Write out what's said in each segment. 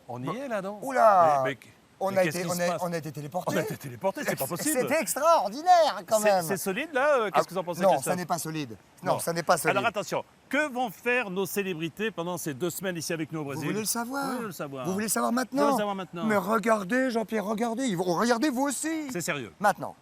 On y est là, non? Oula Mais on a qu'est-ce été qui se passe? téléportés. On a été téléportés, c'est pas possible. C'était extraordinaire quand même. C'est solide là? Qu'est-ce que vous en pensez, Non, Christophe? ça n'est pas solide. Non, Bon. ça n'est pas solide. Alors attention, que vont faire nos célébrités pendant ces 2 semaines ici avec nous au Brésil? Vous voulez le savoir? Oui, je veux le savoir. Vous voulez le savoir Je veux maintenant? le savoir maintenant. Mais regardez, Jean-Pierre, regardez. Regardez vous aussi. C'est sérieux. Maintenant.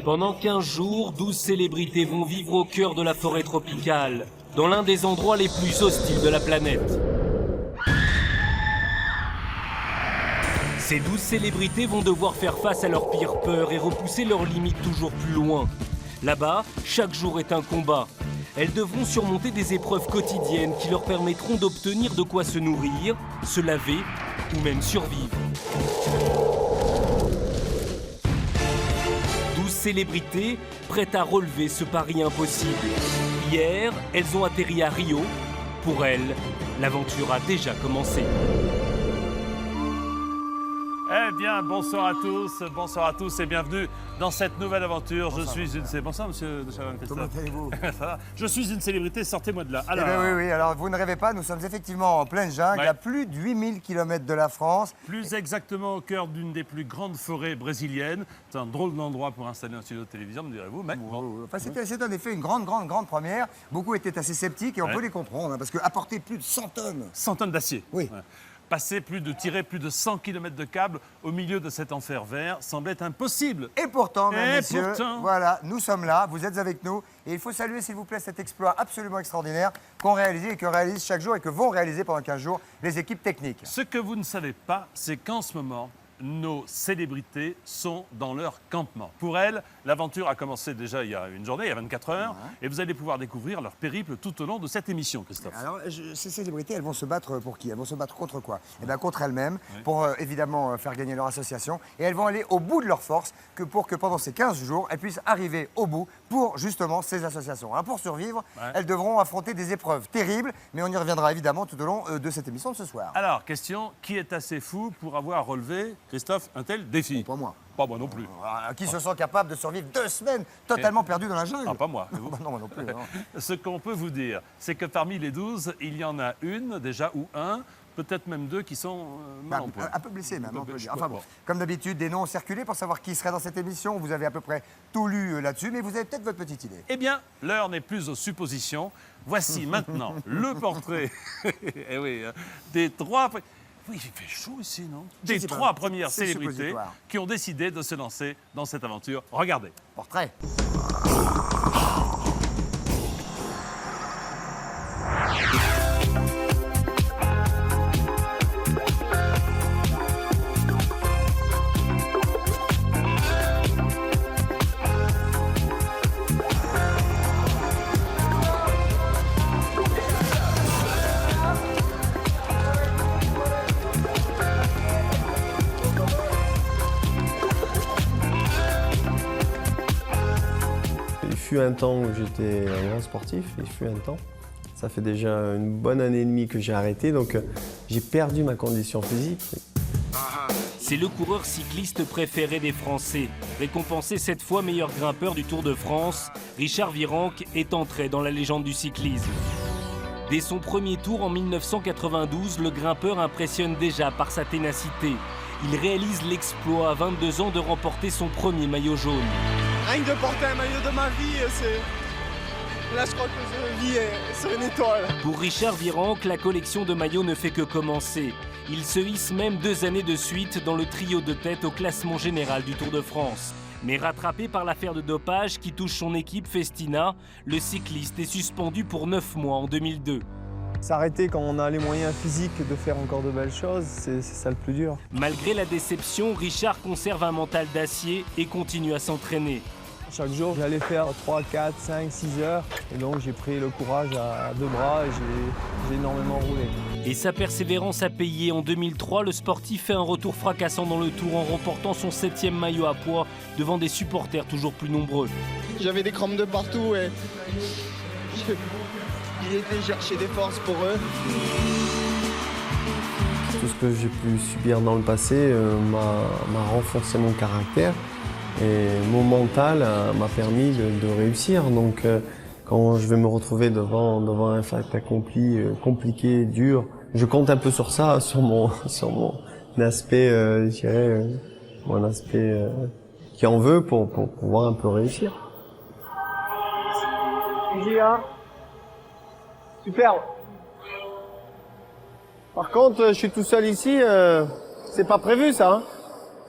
Pendant 15 jours, 12 célébrités vont vivre au cœur de la forêt tropicale, dans l'un des endroits les plus hostiles de la planète. Ces 12 célébrités vont devoir faire face à leurs pires peurs et repousser leurs limites toujours plus loin. Là-bas, chaque jour est un combat. Elles devront surmonter des épreuves quotidiennes qui leur permettront d'obtenir de quoi se nourrir, se laver ou même survivre. 12 célébrités prêtes à relever ce pari impossible. Hier, elles ont atterri à Rio. Pour elles, l'aventure a déjà commencé. Eh bien, bonsoir à tous et bienvenue dans cette nouvelle aventure. Bonsoir, monsieur de Chavannes Christophe. Comment allez-vous? Ça va. Je suis une célébrité, sortez-moi de là. Eh bien, oui. Alors, vous ne rêvez pas, nous sommes effectivement en pleine jungle, Ouais. à plus de 8000 km de la France. Plus exactement au cœur d'une des plus grandes forêts brésiliennes. C'est un drôle d'endroit pour installer un studio de télévision, me direz-vous. Mais bon. Enfin, c'est en effet une grande première. Beaucoup étaient assez sceptiques et on Ouais. peut les comprendre, hein, parce que apporter plus de 100 tonnes. 100 tonnes d'acier. Oui. Ouais. Tirer plus de 100 km de câbles au milieu de cet enfer vert semblait impossible. Et pourtant, mesdames, Et messieurs, pourtant. voilà, nous sommes là, vous êtes avec nous. Et il faut saluer, s'il vous plaît, cet exploit absolument extraordinaire qu'on réalise et que réalise chaque jour et que vont réaliser pendant 15 jours les équipes techniques. Ce que vous ne savez pas, c'est qu'en ce moment, nos célébrités sont dans leur campement. Pour elles, l'aventure a commencé déjà il y a une journée, il y a 24 heures, Ouais. et vous allez pouvoir découvrir leur périple tout au long de cette émission, Christophe. Alors, ces célébrités, elles vont se battre pour qui? Elles vont se battre contre quoi? Eh bien, contre elles-mêmes, pour évidemment faire gagner leur association. Et elles vont aller au bout de leur force pour que pendant ces 15 jours, elles puissent arriver au bout pour justement ces associations. Alors, pour survivre, elles devront affronter des épreuves terribles, mais on y reviendra évidemment tout au long de cette émission de ce soir. Alors, question, qui est assez fou pour avoir relevé, Christophe, un tel défi? Pas moi. Pas moi non plus. Qui se sent capable de survivre 2 semaines totalement perdu dans la jungle? Ah, pas moi. Et vous? Bah non, moi non plus. Non. Ce qu'on peut vous dire, c'est que parmi les 12, il y en a une déjà ou un, peut-être même 2 qui sont mal en point. Un peu blessé même, Un peu on peut blessé. dire. Enfin bon, Bon. comme d'habitude, des noms ont circulé pour savoir qui serait dans cette émission. Vous avez à peu près tout lu là-dessus, mais vous avez peut-être votre petite idée. Eh bien, l'heure n'est plus aux suppositions. Voici maintenant le portrait eh oui, des 3... Oui, il fait chaud ici, non? Des sais pas. 3 premières C'est célébrités suppositoire. qui ont décidé de se lancer dans cette aventure. Regardez. Portrait. Il fut un temps où j'étais un grand sportif, il fut un temps. Ça fait déjà une bonne année et demie que j'ai arrêté, donc j'ai perdu ma condition physique. C'est le coureur cycliste préféré des Français. Récompensé 7 fois meilleur grimpeur du Tour de France, Richard Virenque est entré dans la légende du cyclisme. Dès son premier tour en 1992, le grimpeur impressionne déjà par sa ténacité. Il réalise l'exploit à 22 ans de remporter son premier maillot jaune. Rien que de porter un maillot de ma vie, c'est... Là, je crois que je vis sur une étoile. Pour Richard Virenque, la collection de maillots ne fait que commencer. Il se hisse même 2 années de suite dans le trio de tête au classement général du Tour de France. Mais rattrapé par l'affaire de dopage qui touche son équipe Festina, le cycliste est suspendu pour 9 mois en 2002. S'arrêter quand on a les moyens physiques de faire encore de belles choses, c'est ça le plus dur. Malgré la déception, Richard conserve un mental d'acier et continue à s'entraîner. Chaque jour, j'allais faire 3, 4, 5, 6 heures. Et donc, j'ai pris le courage à 2 bras et j'ai énormément roulé. Et sa persévérance a payé. En 2003, le sportif fait un retour fracassant dans le Tour en remportant son 7e maillot à poids devant des supporters toujours plus nombreux. J'avais des crampes de partout et j'ai été chercher des forces pour eux. Tout ce que j'ai pu subir dans le passé m'a renforcé mon caractère Et mon mental m'a permis de réussir. Donc quand je vais me retrouver devant un fait accompli compliqué, dur, je compte un peu sur ça, sur mon aspect, je dirais, mon aspect qui en veut pour pouvoir un peu réussir. Super. Par contre, je suis tout seul ici, c'est pas prévu ça. Hein?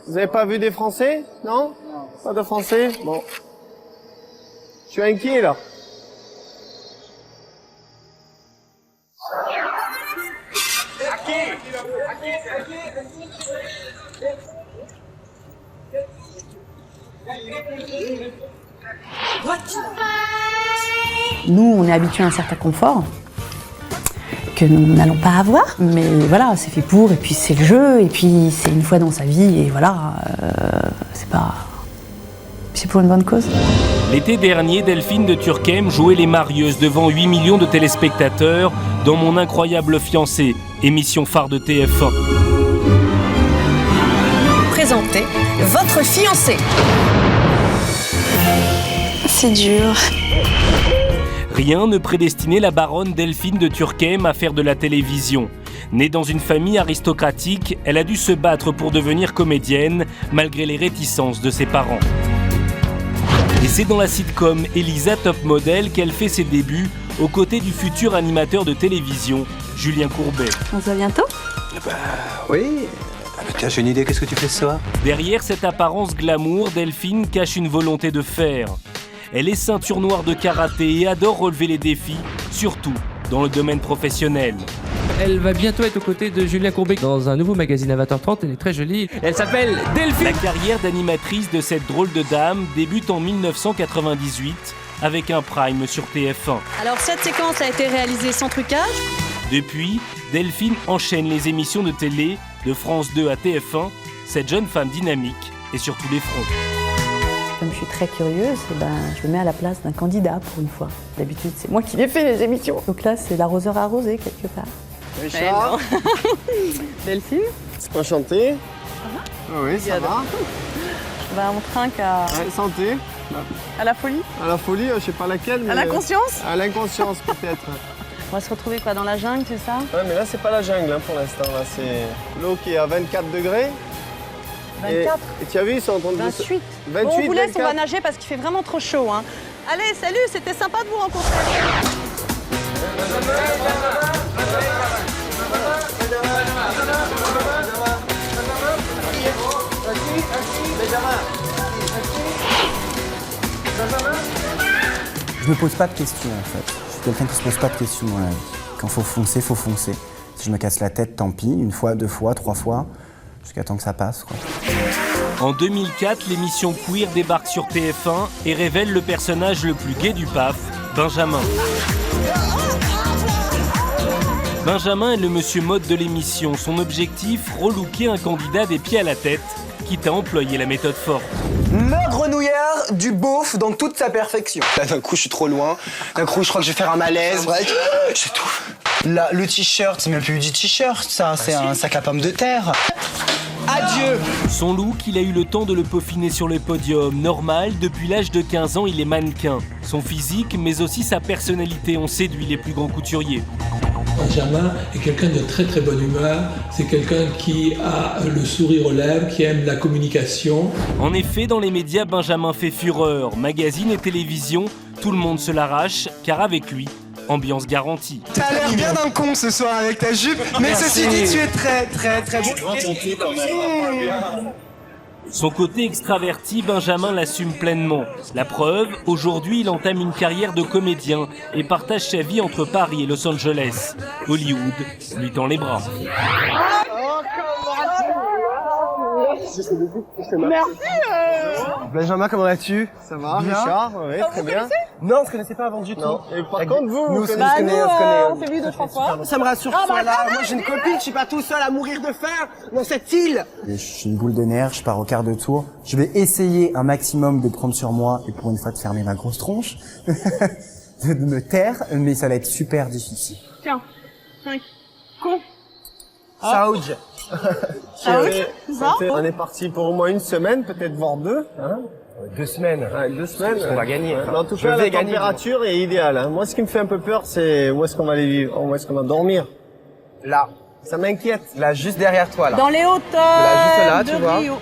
Vous avez pas vu des Français? Non? Pas de Français? Bon. Je suis inquiet là. Nous, on est habitués à un certain confort que nous n'allons pas avoir, mais voilà, c'est fait pour, et puis c'est le jeu, et puis c'est une fois dans sa vie, et voilà, c'est pour une bonne cause. L'été dernier, Delphine de Turckheim jouait les Marieuses devant 8 millions de téléspectateurs dans Mon incroyable fiancé, émission phare de TF1. Présentez votre fiancé. C'est dur. Rien ne prédestinait la baronne Delphine de Turckheim à faire de la télévision. Née dans une famille aristocratique, elle a dû se battre pour devenir comédienne, malgré les réticences de ses parents. Et c'est dans la sitcom Elisa Top Model qu'elle fait ses débuts, aux côtés du futur animateur de télévision, Julien Courbet. On se voit bientôt? Oui. Tiens, j'ai une idée, qu'est-ce que tu fais ce soir? Derrière cette apparence glamour, Delphine cache une volonté de faire. Elle est ceinture noire de karaté et adore relever les défis, surtout dans le domaine professionnel. Elle va bientôt être aux côtés de Julien Courbet dans un nouveau magazine à 20h30, elle est très jolie. Elle s'appelle Delphine. La carrière d'animatrice de cette drôle de dame débute en 1998 avec un prime sur TF1. Alors cette séquence a été réalisée sans trucage. Depuis, Delphine enchaîne les émissions de télé de France 2 à TF1. Cette jeune femme dynamique est sur tous les fronts. Comme je suis très curieuse, je me mets à la place d'un candidat pour une fois. D'habitude, c'est moi qui les fais les émissions. Donc là, c'est l'arroseur arrosé quelque part. Richard. Delphine. Enchanté. Oui, ça va. On trinque à... Ouais, santé. à la folie. À la folie, je sais pas laquelle, mais... À l'inconscience. À l'inconscience, peut-être. On va se retrouver quoi, dans la jungle, c'est ça? Ouais, mais là, c'est pas la jungle hein, pour l'instant. Là, c'est l'eau qui est à 24 degrés. 24. Et tu as vu, ils sont en train de... 28. 28, Bon, on vous laisse, 24. on va nager parce qu'il fait vraiment trop chaud. Hein. Allez, salut, c'était sympa de vous rencontrer. Je me pose pas de questions en fait. Je suis quelqu'un qui se pose pas de questions dans la vie. Quand faut foncer, faut foncer. Si je me casse la tête, tant pis, une fois, deux fois, trois fois, jusqu'à temps que ça passe, quoi. En 2004, l'émission Queer débarque sur TF1 et révèle le personnage le plus gai du PAF, Benjamin. Benjamin est le monsieur mode de l'émission. Son objectif, relooker un candidat des pieds à la tête, quitte à employer la méthode forte. Le grenouillard du beauf dans toute sa perfection. Là, d'un coup, je suis trop loin. D'un coup, je crois que je vais faire un malaise. J'étouffe. Là, le t-shirt, c'est même plus du t-shirt, ça. C'est un sac à pommes de terre. Adieu. Son look, il a eu le temps de le peaufiner sur le podium. Normal, depuis l'âge de 15 ans, il est mannequin. Son physique, mais aussi sa personnalité ont séduit les plus grands couturiers. Benjamin est quelqu'un de très très bonne humeur, c'est quelqu'un qui a le sourire aux lèvres, qui aime la communication. En effet, dans les médias, Benjamin fait fureur. Magazines et télévision, tout le monde se l'arrache, car avec lui, ambiance garantie. T'as l'air bien d'un con ce soir avec ta jupe, mais ceci dit, tu es très très très beau. Son côté extraverti, Benjamin l'assume pleinement. La preuve, aujourd'hui, il entame une carrière de comédien et partage sa vie entre Paris et Los Angeles. Hollywood lui tend les bras. Merci. Benjamin, comment vas-tu? Ça va, bien. Richard? Oui, très bien. Non, on se connaissait pas avant du tout. Et par contre, vous, nous, vous on connaissez. on s'est vu 2-3 fois. Ça me rassure que tu sois là. Moi, j'ai une copine, je suis pas tout seul à mourir de faim dans cette île. Et je suis une boule de nerfs, je pars au quart de tour. Je vais essayer un maximum de prendre sur moi et pour une fois de fermer ma grosse tronche, de me taire, mais ça va être super difficile. Tiens, 5, con. Saouj. Ah oui, ça On est parti pour au moins une semaine, peut-être voire 2. Hein. 2 semaines. Ouais, 2 semaines. On va gagner. En tout cas, la température est idéale. Hein. Moi, ce qui me fait un peu peur, c'est où est-ce qu'on va aller vivre, où est-ce qu'on va dormir. Là. Ça m'inquiète. Là, juste derrière toi, là. Dans les hauteurs Là, juste là, de tu vois. Rio.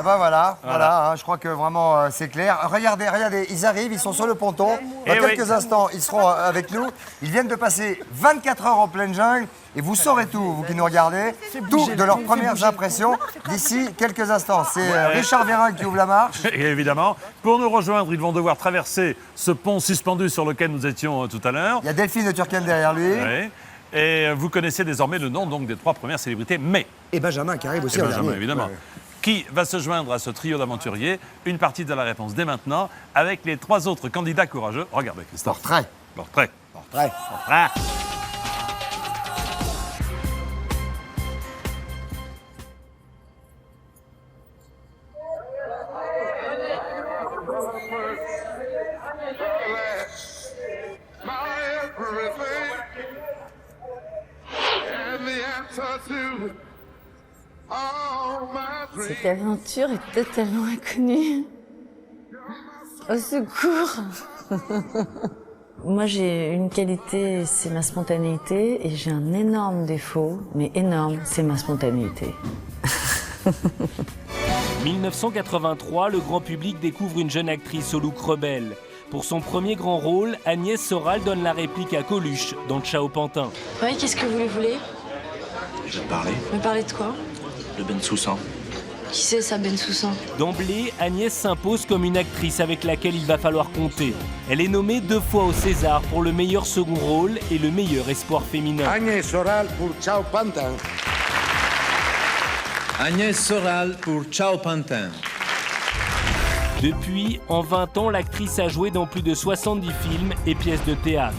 Ah bah voilà, hein, je crois que vraiment c'est clair. Regardez, ils arrivent, ils sont sur le ponton. Dans quelques instants, ils seront avec nous. Ils viennent de passer 24 heures en pleine jungle et vous saurez tout, vous qui nous regardez, tout de leurs premières impressions d'ici quelques instants. C'est Richard Virenque qui ouvre la marche. Et évidemment, pour nous rejoindre, ils vont devoir traverser ce pont suspendu sur lequel nous étions tout à l'heure. Il y a Delphine de Turckheim derrière lui. Oui. Et vous connaissez désormais le nom donc, des 3 premières célébrités, mais... Et Benjamin qui arrive aussi Et en Benjamin, dernier. évidemment. Ouais. Qui va se joindre à ce trio d'aventuriers? Une partie de la réponse dès maintenant, avec les 3 autres candidats courageux. Regardez, Christophe. Portrait. Portrait. Cette aventure est totalement inconnue. Au secours. Moi, j'ai une qualité, c'est ma spontanéité, et j'ai un énorme défaut, mais énorme, c'est ma spontanéité. 1983, le grand public découvre une jeune actrice au look rebelle. Pour son premier grand rôle, Agnès Soral donne la réplique à Coluche dans Ciao Pantin. Oui, qu'est-ce que vous voulez? Je vais te parler. Me parler de quoi? Le Ben Soussan. Qui c'est ça, Ben Soussan? D'emblée, Agnès s'impose comme une actrice avec laquelle il va falloir compter. Elle est nommée 2 fois au César pour le meilleur second rôle et le meilleur espoir féminin. Agnès Soral pour Ciao Pantin. Agnès Soral pour Ciao Pantin. Depuis, en 20 ans, l'actrice a joué dans plus de 70 films et pièces de théâtre.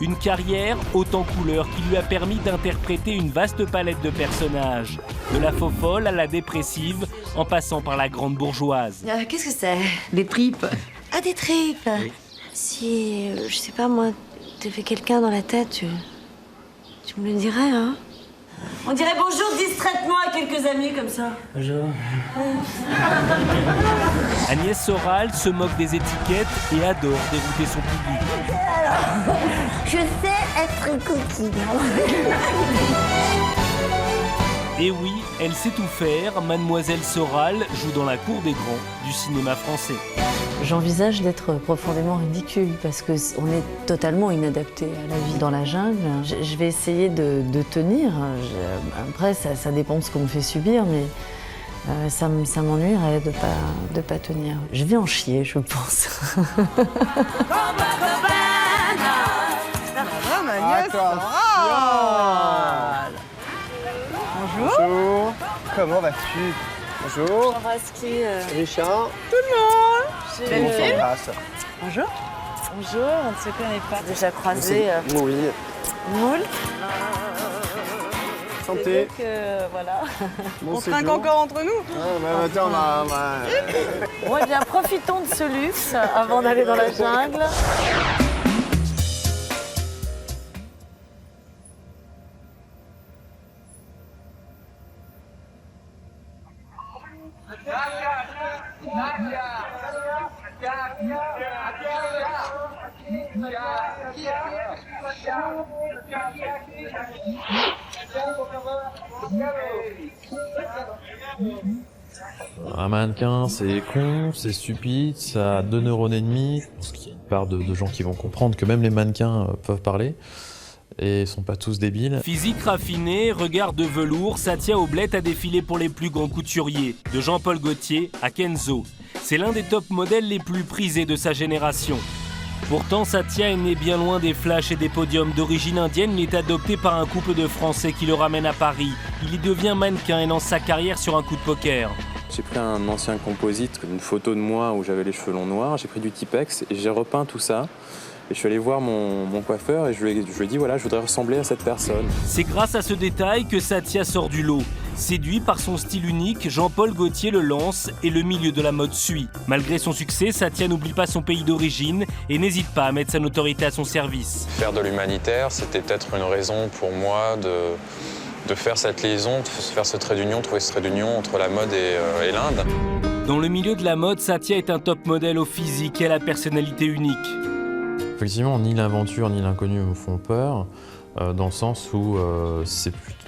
Une carrière haute en couleurs qui lui a permis d'interpréter une vaste palette de personnages, de la faux-folle à la dépressive, en passant par la grande bourgeoise. Qu'est-ce que c'est? Des tripes. Ah, des tripes. Oui. Si, je sais pas moi, t'avais quelqu'un dans la tête, tu me le dirais, hein? On dirait bonjour distraitement à quelques amis comme ça. Bonjour. Agnès Soral se moque des étiquettes et adore dérouter son public. Alors, je sais être coquine. Et oui, elle sait tout faire. Mademoiselle Soral joue dans la cour des grands du cinéma français. J'envisage d'être profondément ridicule parce qu'on est totalement inadapté à la vie dans la jungle. Je vais essayer de tenir. Après, ça dépend de ce qu'on me fait subir, mais ça m'ennuierait de pas tenir. Je vais en chier, je pense. Bonjour. Comment vas-tu? Bonjour. J'embrasse qui Richard. Tout le monde. Belle Bonjour. Bonjour, on ne se connaît pas. Déjà croisé. Oui. Moule. Santé. Donc, voilà. Bon On trinque encore entre nous. Ah, attends, Bon, eh bien, profitons de ce luxe avant d'aller dans la jungle. Un mannequin, c'est con, c'est stupide, ça a 2 neurones et demi. Parce qu'il y a une part de gens qui vont comprendre que même les mannequins peuvent parler. Et ils sont pas tous débiles. Physique raffiné, regard de velours, Satya Oblette a défilé pour les plus grands couturiers, de Jean-Paul Gaultier à Kenzo. C'est l'un des top modèles les plus prisés de sa génération. Pourtant, Satya est né bien loin des flashs et des podiums. D'origine indienne, il est adopté par un couple de Français qui le ramène à Paris. Il y devient mannequin et lance sa carrière sur un coup de poker. J'ai pris un ancien composite, une photo de moi où j'avais les cheveux longs noirs, j'ai pris du Tipex et j'ai repeint tout ça. Et je suis allé voir mon coiffeur et je lui ai dit voilà, je voudrais ressembler à cette personne. C'est grâce à ce détail que Satya sort du lot. Séduit par son style unique, Jean-Paul Gaultier le lance et le milieu de la mode suit. Malgré son succès, Satya n'oublie pas son pays d'origine et n'hésite pas à mettre sa notoriété à son service. Faire de l'humanitaire, c'était peut-être une raison pour moi de faire cette liaison, de faire ce trait d'union, trouver ce trait d'union entre la mode et l'Inde. Dans le milieu de la mode, Satya est un top modèle au physique et à la personnalité unique. Effectivement, ni l'aventure ni l'inconnu me font peur, dans le sens où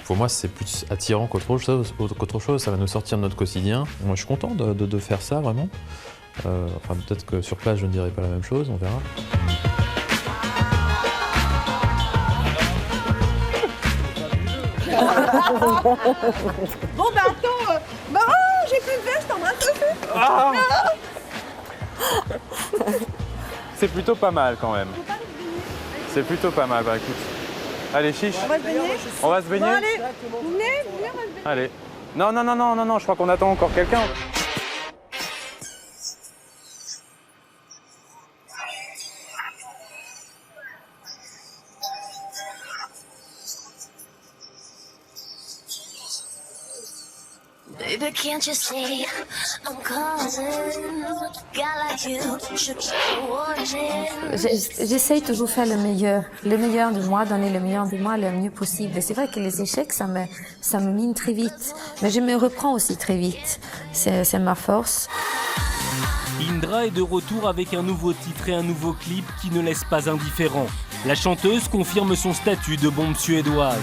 pour moi c'est plus attirant qu'autre chose. Ça va nous sortir de notre quotidien. Moi je suis content de faire ça vraiment. Enfin peut-être que sur place je ne dirai pas la même chose, on verra. Bon bah attends, j'ai plus de veste, t'embrasses aussi. C'est plutôt pas mal quand même. C'est plutôt pas mal, bah écoute. Allez, chiche. On va se baigner. On va se baigner. Bon, allez, venez, on va se baigner. Allez. Non, je crois qu'on attend encore quelqu'un. Baby, can't you see I'm calling? Guy like you should be watching. J'essaye toujours de faire le meilleur de moi, donner le meilleur de moi le mieux possible. Et c'est vrai que les échecs, ça me mine très vite. Mais je me reprends aussi très vite. C'est ma force. Indra est de retour avec un nouveau titre et un nouveau clip qui ne laisse pas indifférent. La chanteuse confirme son statut de bombe suédoise.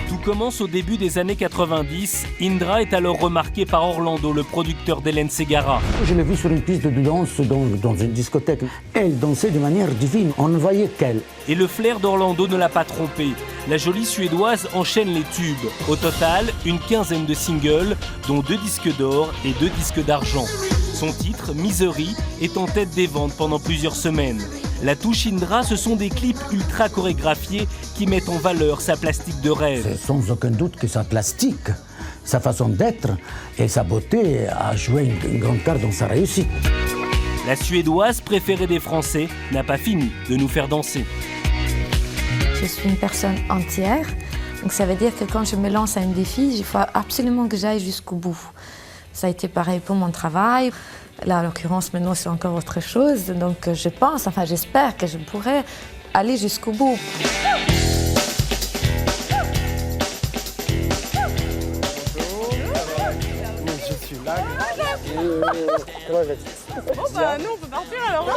Tout commence au début des années 90. Indra est alors remarquée par Orlando, le producteur d'Hélène Ségara. Je l'ai vue sur une piste de danse dans une discothèque. Elle dansait de manière divine, on ne voyait qu'elle. Et le flair d'Orlando ne l'a pas trompée. La jolie Suédoise enchaîne les tubes. Au total, une quinzaine de singles, dont 2 disques d'or et 2 disques d'argent. Son titre, Misery, est en tête des ventes pendant plusieurs semaines. La touche Indra, ce sont des clips ultra chorégraphiés qui mettent en valeur sa plastique de rêve. C'est sans aucun doute que sa plastique, sa façon d'être et sa beauté a joué une grande part dans sa réussite. La Suédoise préférée des Français n'a pas fini de nous faire danser. Je suis une personne entière, donc ça veut dire que quand je me lance à un défi, il faut absolument que j'aille jusqu'au bout. Ça a été pareil pour mon travail. Là, en l'occurrence, maintenant, c'est encore autre chose. Donc, je pense, enfin, j'espère que je pourrai aller jusqu'au bout. Je suis là. Bon bah nous on peut partir alors.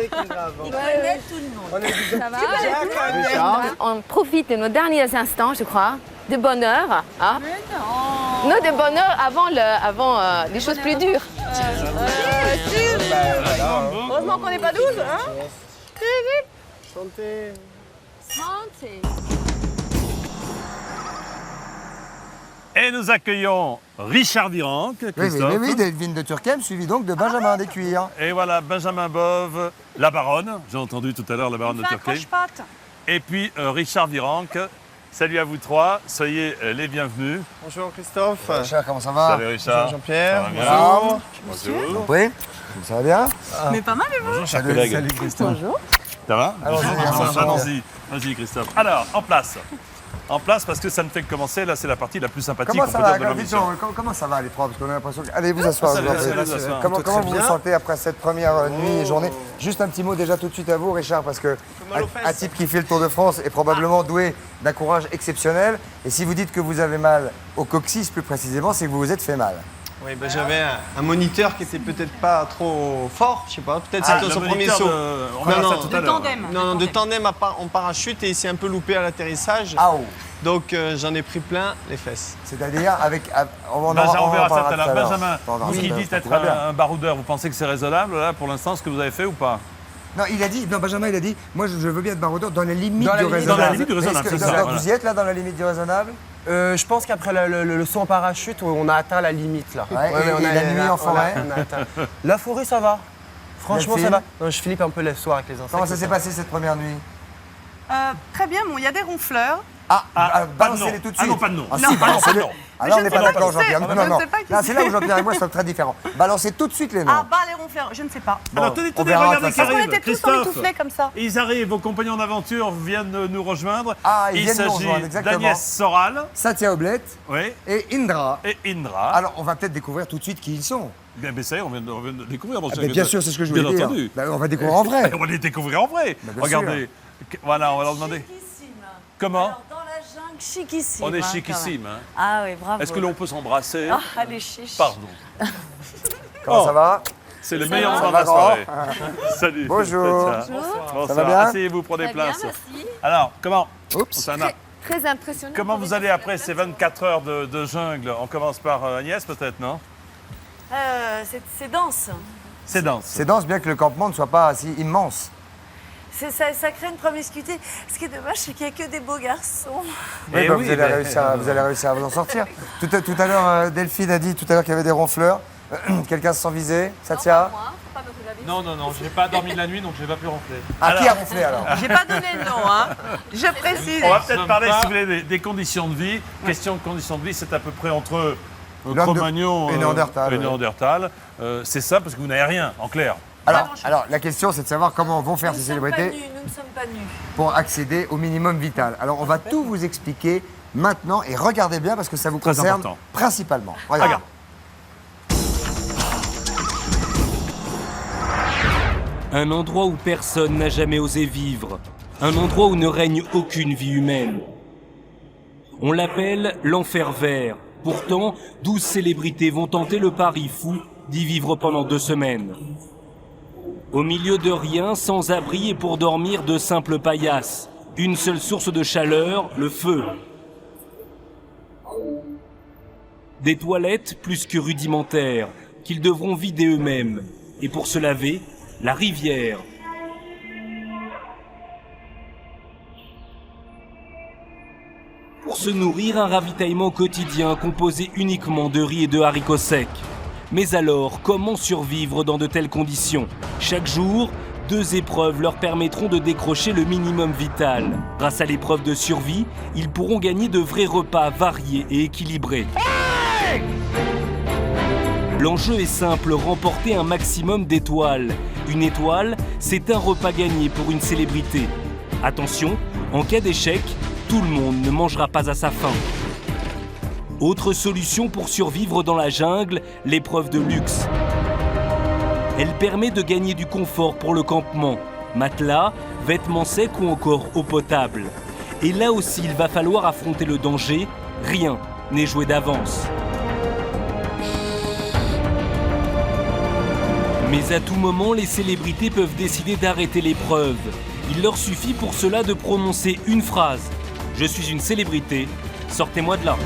Il connaît tout le monde. Ça va? On profite de nos derniers instants, je crois, de bonheur. Hein? Mais non. Non, de bonheur avant les choses plus dures. Heureusement qu'on n'est pas 12, hein? Santé. Santé. Et nous accueillons Richard Virenque, Christophe. Oui, Delphine de Turckheim, suivi donc de Benjamin Descuirs. Et voilà, Benjamin Bove, la baronne, j'ai entendu tout à l'heure la baronne de Turckheim. Et puis Richard Virenque. Salut à vous trois, soyez les bienvenus. Bonjour Christophe. Richard, comment ça va? Salut Richard. Bonjour Jean-Pierre. Bonjour. Bonjour. Oui, ça va bien? Mais pas mal et vous? Bonjour chers collègues. Salut Christophe. Bonjour. Ça va? Allons-y. Vas-y Christophe. Alors, en place. En place parce que ça ne fait que commencer, là c'est la partie la plus sympathique Comment on ça peut va? dire de l'émission. Comment ça va les trois? Parce qu'on a l'impression que... Allez vous asseoir. Comment vous vous sentez après cette première nuit et journée? Juste un petit mot déjà tout de suite à vous Richard, parce que un type qui fait le Tour de France est probablement doué d'un courage exceptionnel. Et si vous dites que vous avez mal au coccyx plus précisément, c'est que vous vous êtes fait mal. Oui, ben j'avais un moniteur qui était peut-être pas trop fort, je sais pas, peut-être c'était son premier saut. De tandem en parachute et il s'est un peu loupé à l'atterrissage. Donc j'en ai pris plein les fesses. C'est-à-dire avec... On verra ça tout à l'heure. Benjamin, vous qui dites être un baroudeur, vous pensez que c'est raisonnable là pour l'instant ce que vous avez fait ou pas? Non, Benjamin il a dit, moi je veux bien être baroudeur dans les limites du raisonnable. Dans la limite du raisonnable, c'est ça. Vous y êtes là dans la limite du raisonnable? Je pense qu'après le saut en parachute, on a atteint la limite là. Et la nuit en forêt? La forêt, ça va. Franchement, ça va. Non, je flippe un peu le soir avec les insectes. Comment ça s'est passé cette première nuit? Très bien, bon, il y a des ronfleurs. Balancez-les tout de suite. Ah non, pas de nom. Ah si, balancez-les. Alors on n'est pas d'accord, Jean-Pierre. Non. Là, c'est là où Jean-Pierre et moi sommes très différents. Balancez tout de suite les noms. Ah, les ronfleurs, je ne sais pas. Alors tenez, regardez qui arrive. On était tous emmitouflés comme ça. Ils arrivent, vos compagnons d'aventure viennent nous rejoindre. Ils viennent nous rejoindre, exactement. d'Agnès Soral. Satya Oblet. Oui. Et Indra. Alors on va peut-être découvrir tout de suite qui ils sont. Bien, ça y est, on vient de découvrir. Bien sûr, c'est ce que je voulais dire. Bien entendu. On va découvrir en vrai. On va les découvrir en vrai. Regardez. Voilà, on va leur demander. Comment? Alors, dans la jungle, chiquissime. On est chiquissime. Ah oui, bravo. Est-ce que l'on peut s'embrasser? Allez, chiche. Pardon. Comment ça va? C'est le meilleur moment de la soirée. Salut. Bonjour. Bonsoir. Ça va bien? Asseyez-vous, prenez place. Alors, comment? Oups. Très impressionnant. Comment vous allez après ces 24 heures de jungle? On commence par Agnès, peut-être, non? C'est dense. C'est dense. C'est dense, bien que le campement ne soit pas si immense. Ça crée une promiscuité. Ce qui est dommage, c'est qu'il n'y a que des beaux garçons. Oui, vous allez réussir à vous en sortir. Tout à l'heure, Delphine a dit qu'il y avait des ronfleurs. Quelqu'un se sent visé? Satya? Non, je n'ai pas dormi de la nuit, donc je n'ai pas pu ronfler. Qui a ronflé alors? J'ai pas donné le nom, hein. Je précise. On va peut-être parler, si vous voulez, des conditions de vie. Question de conditions de vie, c'est à peu près entre Cro-Magnon et Néandertal. C'est ça, parce que vous n'avez rien, en clair. Alors, la question, c'est de savoir comment vont faire ces célébrités Nous ne sommes pas nus. pour accéder au minimum vital. Alors, on va tout vous expliquer maintenant et regardez bien parce que ça vous Très concerne important. principalement. Regarde. Un endroit où personne n'a jamais osé vivre. Un endroit où ne règne aucune vie humaine. On l'appelle l'enfer vert. Pourtant, 12 célébrités vont tenter le pari fou d'y vivre pendant 2 semaines. Au milieu de rien, sans abri et pour dormir de simples paillasses. Une seule source de chaleur, le feu. Des toilettes plus que rudimentaires, qu'ils devront vider eux-mêmes. Et pour se laver, la rivière. Pour se nourrir, un ravitaillement quotidien composé uniquement de riz et de haricots secs. Mais alors, comment survivre dans de telles conditions? Chaque jour, 2 épreuves leur permettront de décrocher le minimum vital. Grâce à l'épreuve de survie, ils pourront gagner de vrais repas variés et équilibrés. L'enjeu est simple, remporter un maximum d'étoiles. Une étoile, c'est un repas gagné pour une célébrité. Attention, en cas d'échec, tout le monde ne mangera pas à sa faim. Autre solution pour survivre dans la jungle, l'épreuve de luxe. Elle permet de gagner du confort pour le campement. Matelas, vêtements secs ou encore eau potable. Et là aussi, il va falloir affronter le danger. Rien n'est joué d'avance. Mais à tout moment, les célébrités peuvent décider d'arrêter l'épreuve. Il leur suffit pour cela de prononcer une phrase. « Je suis une célébrité, sortez-moi de là ».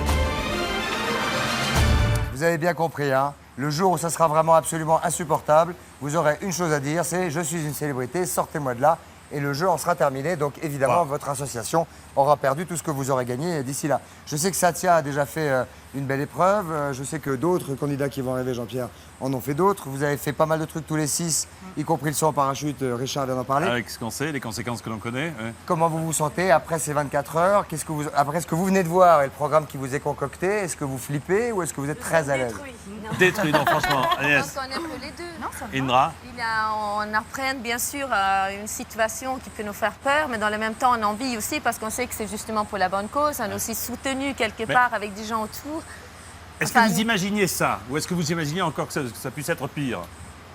Vous avez bien compris, hein? Le jour où ça sera vraiment absolument insupportable, vous aurez une chose à dire, c'est « Je suis une célébrité, sortez-moi de là ». Et le jeu en sera terminé, donc évidemment, votre association aura perdu tout ce que vous aurez gagné d'ici là. Je sais que Satya a déjà fait une belle épreuve, je sais que d'autres candidats qui vont arriver, Jean-Pierre, en ont fait d'autres. Vous avez fait pas mal de trucs tous les 6, y compris le saut en parachute, Richard vient d'en parler. Avec ce qu'on sait, les conséquences que l'on connaît. Ouais. Comment vous vous sentez après ces 24 heures? Après ce que vous venez de voir et le programme qui vous est concocté, est-ce que vous flippez ou est-ce que vous êtes très à l'aise? Détruit, non, franchement. Agnès. On connaît que les deux. Non, ça va. Indra. On apprend bien sûr une situation qui peut nous faire peur, mais dans le même temps on a envie aussi parce qu'on sait que c'est justement pour la bonne cause. On est aussi soutenu quelque part avec des gens autour. Est-ce que vous imaginiez ça? Ou est-ce que vous imaginez encore que ça puisse être pire?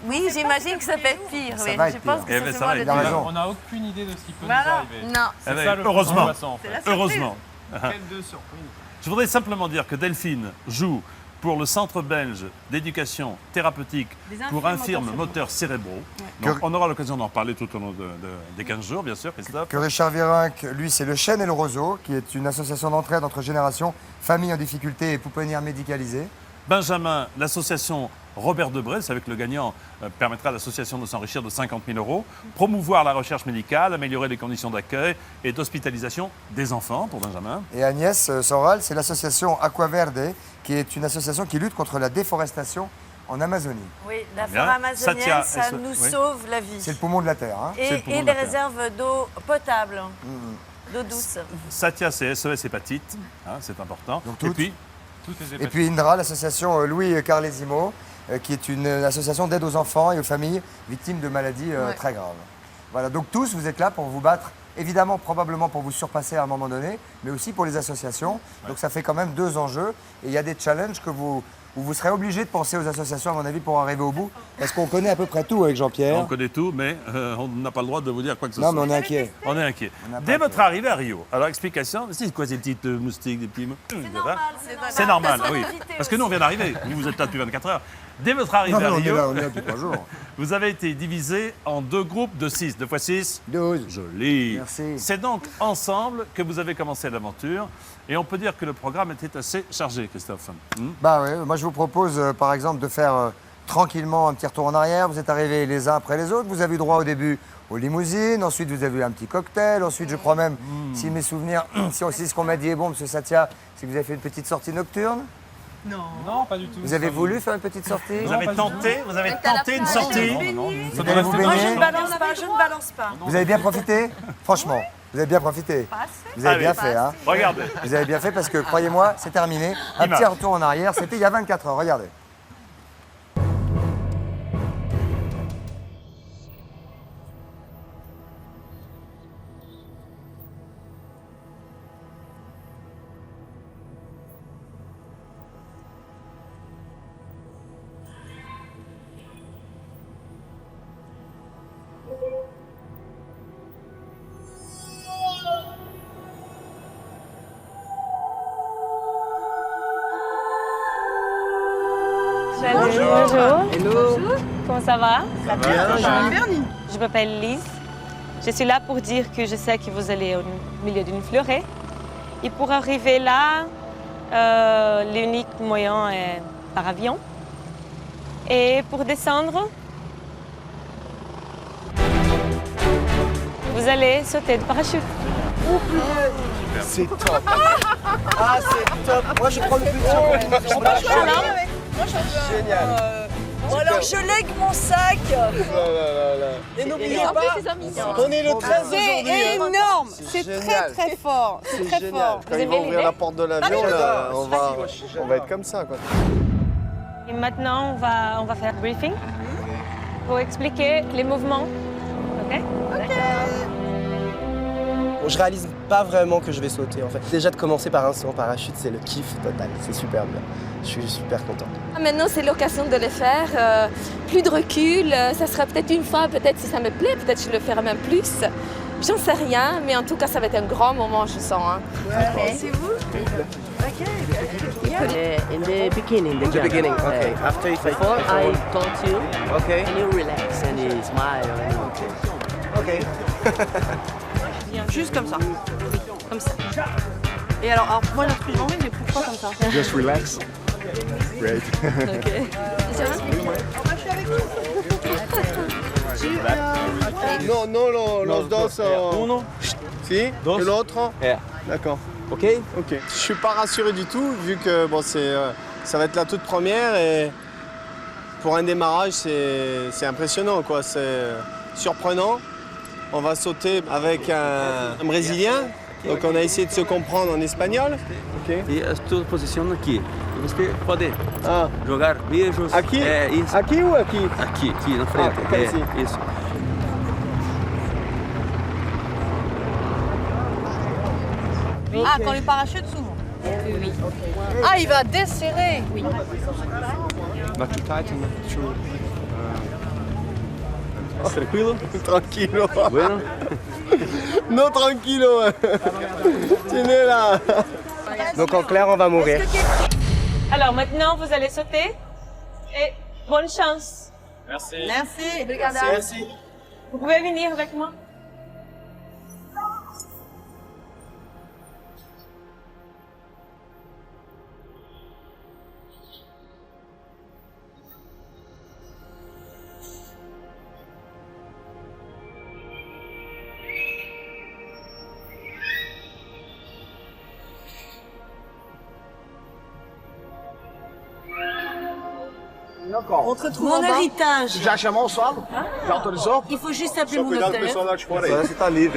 Oui, j'imagine que ça peut être pire. Ça oui. va être Je pense pire. que ça va être pire. On n'a aucune idée de ce qui peut nous Voilà. arriver. Non. C'est ça le heureusement. plus angoissant, en fait. Heureusement. Quelle de surprise. Je voudrais simplement dire que Delphine joue pour le Centre belge d'éducation thérapeutique pour infirmes moteurs cérébraux. Donc, on aura l'occasion d'en reparler tout au long des 15 jours, bien sûr, Christophe. Que Richard Virenque, lui, c'est le Chêne et le Roseau, qui est une association d'entraide entre générations, familles en difficulté et pouponnières médicalisées. Benjamin, l'association Robert Debré, c'est avec le gagnant, permettra à l'association de s'enrichir de 50 000 €, promouvoir la recherche médicale, améliorer les conditions d'accueil et d'hospitalisation des enfants, pour Benjamin. Et Agnès Soral, c'est l'association Aquaverde, qui est une association qui lutte contre la déforestation en Amazonie. Oui, la forêt amazonienne, ça nous sauve la vie. C'est le poumon de la Terre. Hein. Et les réserves d'eau potable. D'eau douce. Satya, c'est SOS Hépatite, hein, c'est important. Donc, et puis, toutes les hépatites. Et puis Indra, l'association Louis Carlesimo, qui est une association d'aide aux enfants et aux familles victimes de maladies très graves. Voilà, donc tous, vous êtes là pour vous battre, évidemment, probablement pour vous surpasser à un moment donné, mais aussi pour les associations. Donc ça fait quand même 2 enjeux. Et il y a des challenges où vous serez obligé de penser aux associations, à mon avis, pour arriver au bout. Parce qu'on connaît à peu près tout avec Jean-Pierre. On connaît tout, mais on n'a pas le droit de vous dire quoi que ce soit. Non, mais on est inquiet. On est inquiet. Dès votre arrivée à Rio, alors explication, c'est quoi ces petites moustiques, des petits... C'est normal, oui. Parce que nous, on vient d'arriver. Vous êtes là depuis 24 heures. Dès votre arrivée à Rio, on est là depuis 3 jours. Vous avez été divisé en 2 groupes de 6. 2 fois 6 12. Joli. Merci. C'est donc ensemble que vous avez commencé l'aventure. Et on peut dire que le programme était assez chargé, Christophe. Bah oui, moi je vous propose par exemple de faire tranquillement un petit retour en arrière. Vous êtes arrivés les uns après les autres. Vous avez eu droit au début aux limousines. Ensuite, vous avez eu un petit cocktail. Ensuite, je crois même, si mes souvenirs, si ce qu'on m'a dit est bon, M. Satya, c'est que vous avez fait une petite sortie nocturne. Non, pas du tout. Vous avez voulu faire une petite sortie? Vous avez tenté une sortie? Vous allez vous baigner? Je ne balance pas. Vous avez bien profité? Franchement, vous avez bien profité? Vous avez bien fait, hein? Regardez. Vous avez bien fait parce que, croyez-moi, c'est terminé. Un petit retour en arrière, c'était il y a 24 heures, regardez. Bonjour. Hello. Comment ça va? Ça va bien. Je m'appelle Lise. Je suis là pour dire que je sais que vous allez au milieu d'une forêt. Et pour arriver là, l'unique moyen est par avion. Et pour descendre, vous allez sauter de parachute. C'est top. Ah, c'est top. Moi, je prends le but. Génial. Bon, alors je lègue mon sac. Et n'oubliez pas, on est le 13 aujourd'hui. C'est énorme. C'est très très fort. C'est très fort. Quand ils vont ouvrir la porte de l'avion, on va être comme ça, quoi. Et maintenant, on va faire un briefing pour expliquer les mouvements. OK? Je réalise pas vraiment que je vais sauter en fait. Déjà de commencer par un saut en parachute, c'est le kiff total, c'est super bien. Je suis super content. Maintenant, c'est l'occasion de le faire. Plus de recul, ça sera peut-être une fois, peut-être si ça me plaît, peut-être je le ferai même plus. J'en sais rien, mais en tout cas, ça va être un grand moment, je sens. Hein. Okay. C'est vous? OK. In the beginning, In the beginning, okay. After if before I taught you, okay. And you relax and you smile. Okay. Juste comme ça. Comme ça. Et alors moi j'ai trouvé envie, mais pourquoi comme ça? Just relax. Great. Ok. No, los dos. Uno. Si. Dos. Et l'autre. D'accord. Ok. Ok. Je suis pas rassuré du tout, vu que bon, ça va être la toute première et pour un démarrage, c'est impressionnant, quoi. C'est surprenant. On va sauter avec un Brésilien. Donc on a essayé de se comprendre en espagnol. Okay. E a tua posição aqui. E você pode jogar beijos. Aqui? Isso. Aqui ou aqui? Aqui na frente. Isso. Ah, quand les parachutes s'ouvrent? Oui. Ah, il va desserrer? Oui. Not too tight and not too... Tranquilo? Tranquilo. Bueno. Non, tranquilo. Tu es là. Donc en clair, on va mourir. Alors maintenant, vous allez sauter et bonne chance. Merci. Merci. Merci. Vous pouvez venir avec moi. On te retrouve mon héritage. Já chamou o solo? Já autorizou? Il faut juste appeler mon docteur. Você tá livre,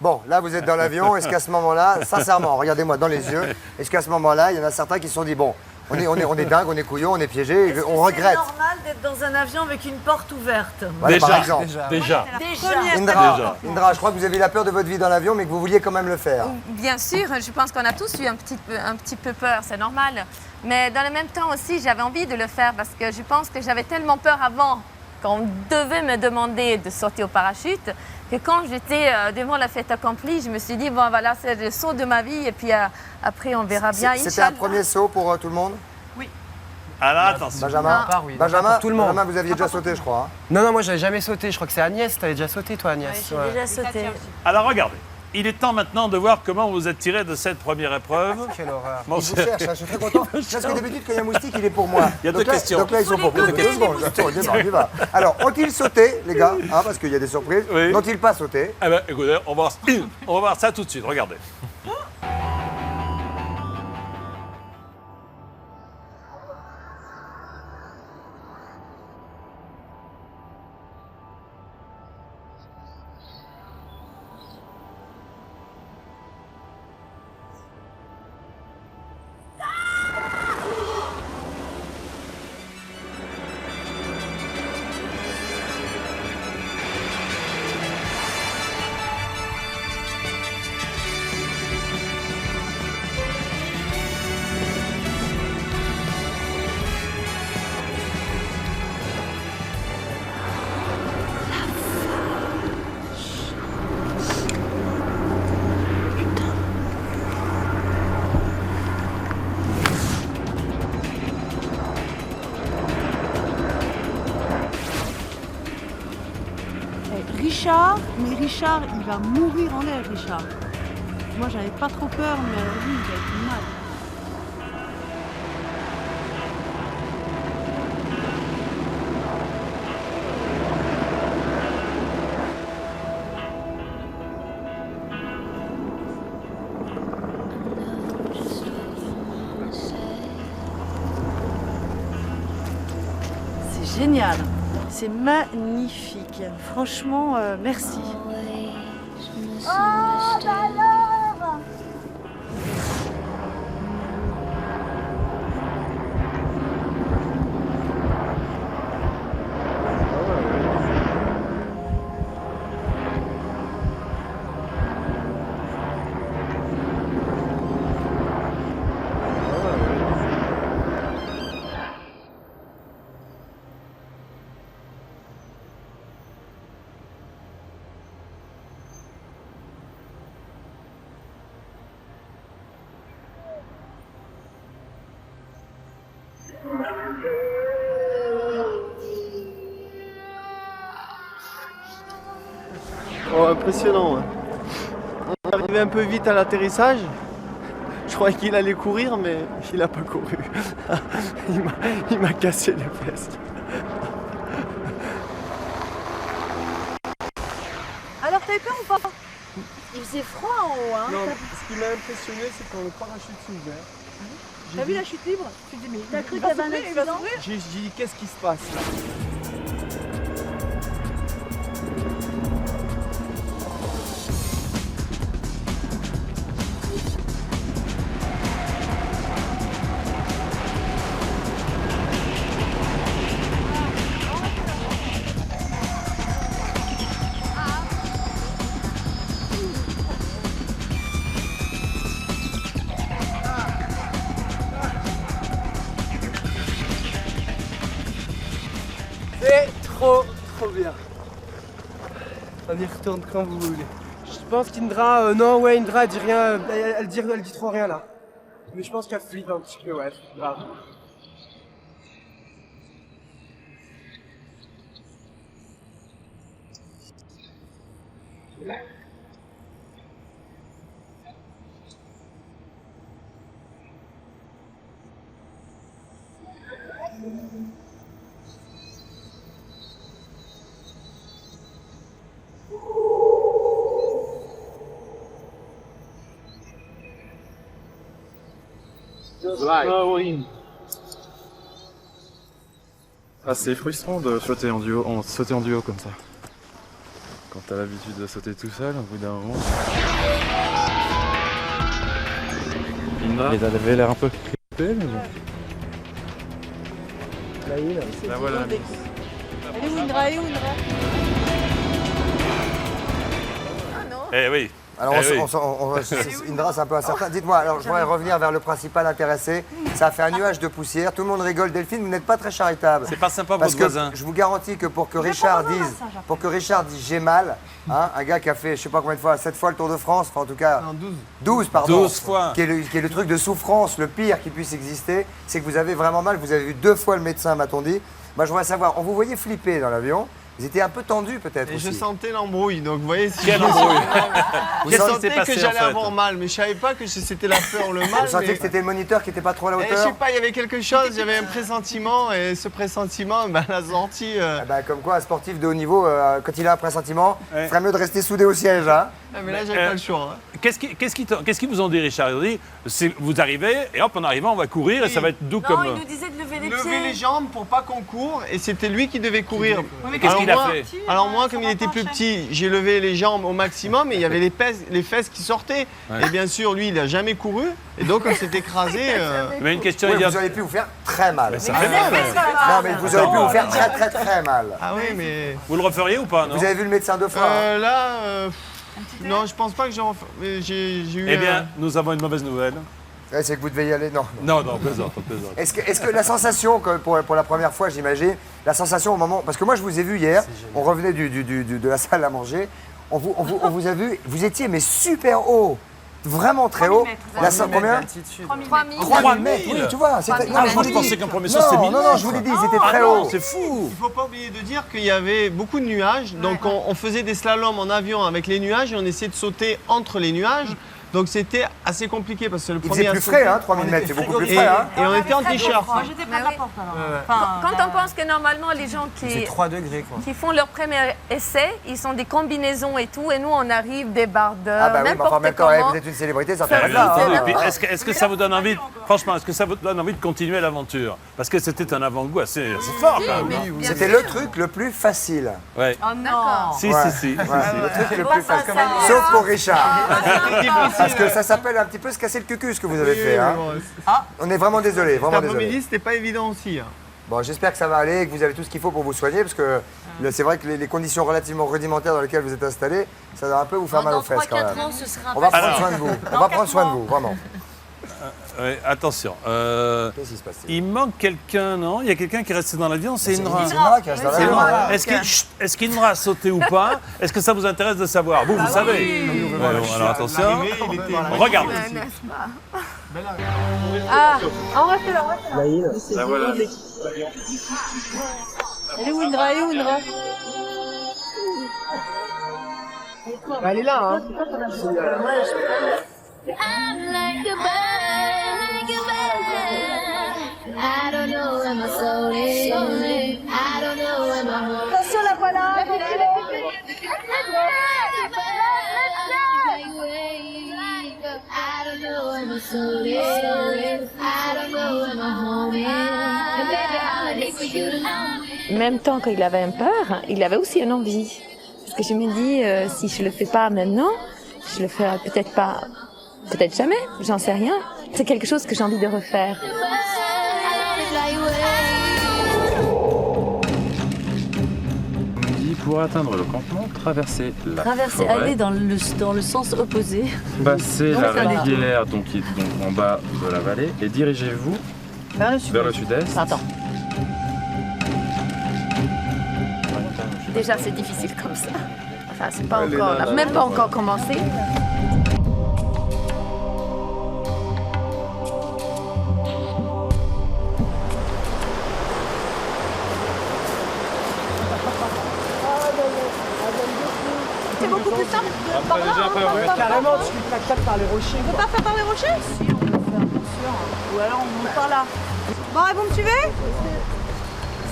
Bon, là, vous êtes dans l'avion. Est-ce qu'à ce moment-là, sincèrement, regardez-moi dans les yeux, est-ce qu'à ce moment-là, il y en a certains qui se sont dit, bon, on est dingue, on est couillon, on est piégé, on regrette. C'est normal d'être dans un avion avec une porte ouverte. Voilà, déjà, par exemple. déjà. Indra, je crois que vous avez eu la peur de votre vie dans l'avion, mais que vous vouliez quand même le faire. Bien sûr, je pense qu'on a tous eu un petit peu peur, c'est normal. Mais dans le même temps aussi, j'avais envie de le faire parce que je pense que j'avais tellement peur avant qu'on devait me demander de sauter au parachute que quand j'étais devant la fête accomplie, je me suis dit, bon voilà, c'est le saut de ma vie et puis après on verra bien. C'était un premier saut pour tout le monde? Oui. Alors attention. Benjamin, Oui. Benjamin, Tout le monde. Benjamin, vous aviez déjà sauté, je crois. Hein. Non, moi j'avais jamais sauté. Je crois que c'est Agnès. T'avais déjà sauté, toi, Agnès. Ouais, j'ai déjà sauté. Alors regardez, il est temps maintenant de voir comment vous êtes tiré de cette première épreuve. Quelle horreur. Je vous cherche, je suis très content. Parce que d'habitude, quand il y a un moustique, il est pour moi. Il y a deux questions. Donc là, ils sont pour vous. On y va. Alors, ont-ils sauté, les gars, parce qu'il y a des surprises? Oui. N'ont-ils pas sauté? Eh bien, écoutez, on va voir ça tout de suite. Regardez. Richard, il va mourir en l'air, Richard. Moi, j'avais pas trop peur, mais lui, il va être mal. C'est génial. C'est magnifique. Franchement, merci. Oh, bah alors! Oh, impressionnant. Ouais. On est arrivé un peu vite à l'atterrissage. Je croyais qu'il allait courir, mais il n'a pas couru. Il m'a cassé les fesses. Alors, t'as eu peur ou pas? Il faisait froid en haut, hein? Non, ce qui m'a impressionné, c'est quand le parachute s'est ouvert. T'as vu la chute libre? Tu te dis, mais t'as cru qu'il y avait un accident? J'ai dit, qu'est-ce qui se passe là? C'est trop bien. On y retourne quand vous voulez. Je pense qu'Indra, non, ouais, Indra, elle dit rien, elle dit trop rien là. Mais je pense qu'elle flippe un petit peu, ouais. Grave. Ah, c'est frustrant de sauter en duo comme ça. Quand t'as l'habitude de sauter tout seul, au bout d'un moment... Indra, ils avaient l'air un peu crispés, mais bon. Là voilà. Elle est où Indra? Elle est où Indra? Eh oui. Alors, Indra, c'est un peu incertain. Dites-moi, alors, je voudrais revenir vers le principal intéressé. Ça a fait un nuage de poussière. Tout le monde rigole. Delphine, vous n'êtes pas très charitable. C'est pas sympa pour parce votre que voisin. je vous garantis que pour que Richard dise j'ai mal, hein, un gars qui a fait, je sais pas combien de fois, 7 fois le Tour de France, enfin en tout cas. Non, 12. 12, pardon. 12 fois. Qui est le truc de souffrance, le pire qui puisse exister, c'est que vous avez vraiment mal. Vous avez vu 2 fois le médecin, m'a-t-on dit. Moi, je voudrais savoir, on vous voyait flipper dans l'avion. Vous étiez un peu tendu peut-être Et aussi. je sentais l'embrouille, donc vous voyez... Si Quelle embrouille? Je sentais que j'allais avoir mal, mais je savais pas que c'était la peur ou le mal. Vous sentiez que c'était le moniteur qui n'était pas trop à la hauteur? Je sais pas, il y avait quelque chose, j'avais un pressentiment, et ce pressentiment, la sortie... Comme quoi, un sportif de haut niveau, quand il a un pressentiment, il ferait mieux de rester soudé au siège. Hein. Mais là, j'avais pas le choix. Hein. Qu'est-ce qu'ils vous ont dit, Richard? Ils ont dit, vous arrivez, et hop, en arrivant, on va courir, et ça va être doux comme... Non, il nous disait de lever les pieds. Lever les jambes pour pas qu'on court, et c'était lui qui devait courir. Mais qu'est-ce qu'il a fait? Alors moi, comme il était plus petit, j'ai levé les jambes au maximum, et il y avait les fesses qui sortaient. Ouais. Et bien sûr, lui, il n'a jamais couru, et donc on s'est écrasé. Mais une question, oui, vous auriez pu vous faire très mal. Mais ça fait mal. Non, mais vous auriez pu vous faire très mal. Ah oui, mais... Vous le referiez ou pas, non? Vous avez vu le médecin 2 fois? Non, je pense pas que j'ai eu... Eh bien, nous avons une mauvaise nouvelle. Ouais, c'est que vous devez y aller, non? Non, plaisante. Est-ce que la sensation, pour la première fois, j'imagine, la sensation au moment... Parce que moi, je vous ai vu hier, on revenait de la salle à manger, on vous a vu, vous étiez mais super haut, vraiment très haut. Combien? 3 000 mètres, oui, tu vois. Je pensais qu'un premier saut, c'était 1000 Non, je vous l'ai dit, c'était très haut. C'est fou. Il ne faut pas oublier de dire qu'il y avait beaucoup de nuages, donc on faisait des slaloms en avion avec les nuages et on essayait de sauter entre les nuages. Donc c'était assez compliqué parce que le premier... Il faisait plus frais, hein, 3000 mètres, c'est beaucoup plus frais. Et on était en t-shirt. Moi, j'étais près de la porte alors. Quand on pense que normalement les gens qui font leur premier essai, ils sont des combinaisons et tout, et nous on arrive débardeurs, Ah bah oui, mais en même temps, vous êtes une célébrité, ça fait là. Est-ce que ça vous donne envie, franchement, est-ce que ça vous donne envie de continuer l'aventure? Parce que c'était un avant-goût assez fort quand même. C'était le truc le plus facile. Ouais. Oh non. Si. Le truc le plus facile. Sauf pour Richard. Parce que ça s'appelle un petit peu se casser le cucu, ce que vous avez fait. Hein. On est vraiment désolé, vraiment désolé. L'après-midi, c'était pas évident aussi. Hein. Bon, j'espère que ça va aller, que vous avez tout ce qu'il faut pour vous soigner, parce que c'est vrai que les conditions relativement rudimentaires dans lesquelles vous êtes installés, ça doit un peu vous faire mal aux fesses quand même. Ans, ce sera on va prendre soin de vous. On va prendre soin de vous, vraiment. Attention. Qu'est-ce qui se passe? Il manque quelqu'un, non? Il y a quelqu'un qui est resté dans l'avion, c'est Indra. C'est Indra qui reste dans l'avion. Est-ce qu'Indra a sauté ou pas? Est-ce que ça vous intéresse de savoir? Vous savez. Alors attention. Regardez. Ah, on reste là. Là, voilà. Elle est où Indra? Elle est là, hein. I'm like a bird, I don't know where my soul is. I don't know where my heart is. Attention, la voilà. I don't know where my soul is. I don't know where my home is. And baby, I need for you to know. Même temps qu'il avait un peur, il avait aussi une envie. Parce que je me dis, si je le fais pas maintenant, je le ferai peut-être pas, peut-être jamais, j'en sais rien. C'est quelque chose que j'ai envie de refaire. On dit pour atteindre le campement, traverser la forêt. Aller dans le sens opposé. Passer la rivière qui est donc en bas de la vallée et dirigez-vous vers le sud-est. Attends. Déjà, c'est difficile comme ça. Enfin, c'est pas encore, on n'a même pas encore commencé. C'est beaucoup plus simple de par là. Carrément, tu lui claques par les rochers. On peut pas faire par les rochers? Si, on peut faire, bien sûr. Ou alors on monte par là. Bon, et vous me suivez?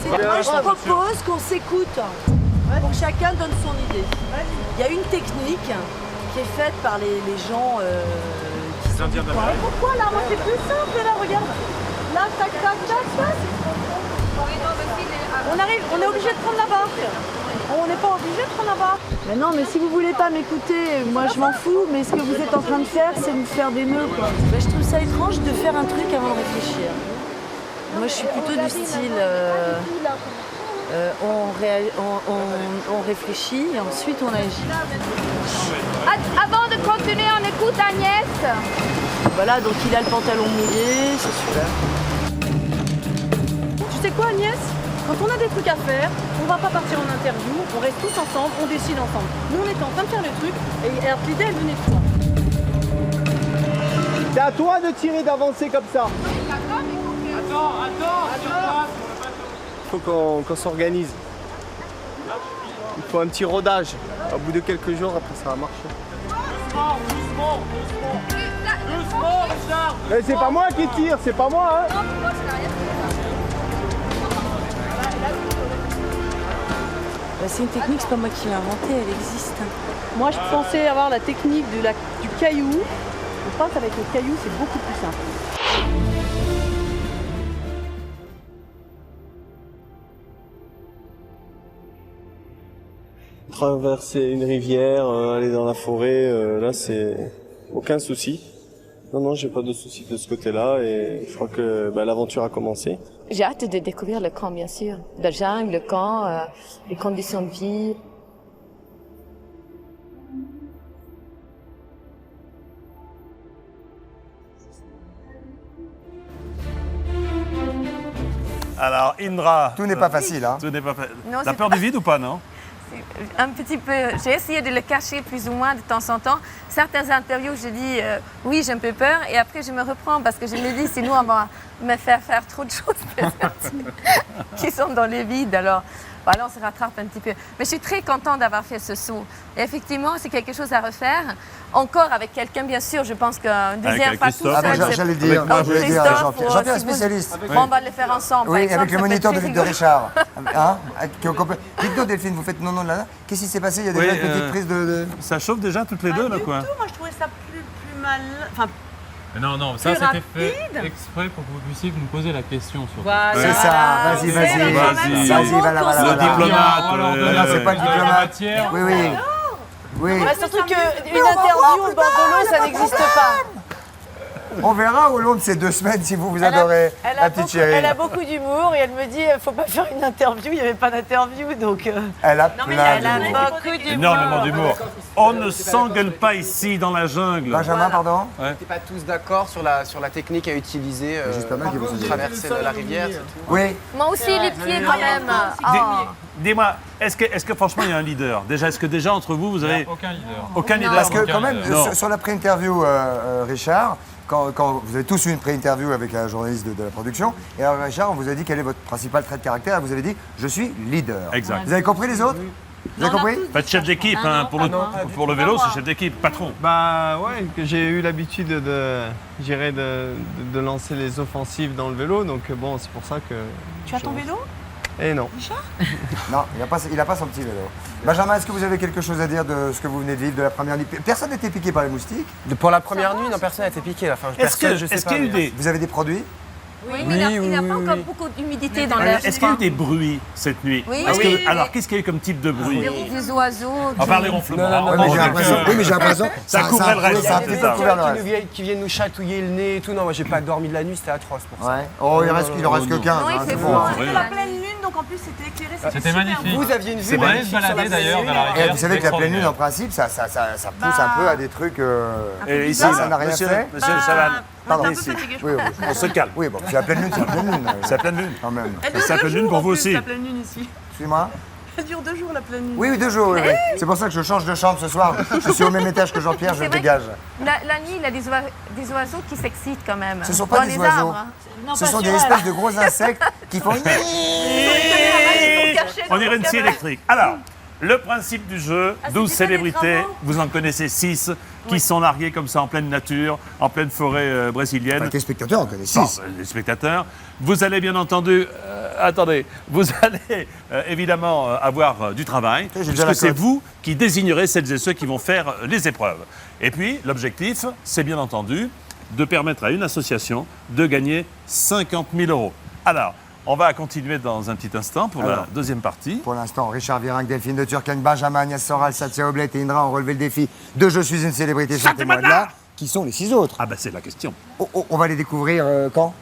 Moi, je propose qu'on s'écoute pour que chacun donne son idée. Il y a une technique qui est faite par les gens qui sont du coin. Pourquoi là? Moi, c'est plus simple là, regarde. Là, tac, tac, tac, tac. On arrive, on est obligé de prendre la barque. On n'est pas obligé de prendre là-bas. Mais non, mais si vous voulez pas m'écouter, moi je m'en fous, mais ce que vous êtes en train de faire, c'est me faire des nœuds, quoi. Ben, je trouve ça étrange de faire un truc avant de réfléchir. Moi, je suis plutôt du style... on réfléchit et ensuite on agit. Avant de continuer, on écoute Agnès. Voilà, donc il a le pantalon mouillé, c'est super. Tu sais quoi, Agnès? Quand on a des trucs à faire, on va pas partir en interview, on reste tous ensemble, on décide ensemble. Nous, on était en train de faire le truc et alors l'idée, elle venait de toi. C'est à toi de tirer, d'avancer comme ça. Il faut qu'on s'organise. Il faut un petit rodage. Au bout de quelques jours, après ça va marcher. Doucement, Richard. Mais c'est pas moi qui tire, c'est pas moi, hein. C'est une technique, c'est pas moi qui l'ai inventée, elle existe. Moi, je pensais avoir la technique du caillou. Je pense qu'avec le caillou, c'est beaucoup plus simple. Traverser une rivière, aller dans la forêt, là c'est aucun souci. Non, j'ai pas de souci de ce côté-là et je crois que l'aventure a commencé. J'ai hâte de découvrir le camp, bien sûr. La jungle, le camp, les conditions de vie. Alors, Indra... Tout n'est pas facile, hein. Tout n'est pas facile. Non, T'as c'est peur pas- du vide ou pas, non? Un petit peu. J'ai essayé de le cacher plus ou moins de temps en temps. Certaines interviews, je dis oui, j'ai un peu peur. Et après, je me reprends parce que je me dis, sinon, on va me faire trop de choses peut-être, qui sont dans les vides. Alors, voilà, on se rattrape un petit peu. Mais je suis très contente d'avoir fait ce saut. Et effectivement, c'est quelque chose à refaire. Encore avec quelqu'un, bien sûr. Je pense qu'un deuxième pas tout seul. Ah bah, j'allais dire, moi, je voulais dire à Jean-Pierre. Jean-Pierre est spécialiste. On va le faire ensemble. Oui, par avec exemple, le ça peut moniteur être de très Luc de rigolo. Richard. Hein Dites-nous, Delphine, vous faites non là. Qu'est-ce qui s'est passé? Il y a déjà une petite prise de... Ça chauffe déjà toutes les deux, là, quoi. Moi, je trouvais ça plus mal. Enfin, Non, ça plus c'était fait rapide. exprès pour que vous puissiez me poser la question sur. Voilà. C'est ça, vas-y, voilà. Le diplomate. Non, c'est pas le diplomate. Oui. Oui. Bah, surtout qu'une interview au bord de l'eau, ça n'existe pas. On verra au long de ces 2 semaines si vous adorez la petite chérie. Elle a beaucoup d'humour et elle me dit faut pas faire une interview, il n'y avait pas d'interview donc. Elle a Non, mais plein elle a d'humour. beaucoup d'humour. Énormément d'humour. On ne s'engueule pas ici dans la jungle. Benjamin, pardon. On n'était pas tous d'accord sur la technique à utiliser pour traverser la rivière. C'est tout. Oui. Moi aussi, les pieds quand même. Dis-moi, est-ce que franchement il y a un leader? Est-ce que déjà entre vous, vous avez... Aucun leader. Aucun leader? Parce que quand même, Non. sur la pré-interview, Richard, quand vous avez tous eu une pré-interview avec un journaliste de la production, et alors Richard, on vous a dit quel est votre principal trait de caractère, et vous avez dit je suis leader. Exact. Vous avez compris les autres? Vous avez compris? Pas de chef d'équipe, hein, pour le vélo, c'est chef d'équipe, patron. Que j'ai eu l'habitude de lancer les offensives dans le vélo, donc bon, c'est pour ça que... Tu as ton vélo? Eh non. Richard? Non, il n'a pas son petit vélo. Benjamin, est-ce que vous avez quelque chose à dire de ce que vous venez de vivre de la première nuit? Personne n'était piqué par les moustiques? Pour la première nuit, non, personne n'a été piqué. Est-ce qu'il y a eu des... Vous avez des produits? Oui, mais il n'y a pas encore beaucoup d'humidité dans l'air. Est-ce qu'il y a eu des bruits cette nuit? Oui. Alors, qu'est-ce qu'il y a eu comme type de bruit? Des oiseaux. Enfin, les ronflements. Oui, mais j'ai l'impression. Ça couvrait le reste. Qui viennent nous chatouiller le nez et tout. Non, moi j'ai pas dormi de la nuit, c'était atroce pour ça. Ouais. Oh, il en reste que 15. Non, il fait bon. froid. C'était la pleine lune, donc en plus c'était éclairé. C'était magnifique. Vous aviez une vue On allait se balader d'ailleurs vers la Et rivière. vous savez que la pleine lune, en principe, ça pousse un peu à des trucs. Et ici, ça n'a rien fait. Monsieur le Chaval, Pardon. ici. Oui, On se calme. Oui, bon, c'est la pleine lune, c'est la pleine lune. C'est la pleine lune. Quand même. C'est la pleine lune pour vous aussi. La pleine lune ici. Excusez-moi. Ça dure 2 jours la pleine lune. Oui, 2 jours, oui. C'est pour ça que je change de chambre ce soir. Je suis au même étage que Jean-Pierre, je C'est vrai dégage. La nuit, il y a des oiseaux qui s'excitent quand même. Ce ne sont pas Dans des les oiseaux. arbres. Ce sont des espèces de gros insectes qui font... On dirait une scie électrique. Alors, le principe du jeu, 12 célébrités, vous en connaissez 6, qui sont larguées comme ça en pleine nature, en pleine forêt brésilienne. Les spectateurs, on connaît 6. Les spectateurs. Vous allez bien entendu, vous allez évidemment avoir du travail, puisque c'est vous qui désignerez celles et ceux qui vont faire les épreuves. Et puis, l'objectif, c'est bien entendu de permettre à une association de gagner 50 000 €. Alors, On va continuer dans un petit instant pour la deuxième partie. Pour l'instant, Richard Virenque, Delphine de Turckheim, Benjamin, Agnès Soral, Satya Oblet et Indra ont relevé le défi de Je suis une célébrité, sortez-moi de là. Qui sont les 6 autres? Ah ben c'est la question. On va les découvrir quand?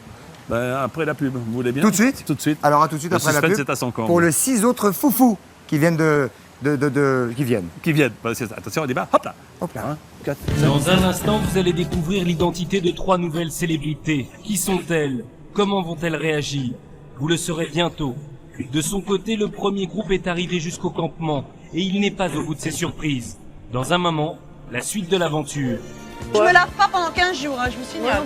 Après la pub, vous voulez bien? Tout de suite? Tout de suite. Alors à tout de suite après la pub. C'est à son camp. Pour les 6 autres foufous qui viennent qui viennent. Attention, on débat. Hop là. Hop là. 1, 4, Dans un instant, vous allez découvrir l'identité de 3 nouvelles célébrités. Qui sont-elles? Comment vont-elles réagir? Vous le saurez bientôt. De son côté, le premier groupe est arrivé jusqu'au campement et il n'est pas au bout de ses surprises. Dans un moment, la suite de l'aventure. Je me lave pas pendant 15 jours, je vous signale.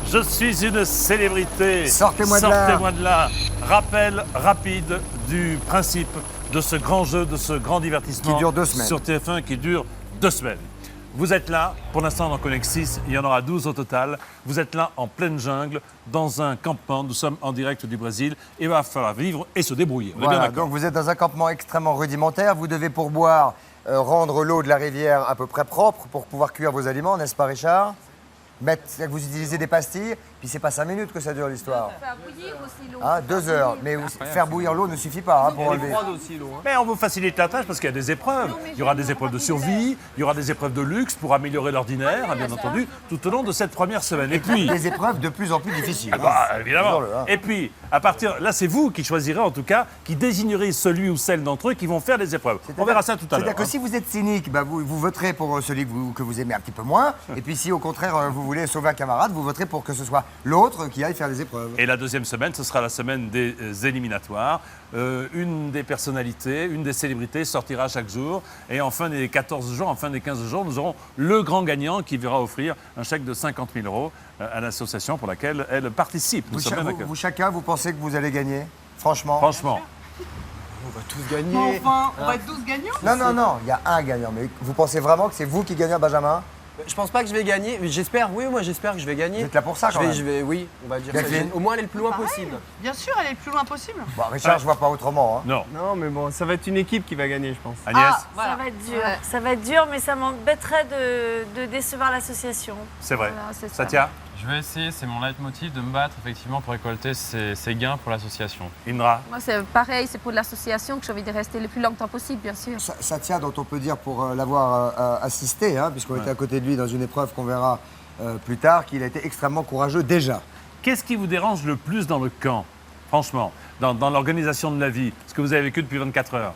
Je suis une célébrité. Sortez-moi de là. Sortez-moi de là. Rappel rapide du principe de ce grand jeu, de ce grand divertissement. Qui dure 2 semaines. Sur TF1, qui dure 2 semaines. Vous êtes là, pour l'instant on en connecte 6, il y en aura 12 au total. Vous êtes là en pleine jungle, dans un campement. Nous sommes en direct du Brésil et il va falloir vivre et se débrouiller. Voilà, donc vous êtes dans un campement extrêmement rudimentaire. Vous devez pour boire rendre l'eau de la rivière à peu près propre pour pouvoir cuire vos aliments, n'est-ce pas Richard? Vous utilisez des pastilles, puis c'est pas 5 minutes que ça dure l'histoire. Faire bouillir aussi l'eau. 2 heures. Mais faire bouillir l'eau ne suffit pas pour enlever. aussi, l'eau. Mais on vous facilite la tâche parce qu'il y a des épreuves. Il y aura des épreuves de survie, il y aura des épreuves de luxe pour améliorer l'ordinaire, bien entendu, tout au long de cette première semaine. Et puis... Des épreuves de plus en plus difficiles. Évidemment. Et puis, à partir... Là, c'est vous qui choisirez, en tout cas, qui désignerez celui ou celle d'entre eux qui vont faire les épreuves. On verra ça tout à l'heure. C'est-à-dire que si vous êtes cynique, vous voterez pour celui que vous aimez un petit peu moins. Et puis si, au contraire, vous voulez sauver un camarade, vous voterez pour que ce soit l'autre qui aille faire les épreuves. Et la deuxième semaine, ce sera la semaine des éliminatoires. Une des personnalités, une des célébrités sortira chaque jour. Et en fin des 14 jours, en fin des 15 jours, nous aurons le grand gagnant qui verra offrir un chèque de 50 000 € à l'association pour laquelle elle participe. Vous chacun, vous pensez que vous allez gagner? Franchement? Franchement. On va tous gagner. Enfin, on va être 12 gagnants? Non, il y a un gagnant. Mais vous pensez vraiment que c'est vous qui gagnez, Benjamin? Je pense pas que je vais gagner. J'espère, moi j'espère que je vais gagner. Vous êtes là pour ça quand même. Oui, on va dire ça. Au moins aller le plus loin possible. Bien sûr, aller le plus loin possible. Bon, Richard, je vois pas autrement. Non. Non, mais bon, ça va être une équipe qui va gagner, je pense. Agnès? Voilà. Ça va être dur. Ça va être dur, mais ça m'embêterait de décevoir l'association. C'est vrai. Voilà, Satya? Je vais essayer, c'est mon leitmotiv, de me battre effectivement pour récolter ces gains pour l'association. Indra? Moi, c'est pareil, c'est pour l'association que j'ai envie de rester le plus longtemps possible, bien sûr. Satya, dont on peut dire pour l'avoir assisté, puisqu'on était à côté de lui dans une épreuve qu'on verra plus tard, qu'il a été extrêmement courageux déjà. Qu'est-ce qui vous dérange le plus dans le camp, franchement, dans l'organisation de la vie, ce que vous avez vécu depuis 24 heures?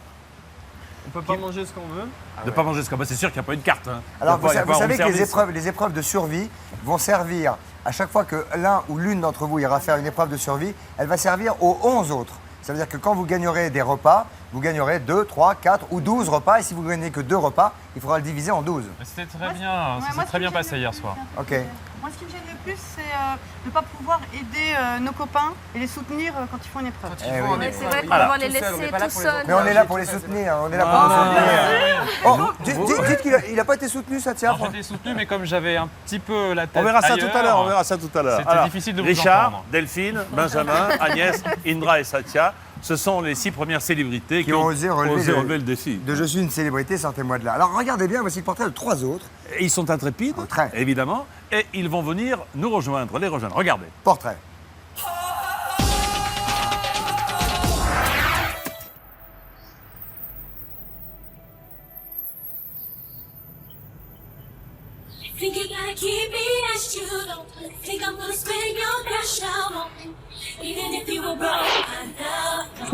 On peut pas manger ce qu'on veut. De pas manger ce qu'on veut, c'est sûr qu'il n'y a pas une carte. Alors, vous savez que les épreuves de survie vont servir, à chaque fois que l'un ou l'une d'entre vous ira faire une épreuve de survie, elle va servir aux 11 autres. Ça veut dire que quand vous gagnerez des repas, vous gagnerez 2, 3, 4 ou 12 repas. Et si vous ne gagnez que 2 repas, il faudra le diviser en 12. C'était très bien, ça s'est très bien passé hier soir. Ok. Moi, ce qui me gêne le plus, c'est de ne pas pouvoir aider nos copains et les soutenir quand ils font une épreuve. C'est vrai qu'on va les laisser tout seuls. Mais on est là pour les soutenir. On est là pour les soutenir. Dites qu'il n'a pas été soutenu, ça tient. J'ai été soutenu, mais comme j'avais un petit peu la tête On verra ça ailleurs, tout à l'heure. On verra ça tout à l'heure. C'était difficile de vous Richard, entendre. Delphine, Benjamin, Agnès, Indra et Satya. Ce sont les 6 premières célébrités qui ont osé relever le défi. De Je suis une célébrité, sortez-moi de là. Alors regardez bien, voici le portrait de 3 autres. Et ils sont intrépides, évidemment, et ils vont venir nous rejoindre, les rejoindre. Regardez. Portrait. Je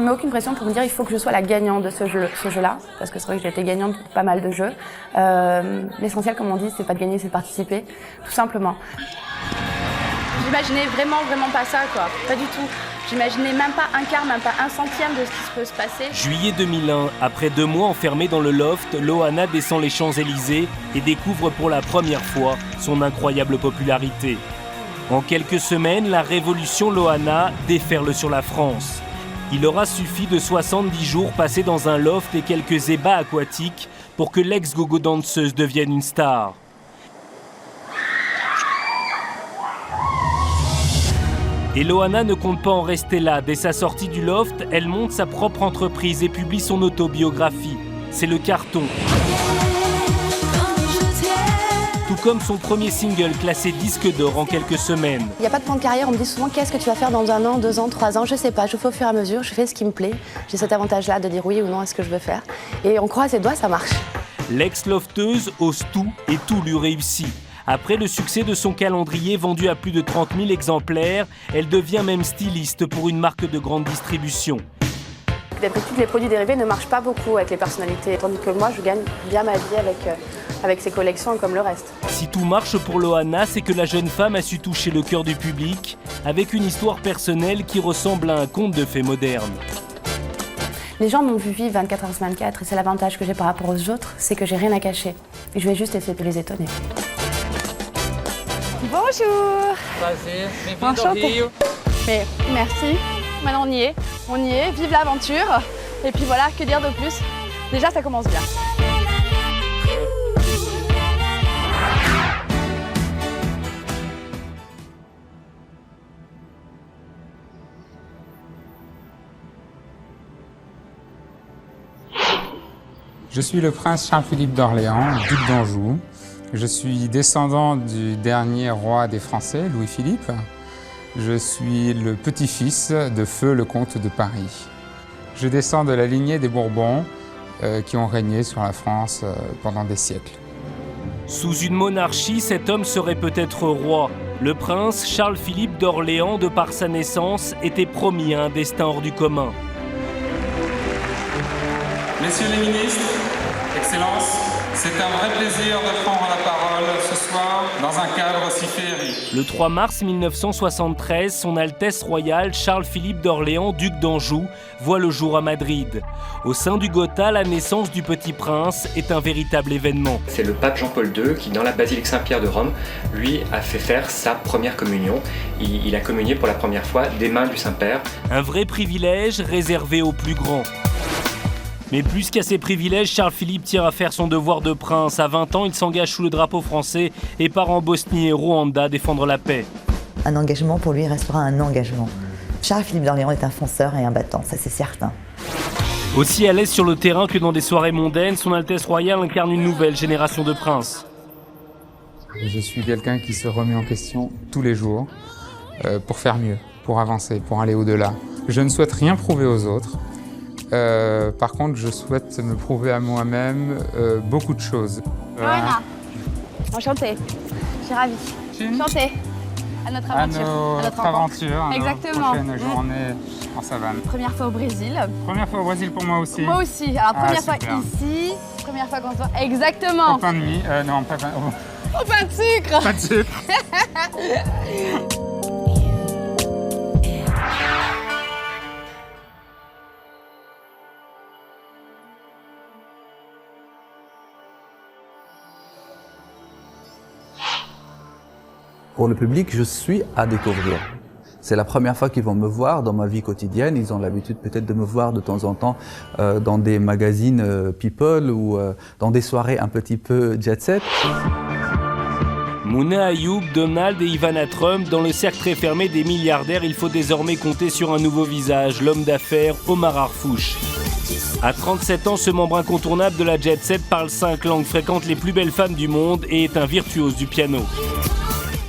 ne mets aucune pression pour me dire il faut que je sois la gagnante de ce jeu-là, parce que c'est vrai que j'ai été gagnante pour pas mal de jeux. L'essentiel, comme on dit, c'est pas de gagner, c'est de participer, tout simplement. J'imaginais vraiment pas ça, quoi. Pas du tout. J'imaginais même pas un quart, même pas un centième de ce qui peut se passer. Juillet 2001, après 2 mois enfermée dans le loft, Loana descend les Champs-Élysées et découvre pour la première fois son incroyable popularité. En quelques semaines, la révolution Loana déferle sur la France. Il aura suffi de 70 jours passés dans un loft et quelques ébats aquatiques pour que l'ex-gogo danseuse devienne une star. Et Loana ne compte pas en rester là. Dès sa sortie du loft, elle monte sa propre entreprise et publie son autobiographie. C'est le carton. Tout comme son premier single classé disque d'or en quelques semaines. Il n'y a pas de plan de carrière, on me dit souvent qu'est-ce que tu vas faire dans 1 an, 2 ans, 3 ans, je sais pas, je fais au fur et à mesure, je fais ce qui me plaît. J'ai cet avantage-là de dire oui ou non à ce que je veux faire. Et on croise les doigts, ça marche. L'ex-lofteuse ose tout et tout lui réussit. Après le succès de son calendrier vendu à plus de 30 000 exemplaires, elle devient même styliste pour une marque de grande distribution. D'habitude, les produits dérivés ne marchent pas beaucoup avec les personnalités, tandis que moi, je gagne bien ma vie avec ces collections comme le reste. Si tout marche pour Loana, c'est que la jeune femme a su toucher le cœur du public avec une histoire personnelle qui ressemble à un conte de fées moderne. Les gens m'ont vu vivre 24 h sur 24 et c'est l'avantage que j'ai par rapport aux autres, c'est que j'ai rien à cacher. Et je vais juste essayer de les étonner. Bonjour. Prazer, bem-vindo ao Enchanté. Rio. Mais merci, maintenant on y est, vive l'aventure. Et puis voilà, que dire de plus? Déjà ça commence bien. Je suis le prince Charles-Philippe d'Orléans, duc d'Anjou. Je suis descendant du dernier roi des Français, Louis-Philippe. Je suis le petit-fils de Feu le comte de Paris. Je descends de la lignée des Bourbons qui ont régné sur la France pendant des siècles. Sous une monarchie, cet homme serait peut-être roi. Le prince Charles-Philippe d'Orléans, de par sa naissance, était promis à un destin hors du commun. Messieurs les ministres, Excellences, c'est un vrai plaisir de prendre la parole ce soir dans un cadre si féerique. Le 3 mars 1973, son Altesse royale Charles-Philippe d'Orléans, duc d'Anjou, voit le jour à Madrid. Au sein du Gotha, la naissance du petit prince est un véritable événement. C'est le pape Jean-Paul II qui, dans la basilique Saint-Pierre de Rome, lui a fait faire sa première communion. Il a communié pour la première fois des mains du Saint-Père. Un vrai privilège réservé aux plus grands. Mais plus qu'à ses privilèges, Charles-Philippe tient à faire son devoir de prince. À 20 ans, il s'engage sous le drapeau français et part en Bosnie et Rwanda défendre la paix. Un engagement pour lui restera un engagement. Charles-Philippe d'Orléans est un fonceur et un battant, ça c'est certain. Aussi à l'aise sur le terrain que dans des soirées mondaines, son Altesse royale incarne une nouvelle génération de princes. Je suis quelqu'un qui se remet en question tous les jours pour faire mieux, pour avancer, pour aller au-delà. Je ne souhaite rien prouver aux autres. Par contre, je souhaite me prouver à moi-même beaucoup de choses. Voilà. Enchantée, je suis ravie. Enchantée. À notre aventure. À notre aventure. Exactement. Prochaine journée en savane. Première fois au Brésil. Première fois au Brésil pour moi aussi. Moi aussi. Alors première fois super. ici, première fois qu'on se voit. Exactement. Au pain de mie. Non, pas pain. Au pain de sucre. Pas de sucre. Pour le public, je suis à découvrir. C'est la première fois qu'ils vont me voir dans ma vie quotidienne. Ils ont l'habitude peut-être de me voir de temps en temps dans des magazines People ou dans des soirées un petit peu jet set. Mouna Ayoub, Donald et Ivana Trump, dans le cercle très fermé des milliardaires, il faut désormais compter sur un nouveau visage, l'homme d'affaires Omar Harfouch. À 37 ans, ce membre incontournable de la jet set parle 5 langues, fréquente les plus belles femmes du monde et est un virtuose du piano.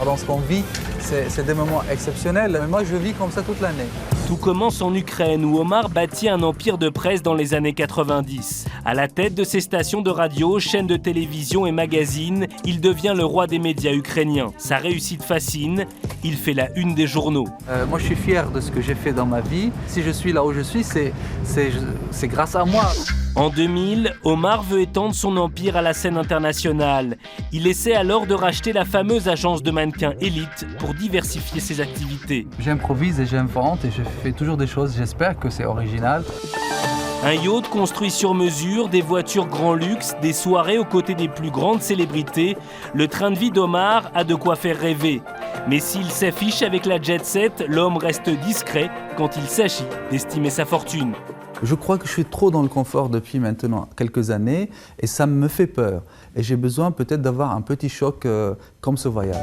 Dans ce qu'on vit, c'est des moments exceptionnels. Mais moi, je vis comme ça toute l'année. Tout commence en Ukraine où Omar bâtit un empire de presse dans les années 90. À la tête de ses stations de radio, chaînes de télévision et magazines, il devient le roi des médias ukrainiens. Sa réussite fascine, il fait la une des journaux. Moi, je suis fier de ce que j'ai fait dans ma vie. Si je suis là où je suis, c'est grâce à moi. En 2000, Omar veut étendre son empire à la scène internationale. Il essaie alors de racheter la fameuse agence de mannequins Elite pour diversifier ses activités. J'improvise et j'invente et je fais toujours des choses, j'espère que c'est original. Un yacht construit sur mesure, des voitures grand luxe, des soirées aux côtés des plus grandes célébrités. Le train de vie d'Omar a de quoi faire rêver. Mais s'il s'affiche avec la jet set, l'homme reste discret quand il s'agit d'estimer sa fortune. Je crois que je suis trop dans le confort depuis maintenant quelques années et ça me fait peur. Et j'ai besoin peut-être d'avoir un petit choc comme ce voyage.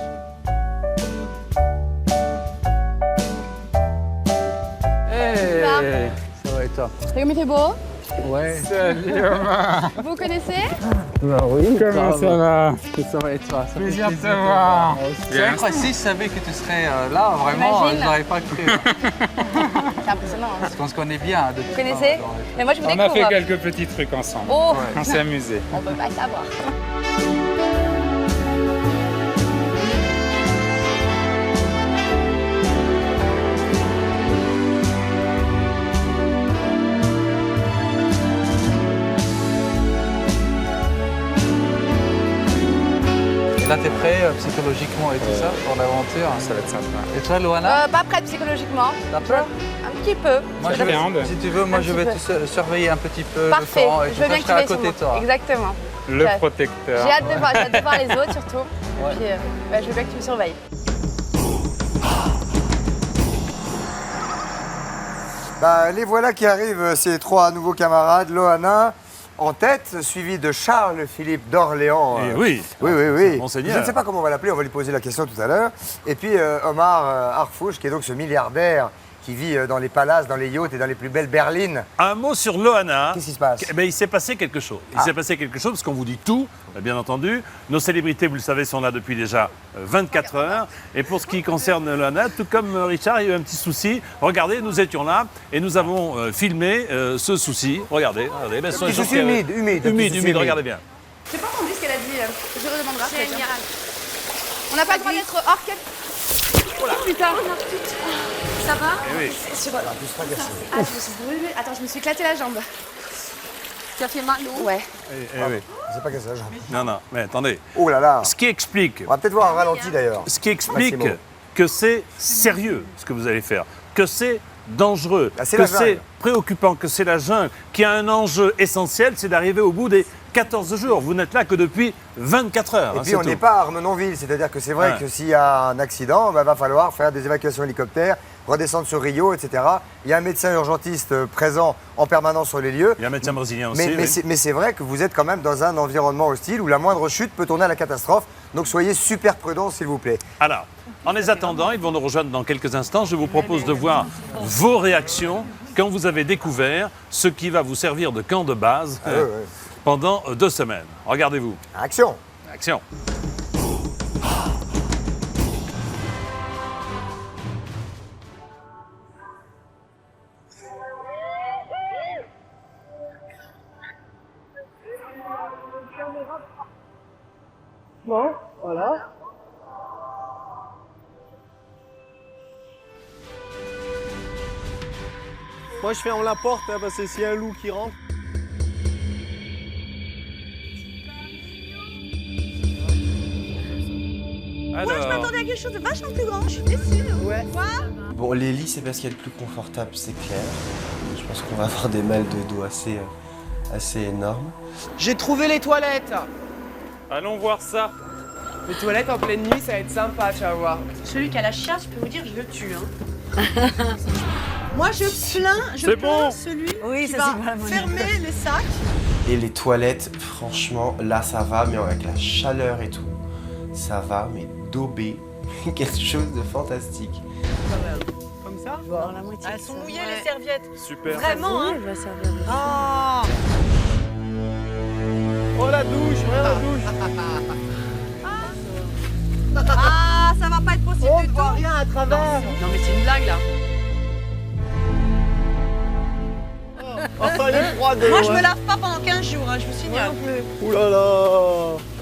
toi? Comme il fait beau. Ouais. Salut Omar. Vous connaissez? Bah oui. Comment ça va? Ça va et toi? Plaisir de te voir. C'est incroyable, si je savais que tu serais là, vraiment, je n'aurais pas cru. C'est impressionnant. Hein. Parce qu'on se connaît bien. Vous connaissez? Mais moi je vous On découvre. a fait quelques petits trucs ensemble. Oh. On s'est amusés. On peut pas savoir. Là, t'es prêt psychologiquement et tout ça pour l'aventure? Ça va être sympa. Et toi, Loana? Pas prête psychologiquement. T'as peur? Un petit peu. Moi, si tu veux, moi, je vais te surveiller un petit peu Parfait. le temps et Je veux bien je que serai à tu veilles côté de sur moi. toi. Exactement. Le protecteur. J'ai hâte de voir les autres surtout. Et puis, je veux bien que tu me surveilles. Bah, les voilà qui arrivent, ces trois nouveaux camarades. Loana en tête, suivi de Charles-Philippe d'Orléans. Et oui. Oui. Monseigneur. Je ne sais pas comment on va l'appeler, on va lui poser la question tout à l'heure. Et puis Omar Harfouch, qui est donc ce milliardaire qui vit dans les palaces, dans les yachts et dans les plus belles berlines. Un mot sur Loana. Qu'est-ce qui se passe? Il s'est passé quelque chose. Il s'est passé quelque chose parce qu'on vous dit tout, bien entendu. Nos célébrités, vous le savez, sont là depuis déjà 24 heures. Et pour ce qui concerne Loana, tout comme Richard, il y a eu un petit souci. Regardez, nous étions là et nous avons filmé ce souci. Regardez. Un petit souci humide. Regardez bien. J'ai pas entendu ce qu'elle a dit. Je redemanderai. C'est général. On n'a pas le droit d'être hors cap. Oh putain. Ça va? Oui. Je me suis brûlée. Attends, je me suis éclaté la jambe. Tu as fait mal, non? Ouais. Oui. C'est pas que ça. Non, mais attendez. Oh là là. Ce qui explique. On va peut-être voir un ralenti d'ailleurs. Ce qui explique que c'est sérieux ce que vous allez faire, que c'est dangereux, que c'est préoccupant, que c'est la jungle, qui a un enjeu essentiel, c'est d'arriver au bout des 14 jours. Vous n'êtes là que depuis 24 heures. Et puis on n'est pas à Armenonville, c'est-à-dire que c'est vrai que s'il y a un accident, il va falloir faire des évacuations hélicoptères, redescendre sur Rio, etc. Il y a un médecin urgentiste présent en permanence sur les lieux. Il y a un médecin brésilien aussi. Mais c'est vrai que vous êtes quand même dans un environnement hostile où la moindre chute peut tourner à la catastrophe. Donc soyez super prudents, s'il vous plaît. Alors, en les attendant, ils vont nous rejoindre dans quelques instants. Je vous propose de voir vos réactions quand vous avez découvert ce qui va vous servir de camp de base pendant 2 semaines. Regardez-vous. Action. Bon, voilà. Moi, je ferme la porte parce que s'il y a un loup qui rentre. Moi, je m'attendais à quelque chose de vachement plus grand, je suis déçue. Ouais. Quoi? Bon, les lits, c'est parce qu'il y a le plus confortable, c'est clair. Je pense qu'on va avoir des mal de dos assez énormes. J'ai trouvé les toilettes. Allons voir ça. Les toilettes en pleine nuit, ça va être sympa, tu vas voir. Celui qui a la chiasse, je peux vous dire, je le tue. Moi, je plains celui qui va fermer les sacs. Et les toilettes, franchement, là, ça va, mais avec la chaleur et tout, ça va, mais daubé, quelque chose de fantastique. Comme ça? La moitié. Elles sont mouillées, les serviettes. Super. Vraiment, hein? Oh, la douche, regarde la douche. Ah, ça va pas être possible du tout. On voit rien à travers. Non, mais c'est une blague, là. Oh, elle est froide. Moi, je me lave pas pendant 15 jours, je vous signale. Ouh là là.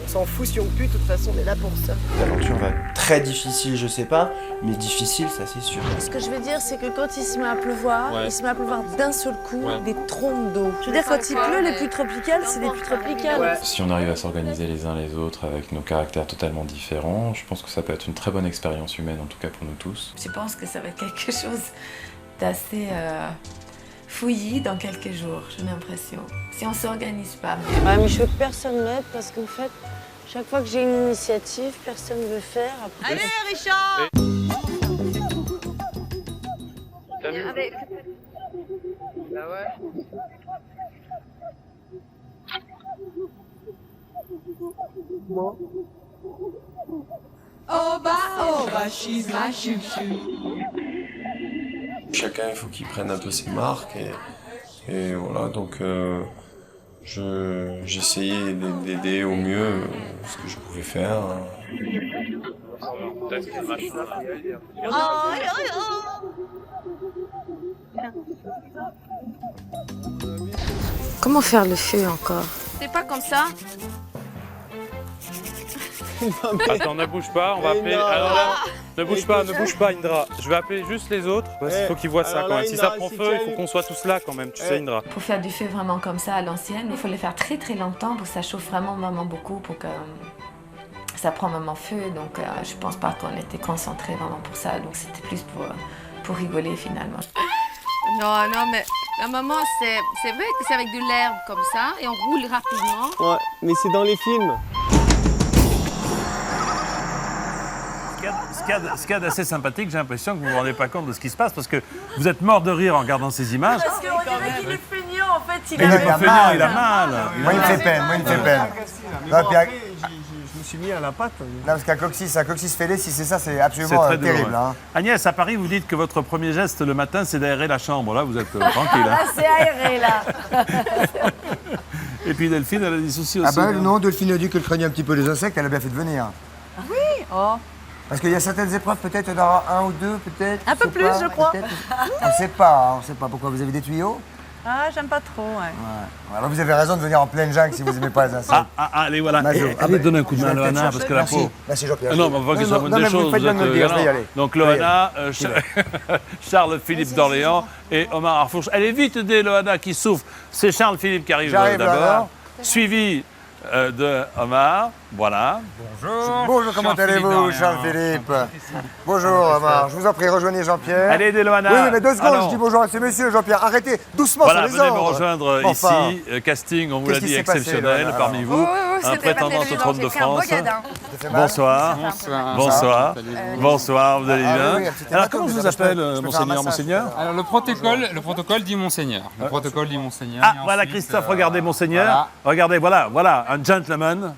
On s'en fout si on pue, de toute façon, on est là pour ça. L'aventure va être très difficile, je sais pas, mais difficile, ça c'est sûr. Ce que je veux dire, c'est que quand il se met à pleuvoir, il se met à pleuvoir d'un seul coup des trompes d'eau. Je veux dire, quand il pleut, les pluies tropicales, c'est des pluies tropicales. Si on arrive à s'organiser les uns les autres avec nos caractères totalement différents, je pense que ça peut être une très bonne expérience humaine, en tout cas pour nous tous. Je pense que ça va être quelque chose d'assez fouillis dans quelques jours, j'ai l'impression. Si on s'organise pas. Ouais, mais je veux que personne m'aide parce qu'en fait, chaque fois que j'ai une initiative, personne ne veut faire. Après... Allez, Richard! Avec... Ah ouais. Bon. She's my chouchou. Chacun, il faut qu'il prenne un peu ses marques et Et voilà, donc j'ai essayé d'aider au mieux ce que je pouvais faire. Comment faire le feu encore? C'est pas comme ça. Attends, ne bouge pas, on va appeler... Alors là, ne bouge pas Indra. Je vais appeler juste les autres, parce qu'il faut qu'ils voient ça quand même. Si ça prend feu, il faut qu'on soit tous là quand même, tu sais Indra. Pour faire du feu vraiment comme ça à l'ancienne, il faut le faire très très longtemps pour que ça chauffe vraiment beaucoup, pour que ça prend vraiment feu. Donc je pense pas qu'on était concentrés vraiment pour ça, donc c'était plus pour rigoler finalement. Non, mais la maman, c'est vrai que c'est avec de l'herbe comme ça et on roule rapidement. Ouais, mais c'est dans les films. Ce qu'il y a d'assez sympathique, j'ai l'impression que vous ne vous rendez pas compte de ce qui se passe parce que vous êtes mort de rire en regardant ces images. Parce qu'on dirait qu'il est feignant, en fait. Il est pas feignant, il a mal. Moi, il me fait peine, Je me suis mis à la pâte. Non, parce qu'un coccyx fêlé, si c'est ça, c'est absolument terrible. Hein. Agnès, à Paris, vous dites que votre premier geste le matin, c'est d'aérer la chambre. Là, vous êtes tranquille. Là, c'est aéré, là. Et puis Delphine, elle a des soucis aussi. Ah ben non, Delphine a dit qu'elle craignait un petit peu les insectes, elle a bien fait de venir. Oui, oh. Parce qu'il y a certaines épreuves, peut-être il y en aura un ou deux, peut-être. Un peu plus, je crois. On ne sait pas, pourquoi. Vous avez des tuyaux? Ah, j'aime pas trop, ouais. Alors vous avez raison de venir en pleine jungle si vous n'aimez pas les insectes. Allez, voilà. Allez, donne un coup de main à Loana, parce que la peau... Merci Jean-Pierre. Non, mais on va que ça bonne des choses. Donc Loana, Charles-Philippe d'Orléans et Omar Harfouch. Allez vite aider Loana qui souffre. C'est Charles-Philippe qui arrive d'abord, suivi de Omar. Voilà. Bonjour, comment allez-vous, Charles-Philippe? Bonjour, Omar. Je vous en prie, rejoignez Jean-Pierre. Allez, aider Loana. Oui, mais 2 secondes, je dis bonjour à ces messieurs, Jean-Pierre. Arrêtez, doucement sur les ordres. Venez me rejoindre ici. Casting, on vous l'a dit, exceptionnel parmi vous. Un prétendant au trône de France. Bonsoir. Bonsoir, vous allez bien? Alors, comment je vous appelle, Monseigneur? Alors, le protocole dit Monseigneur. Le protocole dit Monseigneur. Ah, voilà, Christophe, regardez, Monseigneur. Regardez, voilà, un gentleman.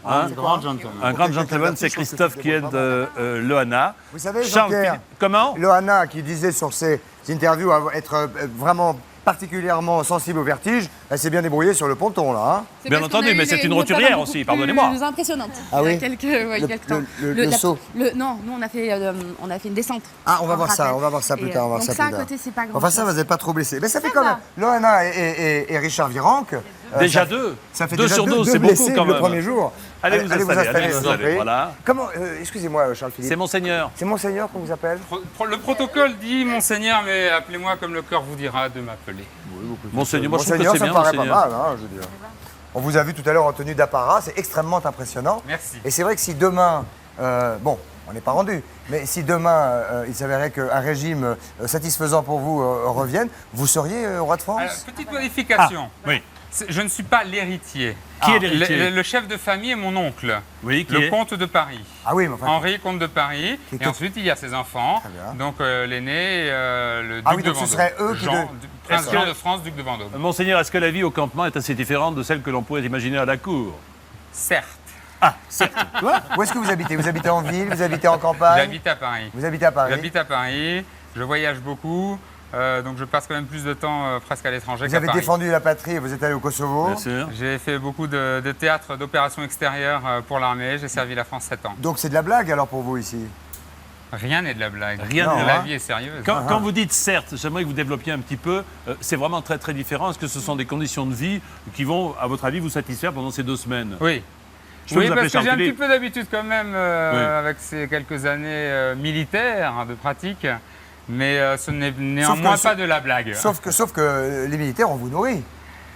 Un grand gentleman, c'est Christophe qui aide Loana. Vous savez, Jean-Pierre, comment Loana, qui disait sur ses interviews être vraiment particulièrement sensible au vertige, elle s'est bien débrouillée sur le ponton, là. Hein. Bien entendu, mais c'est une roturière aussi, pardonnez-moi. Plus impressionnante. Ah oui. Il y a quelques temps. Le saut. Non, nous on a fait une descente. Ah, on va voir ça plus tard. Donc ça, à côté, c'est pas grand. Enfin, ça, vous n'êtes pas trop blessé. Mais ça fait quand même. Loana et Richard Virenque. Déjà deux. Ça fait 2 sur 2, c'est beaucoup quand même. Le premier jour. Allez vous installer. Voilà. Comment excusez-moi, Charles-Philippe. C'est Monseigneur. C'est Monseigneur qu'on vous appelle. Le protocole dit Monseigneur, mais appelez-moi comme le cœur vous dira de m'appeler. Monseigneur, moi je trouve que c'est bien, ça paraît pas mal, hein, je veux dire. On vous a vu tout à l'heure en tenue d'apparat, c'est extrêmement impressionnant. Merci. Et c'est vrai que si demain, on n'est pas rendu, mais si demain il s'avérait qu'un régime satisfaisant pour vous revienne, vous seriez roi de France? Alors, petite modification. Oui. Je ne suis pas l'héritier. Qui est l'héritier? Le chef de famille est mon oncle. Oui, le comte de Paris. Ah oui, mais enfin... Henri, comte de Paris. Et ensuite, il y a ses enfants. Donc l'aîné, le duc de Vendôme. Ah oui, donc ce serait eux qui... Prince Jean de France, duc de Vendôme. Monseigneur, est-ce que la vie au campement est assez différente de celle que l'on pourrait imaginer à la cour? Certes. Ah, certes. Où est-ce que vous habitez? Vous habitez en ville? Vous habitez en campagne? J'habite à Paris. Vous habitez à Paris? J'habite à Paris. Je voyage beaucoup. Donc je passe quand même plus de temps presque à l'étranger qu'à Paris. Vous avez défendu la patrie et vous êtes allé au Kosovo? Bien sûr. J'ai fait beaucoup de théâtre, d'opérations extérieures pour l'armée. J'ai servi la France 7 ans. Donc c'est de la blague alors pour vous ici? Rien n'est de la blague. La vie est sérieuse. Quand vous dites certes, j'aimerais que vous développiez un petit peu, c'est vraiment très très différent. Est-ce que ce sont des conditions de vie qui vont, à votre avis, vous satisfaire pendant ces 2 semaines? Oui. Oui, parce que j'ai un petit peu d'habitude quand même avec ces quelques années militaires de pratique. Mais ce n'est néanmoins pas de la blague. Sauf que les militaires, on vous nourrit.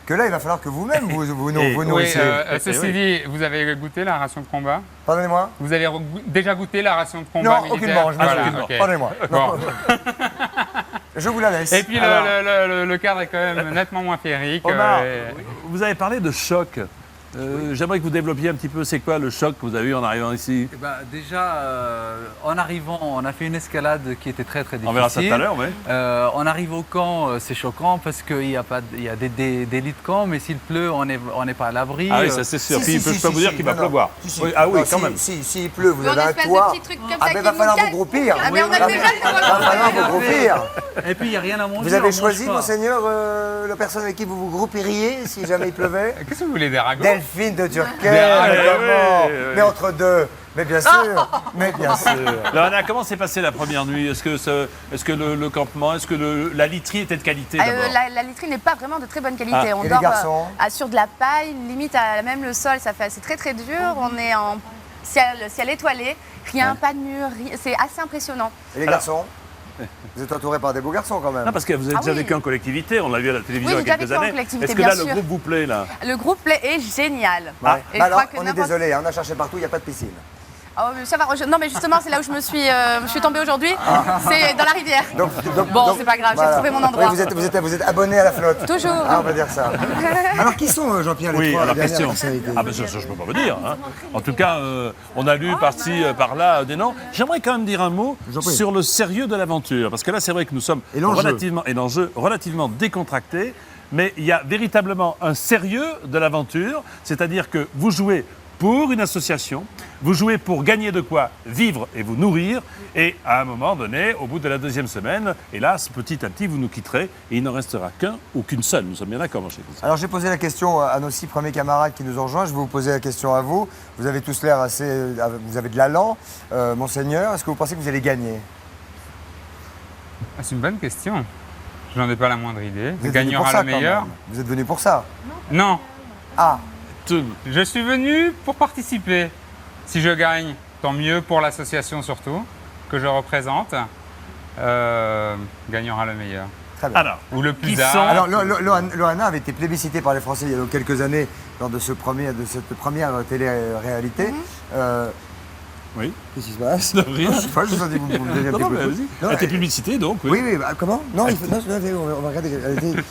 Que là, il va falloir que vous-même vous nourrissiez. Ceci dit, vous avez goûté la ration de combat? Pardonnez-moi? Vous avez déjà goûté la ration de combat militaire? Non, aucunement. Pardonnez-moi. Bon. Je vous la laisse. Et puis le cadre est quand même nettement moins féerique. Omar, vous avez parlé de choc. J'aimerais que vous développiez un petit peu, c'est quoi le choc que vous avez eu en arrivant ici? Déjà, en arrivant, on a fait une escalade qui était très difficile. On verra ça tout à l'heure, oui. On arrive au camp, c'est choquant parce qu'il y a des lits de camp, mais s'il pleut, on n'est pas à l'abri. Ah oui, ça c'est sûr. Puis il ne peut pas vous dire qu'il va pleuvoir. Ah oui, quand même. S'il pleut, vous avez un toit. Ah ben, va falloir vous groupir. Ah mais on a déjà va falloir vous groupir. Et puis il n'y a rien à manger. Vous avez choisi, monseigneur, la personne avec qui vous vous grouperiez si jamais il pleuvait? Qu'est-ce que vous voulez, des ragots? Delphine de Turquem, mais entre deux. Mais bien sûr, mais bien sûr. Loana, comment s'est passée la première nuit? Est-ce que le campement, est-ce que la literie était de qualité d'abord? La literie n'est pas vraiment de très bonne qualité. On dort sur de la paille, limite à même le sol, c'est très dur. On est en ciel étoilé, rien, pas de mur, c'est assez impressionnant. Et les garçons? Vous êtes entouré par des beaux garçons quand même. Non, parce que vous avez déjà vécu en collectivité, on l'a vu à la télévision il y a quelques années. Est-ce que là, le groupe vous plaît là? Le groupe plaît est génial. Et alors, on est désolé, on a cherché partout, il n'y a pas de piscine. Oh, ça va. Non, mais justement, c'est là où je suis tombée aujourd'hui. C'est dans la rivière. Bon, c'est pas grave, j'ai trouvé mon endroit. Oui, vous êtes abonné à la flotte. Toujours. Ah, on va dire ça. Alors, qui sont, Jean-Pierre, les trois dernières personnalités? Ah, ben ça, je ne peux pas vous dire. Hein. En tout cas, on a lu par-ci, par-là des noms. J'aimerais quand même dire un mot sur le sérieux de l'aventure. Parce que là, c'est vrai que nous sommes relativement décontractés. Mais il y a véritablement un sérieux de l'aventure. C'est-à-dire que vous jouez pour une association, vous jouez pour gagner de quoi vivre et vous nourrir, et à un moment donné, au bout de la deuxième semaine, hélas, petit à petit, vous nous quitterez, et il n'en restera qu'un ou qu'une seule. Nous sommes bien d'accord, mon cher. Alors j'ai posé la question à nos 6 premiers camarades qui nous ont rejoints, je vais vous poser la question à vous. Vous avez tous l'air assez... Vous avez de l'allant. Monseigneur, est-ce que vous pensez que vous allez gagner? C'est une bonne question. Je n'en ai pas la moindre idée. Le gagnant aura le meilleur. Vous êtes venu pour ça? Non. Ah. Je suis venu pour participer. Si je gagne, tant mieux pour l'association surtout, que je représente. Gagnera le meilleur. Très bien. Alors, ou le plus Alors, Loana avait été plébiscitée par les Français il y a quelques années lors de cette première télé-réalité. Oui. Qu'est-ce qui se passe? Rien. Je sais pas, je vous ai dit, vous me donnez un petit peu. Elle était publicité donc, oui. Oui, comment? Non, on va regarder.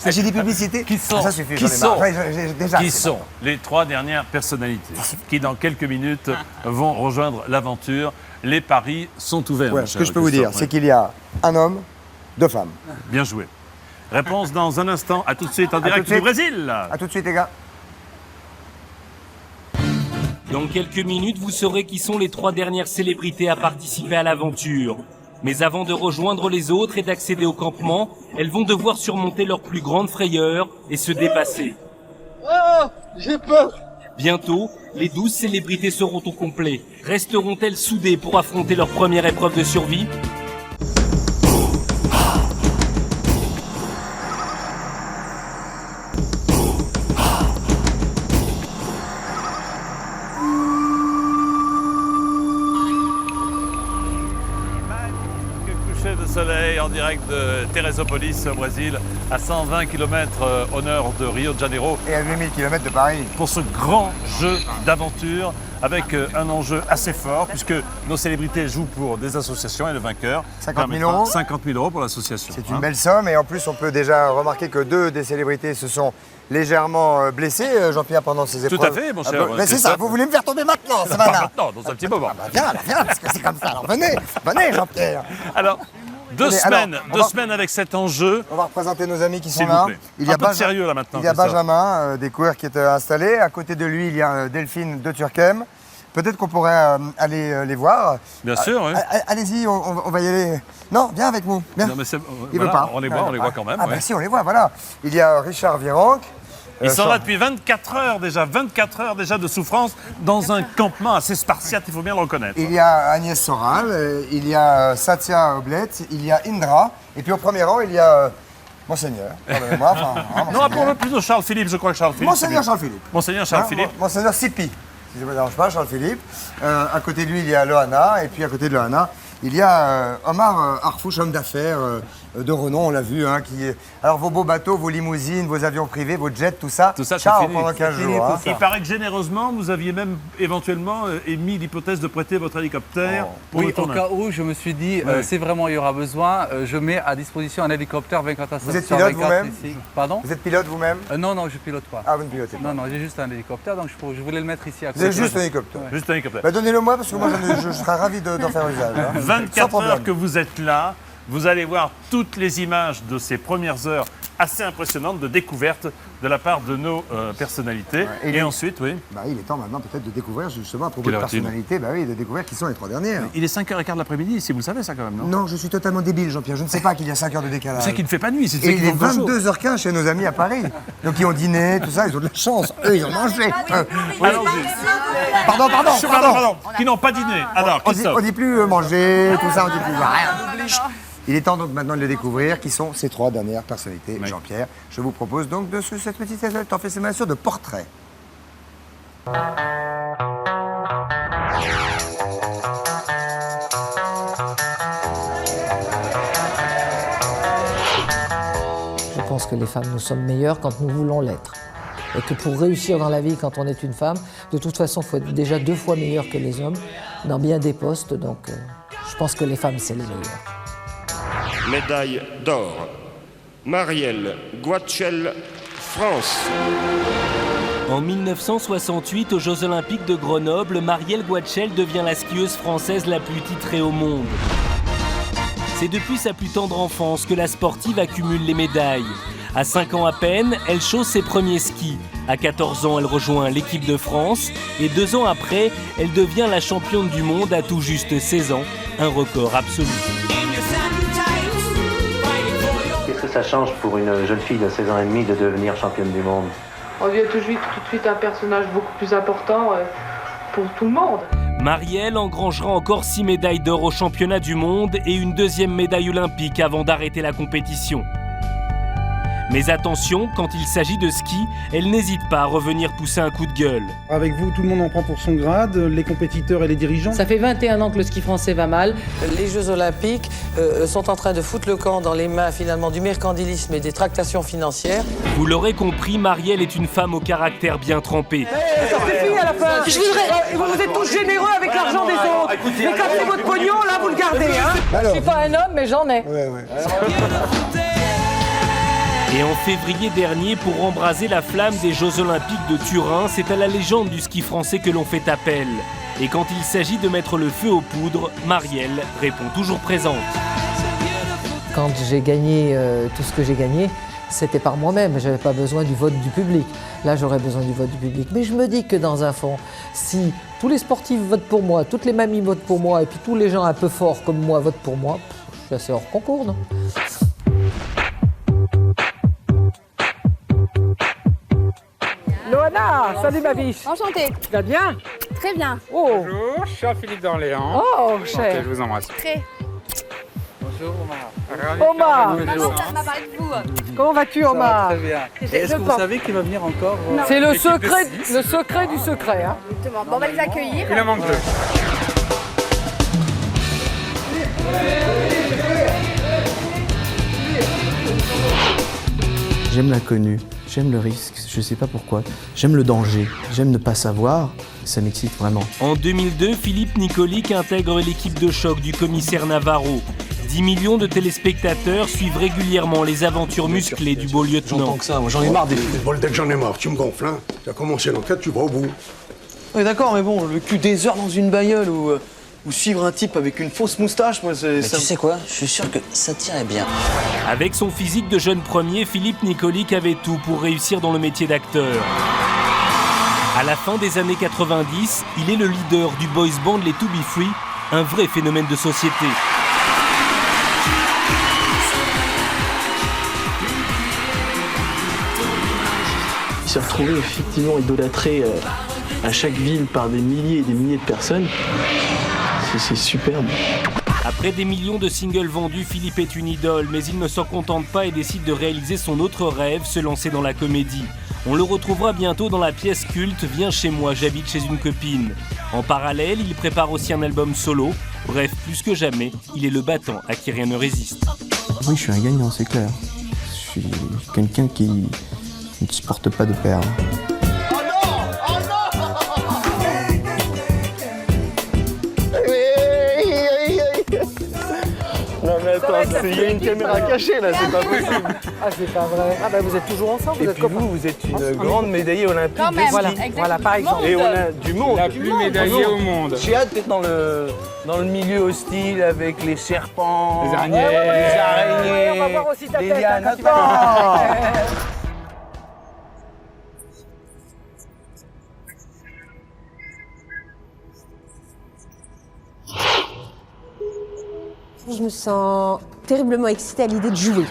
J'ai dit publicité. Qui sont, ça suffit, qui sont les 3 dernières personnalités qui, dans quelques minutes, vont rejoindre l'aventure? Les paris sont ouverts. Ouais, ce que je peux vous dire, c'est qu'il y a un homme, 2 femmes. Bien joué. Réponse dans un instant. À tout de suite en direct du Brésil. À tout de suite, les gars. Dans quelques minutes, vous saurez qui sont les 3 dernières célébrités à participer à l'aventure. Mais avant de rejoindre les autres et d'accéder au campement, elles vont devoir surmonter leur plus grande frayeur et se dépasser. Oh, j'ai peur! Bientôt, les 12 célébrités seront au complet. Resteront-elles soudées pour affronter leur première épreuve de survie? Soleil en direct de Teresópolis au Brésil, à 120 km au nord de Rio de Janeiro. Et à 8000 km de Paris. Pour ce grand jeu d'aventure avec un enjeu assez fort puisque nos célébrités jouent pour des associations et le vainqueur 50 000 euros. 50 000 euros pour l'association. C'est une belle somme et en plus on peut déjà remarquer que 2 des célébrités se sont légèrement blessés, Jean-Pierre, pendant ces épreuves. Tout à fait, mon cher. Mais c'est ça, vous voulez me faire tomber maintenant, ça va là. Maintenant, dans un petit moment. Viens, parce que c'est comme ça. Alors venez Jean-Pierre. Alors, deux semaines avec cet enjeu. On va représenter nos amis qui sont là. Il y a sérieux là maintenant. Il y a Benjamin, des coureurs qui est installé. À côté de lui, il y a Delphine de Turquem. Peut-être qu'on pourrait aller les voir. Bien sûr, oui. Allez-y, on va y aller. Non, viens avec nous. Viens. Non, mais il veut pas. On les voit quand même. Ah, bah si, on les voit, voilà. Il y a Richard Virenque. Ils sont là depuis 24 heures déjà de souffrance dans un campement assez spartiate, il faut bien le reconnaître. Il y a Agnès Soral, il y a Satya Oblet, il y a Indra, et puis au premier rang, il y a Monseigneur. Non, pour le plutôt Charles Philippe, je crois que Charles Philippe. Monseigneur Charles Philippe. Monseigneur Charles Philippe. Monseigneur Sipi, si je ne me dérange pas, Charles Philippe. À côté de lui, il y a Loana, et puis à côté de Loana, il y a Omar Harfouch, homme d'affaires, de renom, on l'a vu. Hein, alors vos beaux bateaux, vos limousines, vos avions privés, vos jets, tout ça, ciao fini. pendant 15 jours. Hein. Il paraît que généreusement, vous aviez même éventuellement émis l'hypothèse de prêter votre hélicoptère pour le tournage. Au cas où, je me suis dit, si vraiment il y aura besoin, je mets à disposition un hélicoptère 24 h. Vous êtes pilote vous-même? Pardon? Vous êtes pilote vous-même? Non, je pilote pas. Ah, vous ne pilotez pas? Non, j'ai juste un hélicoptère, donc je voulais le mettre ici à côté. Vous avez juste un hélicoptère? Juste un hélicoptère. Bah, donnez-le moi, parce que moi, je serais ravi d'en faire usage. Hein. 24 heures que vous êtes là, vous allez voir toutes les images de ces premières heures assez impressionnantes de découverte de la part de nos personnalités. Ouais, et ensuite, oui. Bah, il est temps maintenant peut-être de découvrir justement à propos de personnalités, de découvrir qui sont les 3 dernières. Il est 5h15 de l'après-midi, si vous le savez ça quand même, non? Non, je suis totalement débile, Jean-Pierre. Je ne sais pas qu'il y a 5 heures de décalage. C'est qu'il ne fait pas nuit, c'est et il est 22h15 chez nos amis à Paris. Donc ils ont dîné, tout ça, ils ont de la chance. Eux, ils ont mangé. Pardon. Qui n'ont pas dîné. Alors, on dit plus manger, tout ça, on dit plus rien. Il est temps donc maintenant de les découvrir, qui sont ces 3 dernières personnalités. Oui. Jean-Pierre, je vous propose donc de cette petite simulation de portrait. Je pense que les femmes, nous sommes meilleures quand nous voulons l'être. Et que pour réussir dans la vie quand on est une femme, de toute façon, il faut être déjà 2 fois meilleur que les hommes dans bien des postes. Donc je pense que les femmes, c'est les meilleures. Médaille d'or, Marielle Guatchel, France. En 1968, aux Jeux Olympiques de Grenoble, Marielle Guatchel devient la skieuse française la plus titrée au monde. C'est depuis sa plus tendre enfance que la sportive accumule les médailles. À 5 ans à peine, elle chausse ses premiers skis. À 14 ans, elle rejoint l'équipe de France. Et 2 ans après, elle devient la championne du monde à tout juste 16 ans. Un record absolu. Qu'est-ce que ça change pour une jeune fille de 16 ans et demi de devenir championne du monde? On devient tout de suite un personnage beaucoup plus important pour tout le monde. Marielle engrangera encore 6 médailles d'or au championnat du monde et une 2e médaille olympique avant d'arrêter la compétition. Mais attention, quand il s'agit de ski, elle n'hésite pas à revenir pousser un coup de gueule. Avec vous, tout le monde en prend pour son grade, les compétiteurs et les dirigeants. Ça fait 21 ans que le ski français va mal. Les Jeux Olympiques sont en train de foutre le camp dans les mains finalement du mercantilisme et des tractations financières. Vous l'aurez compris, Marielle est une femme au caractère bien trempé. Ça suffit à la fin. Vous êtes tous généreux avec l'argent des autres. Mais quand c'est votre pognon, là, vous le gardez. Hein. Je suis pas un homme, mais j'en ai. Et en février dernier, pour embraser la flamme des Jeux Olympiques de Turin, c'est à la légende du ski français que l'on fait appel. Et quand il s'agit de mettre le feu aux poudres, Marielle répond toujours présente. Quand j'ai gagné tout ce que j'ai gagné, c'était par moi-même. Je n'avais pas besoin du vote du public. Là, j'aurais besoin du vote du public. Mais je me dis que dans un fond, si tous les sportifs votent pour moi, toutes les mamies votent pour moi, et puis tous les gens un peu forts comme moi votent pour moi, je suis assez hors concours, non ? Loana, salut ma biche. Enchantée. Tu vas bien? Très bien. Oh. Bonjour, je suis Philippe d'Orléans. Oh, cher. Je vous embrasse. Très. Bonjour Omar. Omar. Ça m'a parlé de vous. Comment vas-tu Omar? Très bien. Est-ce que vous savez qu'il va venir encore? C'est le secret du secret. Hein. Exactement. Bon, on va les accueillir. Il en manque 2. J'aime l'inconnu, j'aime le risque, je sais pas pourquoi. J'aime le danger, j'aime ne pas savoir, ça m'excite vraiment. En 2002, Philippe Nicolic intègre l'équipe de choc du commissaire Navarro. 10 millions de téléspectateurs suivent régulièrement les aventures musclées du beau lieutenant. J'entends que ça, moi j'en ai marre des footballs. Dès que j'en ai marre, tu me gonfles, hein. Tu as commencé l'enquête, tu vas au bout. Oui d'accord, mais bon, le cul des heures dans une bagnole ou suivre un type avec une fausse moustache, moi c'est... Mais tu sais quoi, je suis sûr que ça tirait bien. Avec son physique de jeune premier, Philippe Nicolic avait tout pour réussir dans le métier d'acteur. À la fin des années 90, il est le leader du boys band Les To Be Free, un vrai phénomène de société. Il s'est retrouvé effectivement idolâtré à chaque ville par des milliers et des milliers de personnes. C'est superbe. Après des millions de singles vendus, Philippe est une idole, mais il ne s'en contente pas et décide de réaliser son autre rêve, se lancer dans la comédie. On le retrouvera bientôt dans la pièce culte « Viens chez moi, j'habite chez une copine ». En parallèle, il prépare aussi un album solo. Bref, plus que jamais, il est le battant à qui rien ne résiste. Oui, je suis un gagnant, c'est clair. Je suis quelqu'un qui ne supporte pas de perdre. Non mais attends, il y a une caméra cachée là, c'est pas possible. Ah, c'est pas vrai. Ah, bah vous êtes toujours ensemble, Et puis vous êtes une grande médaillée olympique. Quand même, voilà, par exemple. Et on a du monde. La plus médaillée au monde. J'ai hâte d'être dans le milieu hostile avec les serpents, Les araignées. les araignées, on va voir aussi ta les tête, lianes. quand tu vas- Je me sens terriblement excitée à l'idée de jouer.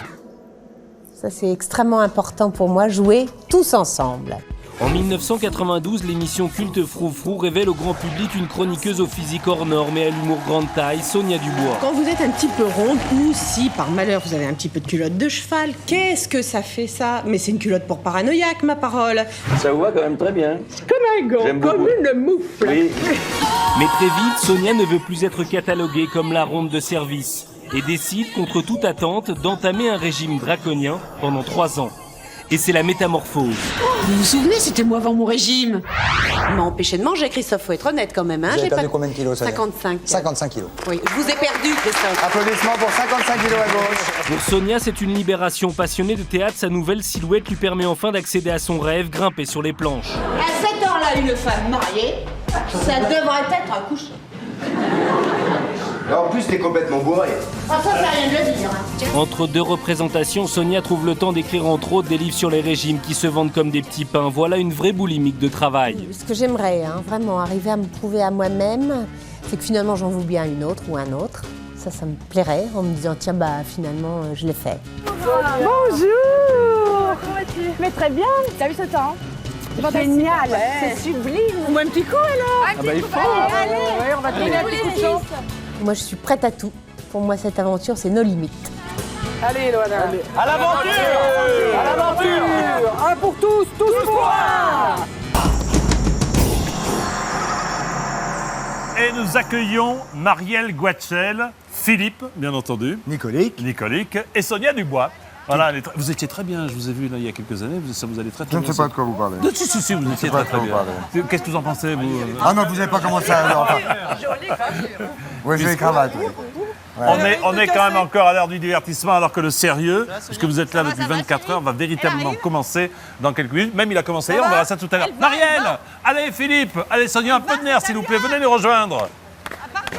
Ça, c'est extrêmement important pour moi, jouer tous ensemble. En 1992, l'émission culte Froufrou révèle au grand public une chroniqueuse au physique hors norme et à l'humour grande taille, Sonia Dubois. Quand vous êtes un petit peu ronde, ou si par malheur vous avez un petit peu de culotte de cheval, qu'est-ce que ça fait ça? Mais c'est une culotte pour paranoïaque, ma parole. Ça vous va quand même très bien. Comme un gant, J'aime comme beaucoup. une moufle. Oui. Mais très vite, Sonia ne veut plus être cataloguée comme la ronde de service et décide, contre toute attente, d'entamer un régime draconien pendant 3 ans. Et c'est la métamorphose. Vous vous souvenez, c'était moi avant mon régime. Il m'a empêché de manger, Christophe, faut être honnête quand même. Hein. Vous avez perdu combien de kilos, Sonia? 55. 55 kilos. Oui, je vous ai perdu, Christophe. Applaudissements pour 55 kilos à gauche. Pour Sonia, c'est une libération. Passionnée de théâtre, sa nouvelle silhouette lui permet enfin d'accéder à son rêve, grimper sur les planches. À cette heure-là, une femme mariée, ça devrait être un coucher. En plus, t'es complètement bourré. Ah, ça, c'est rien de le dire. Hein. Entre 2 représentations, Sonia trouve le temps d'écrire entre autres des livres sur les régimes qui se vendent comme des petits pains. Voilà une vraie boulimique de travail. Ce que j'aimerais, vraiment, arriver à me prouver à moi-même, c'est que finalement j'en vaux bien une autre ou un autre. Ça me plairait, en me disant, tiens, bah finalement, je l'ai fait. Bonjour. Comment vas-tu? Mais très bien. T'as vu ce temps? Génial, c'est sublime. Ou un petit coup alors. Un petit coup, allez, on va te donner un petit coup de chaud. Moi, je suis prête à tout. Pour moi, cette aventure, c'est nos limites. Allez, Loana. À l'aventure. À l'aventure. Un pour tous, tous pour un. Et nous accueillons Marielle Guatchel, Philippe, bien entendu. Nicolique. Et Sonia Dubois. Voilà, vous étiez très bien, je vous ai vu là, il y a quelques années, ça vous allait très bien. Je ne sais pas de quoi vous parlez. Si, vous étiez très bien. Qu'est-ce que vous en pensez, vous? Ah non, vous n'avez pas commencé à... Oui, j'ai les cravates. Oui. Ouais. On est quand même encore à l'heure du divertissement, alors que le sérieux, puisque vous êtes là depuis 24 heures, va véritablement commencer dans quelques minutes. Même il a commencé hier, on verra ça tout à l'heure. Marielle, allez Philippe, allez Sonia, un peu de nerfs s'il vous plaît, venez nous rejoindre.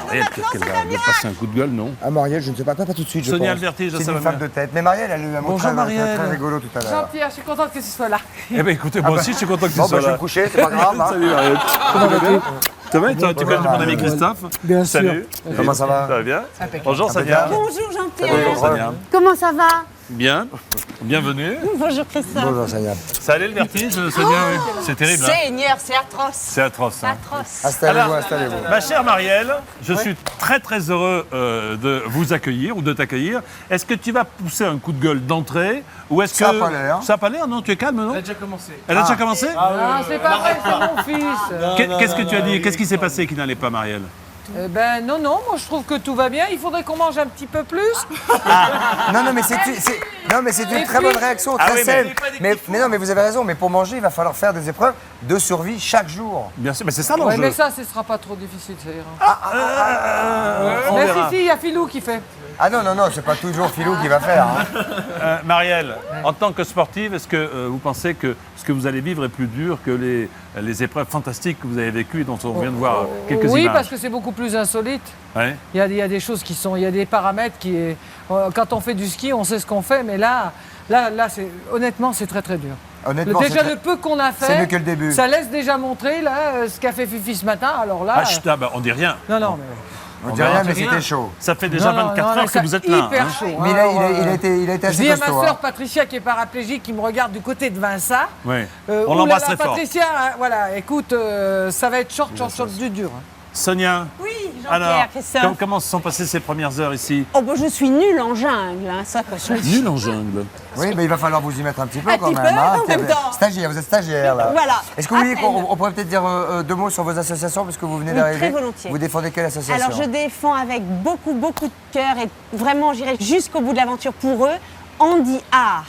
Marielle, peut-être qu'elle va passer un coup de gueule, non? Ah, Marielle, je ne sais pas tout de suite. Sonia Alberti, je sais pas. C'est une femme de tête. Mais Marielle, elle a eu un mot très rigolo tout à l'heure. Jean-Pierre, je suis contente que tu sois là. Eh bien, écoutez, moi aussi, je suis content que tu sois Bon, je vais là. me coucher, c'est pas grave. Salut Marielle. Comment vas-tu? Ça va? Tu connais mon ami Christophe? Bien sûr. Salut. Comment ça va? Ça va bien? Bonjour Sonia. Bonjour Jean-Pierre. Bonjour Sonia. Comment ça va? Bien. Bienvenue. Bonjour Christophe. Bonjour Sonia. Ça allait le vertige, Sonia? Oui. C'est terrible. Hein? Seigneur, c'est atroce. C'est atroce. Hein? Installez-vous. Ma chère Marielle, je suis très très heureux de vous accueillir ou de t'accueillir. Est-ce que tu vas pousser un coup de gueule d'entrée ou est-ce que... Ça n'a pas l'air. Ça n'a pas l'air, non? Tu es calme, non? Elle a déjà commencé. Elle a déjà commencé? Ah, c'est pas vrai, c'est mon fils. Qu'est-ce que tu as dit? Qu'est-ce qui s'est passé qui n'allait pas, Marielle? Eh ben non, moi je trouve que tout va bien. Il faudrait qu'on mange un petit peu plus. Non, mais c'est une très bonne réaction, très saine. Mais non, mais vous avez raison. Mais pour manger, il va falloir faire des épreuves de survie chaque jour. Bien sûr, mais c'est ça l'enjeu. Ouais, mais ça, ce sera pas trop difficile, ça ira. On verra. il y a Philou qui fait. Ah non, c'est pas toujours Philou qui va faire. Hein. Marielle, en tant que sportive, est-ce que vous pensez que ce que vous allez vivre est plus dur que les épreuves fantastiques que vous avez vécues et dont on vient de voir quelques images? Oui, parce que c'est beaucoup plus insolite. Ouais. Il y a des choses qui sont... Il y a des paramètres qui... Quand on fait du ski, on sait ce qu'on fait, mais là honnêtement, c'est très très dur. Honnêtement, déjà, le peu qu'on a fait, c'est mieux que le début. Ça laisse déjà montrer là, ce qu'a fait Fifi ce matin. Alors là... On dit rien. Non, mais... On dit rien, mais c'était chaud. Ça fait déjà 24 heures que vous êtes là. Hyper chaud. Mais il a été assez costaud. Je dis à ma sœur Patricia, qui est paraplégique, qui me regarde du côté de Vincent. Oui. On l'embrasse très fort. Patricia, voilà, écoute, ça va être short du dur. Sonia. Oui, Alors, Christophe. comment se sont passées ces premières heures ici? Oh, bah, je suis nulle en jungle, hein, ça que je dis. Nul en jungle. Oui, mais il va falloir vous y mettre un petit peu Un quand petit même. peu, hein. en même temps. Stagiaire, vous êtes stagiaire là. Voilà. Est-ce que vous voulez À peine. qu'on pourrait peut-être dire 2 mots sur vos associations puisque vous venez Oui, d'arriver? très volontiers. Vous défendez quelle association? Alors, je défends avec beaucoup, beaucoup de cœur et vraiment, j'irai jusqu'au bout de l'aventure pour eux, Handi Art.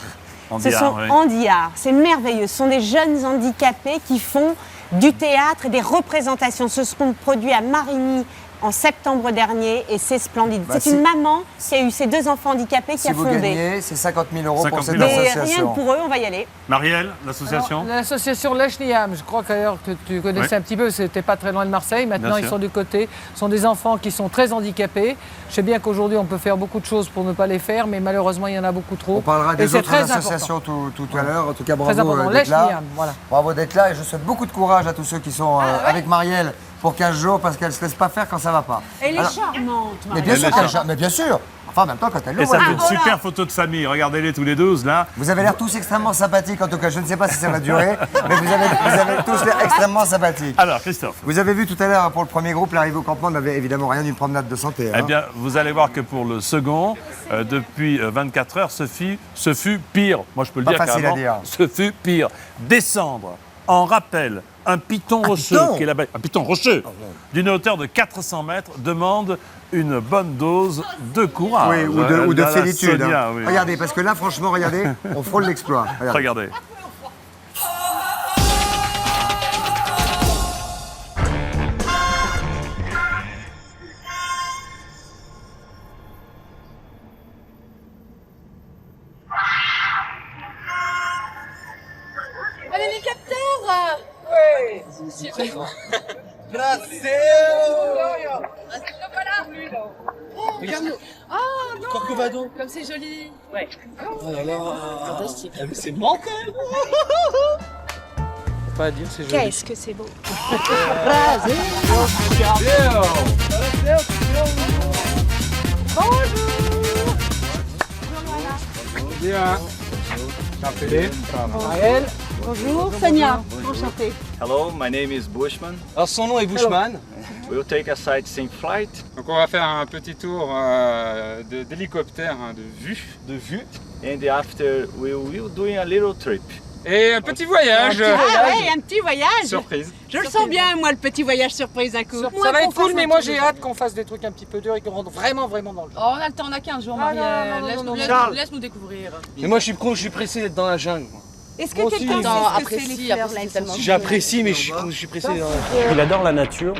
Handi Ce Art, sont oui. Handi Art. C'est merveilleux. Ce sont des jeunes handicapés qui font du théâtre et des représentations. Ce sont produits à Marigny en septembre dernier et c'est splendide. Bah, c'est une maman qui a eu ses 2 enfants handicapés qui Si a vous fondé. gagnez, c'est 50 000 € pour 50 cette 000 € Mais association. rien que pour eux, on va y aller. Marielle, l'association? L'association Lèche Niam, je crois d'ailleurs que tu connaissais Oui. un petit peu, c'était pas très loin de Marseille. Maintenant, Bien ils sûr. sont du côté. Ce sont des enfants qui sont très handicapés. Je sais bien qu'aujourd'hui, on peut faire beaucoup de choses pour ne pas les faire, mais malheureusement, il y en a beaucoup trop. On parlera Et des c'est autres très associations tout à l'heure. En tout cas, Très bravo important. d'être Lèche là. Niam, voilà. Bravo d'être là et je souhaite beaucoup de courage à tous ceux qui sont avec Marielle pour 15 jours parce qu'elle ne se laisse pas faire quand ça va pas. Elle est Alors- charmante, Mais bien sûr, mais bien sûr. Enfin, en même temps, quand elle le Et ça voit. fait une super photo de famille. Regardez-les tous les 12 là. Vous avez l'air tous extrêmement sympathiques, en tout cas. Je ne sais pas si ça va durer, mais vous avez tous l'air extrêmement sympathiques. Alors, Christophe. Vous avez vu tout à l'heure, pour le premier groupe, l'arrivée au campement n'avait évidemment rien d'une promenade de santé. Eh bien, vous allez voir que pour le second, depuis 24 heures, ce fut pire. Moi, je peux le Pas dire facile à carrément. dire. Ce fut pire. Descendre en rappel un piton rocheux, piton qui est la bête- un piton rocheux d'une hauteur de 400 mètres, demande une bonne dose de courage. Oui, ou de La félitude. Sonia, hein. oui. Regardez, parce que là, franchement, regardez, on frôle l'exploit. Regardez. Un hélicoptère! Regarde-nous. Oh non! Corcovado. Comme c'est joli! Ouais. Oh là là. Fantastique. Ah, mais c'est mortel. Pas à dire, c'est joli. Qu'est-ce que c'est beau! Marielle. Bonjour, Sonia. Enchantée. Hello, my name is Bushman. Alors son nom est Bushman. We'll take a sightseeing flight. Donc on va faire un petit tour d'hélicoptère, hein, de vue. And after we will doing a little trip. Et un petit voyage. un petit voyage! Surprise. Je le sens bien, moi, le petit voyage surprise d'un coup. Ça va être cool, mais moi j'ai hâte qu'on fasse des trucs un petit peu durs et qu'on rentre vraiment, vraiment dans le jeu. Oh, on a le temps, on a 15 jours, Marielle. Laisse-nous découvrir. Mais moi je suis pressé d'être dans la jungle. moi. Est-ce Moi que aussi. quelqu'un Attends, sait ce que c'est les fleurs, là, tellement J'apprécie, mais je suis pressé dans la Il adore la nature.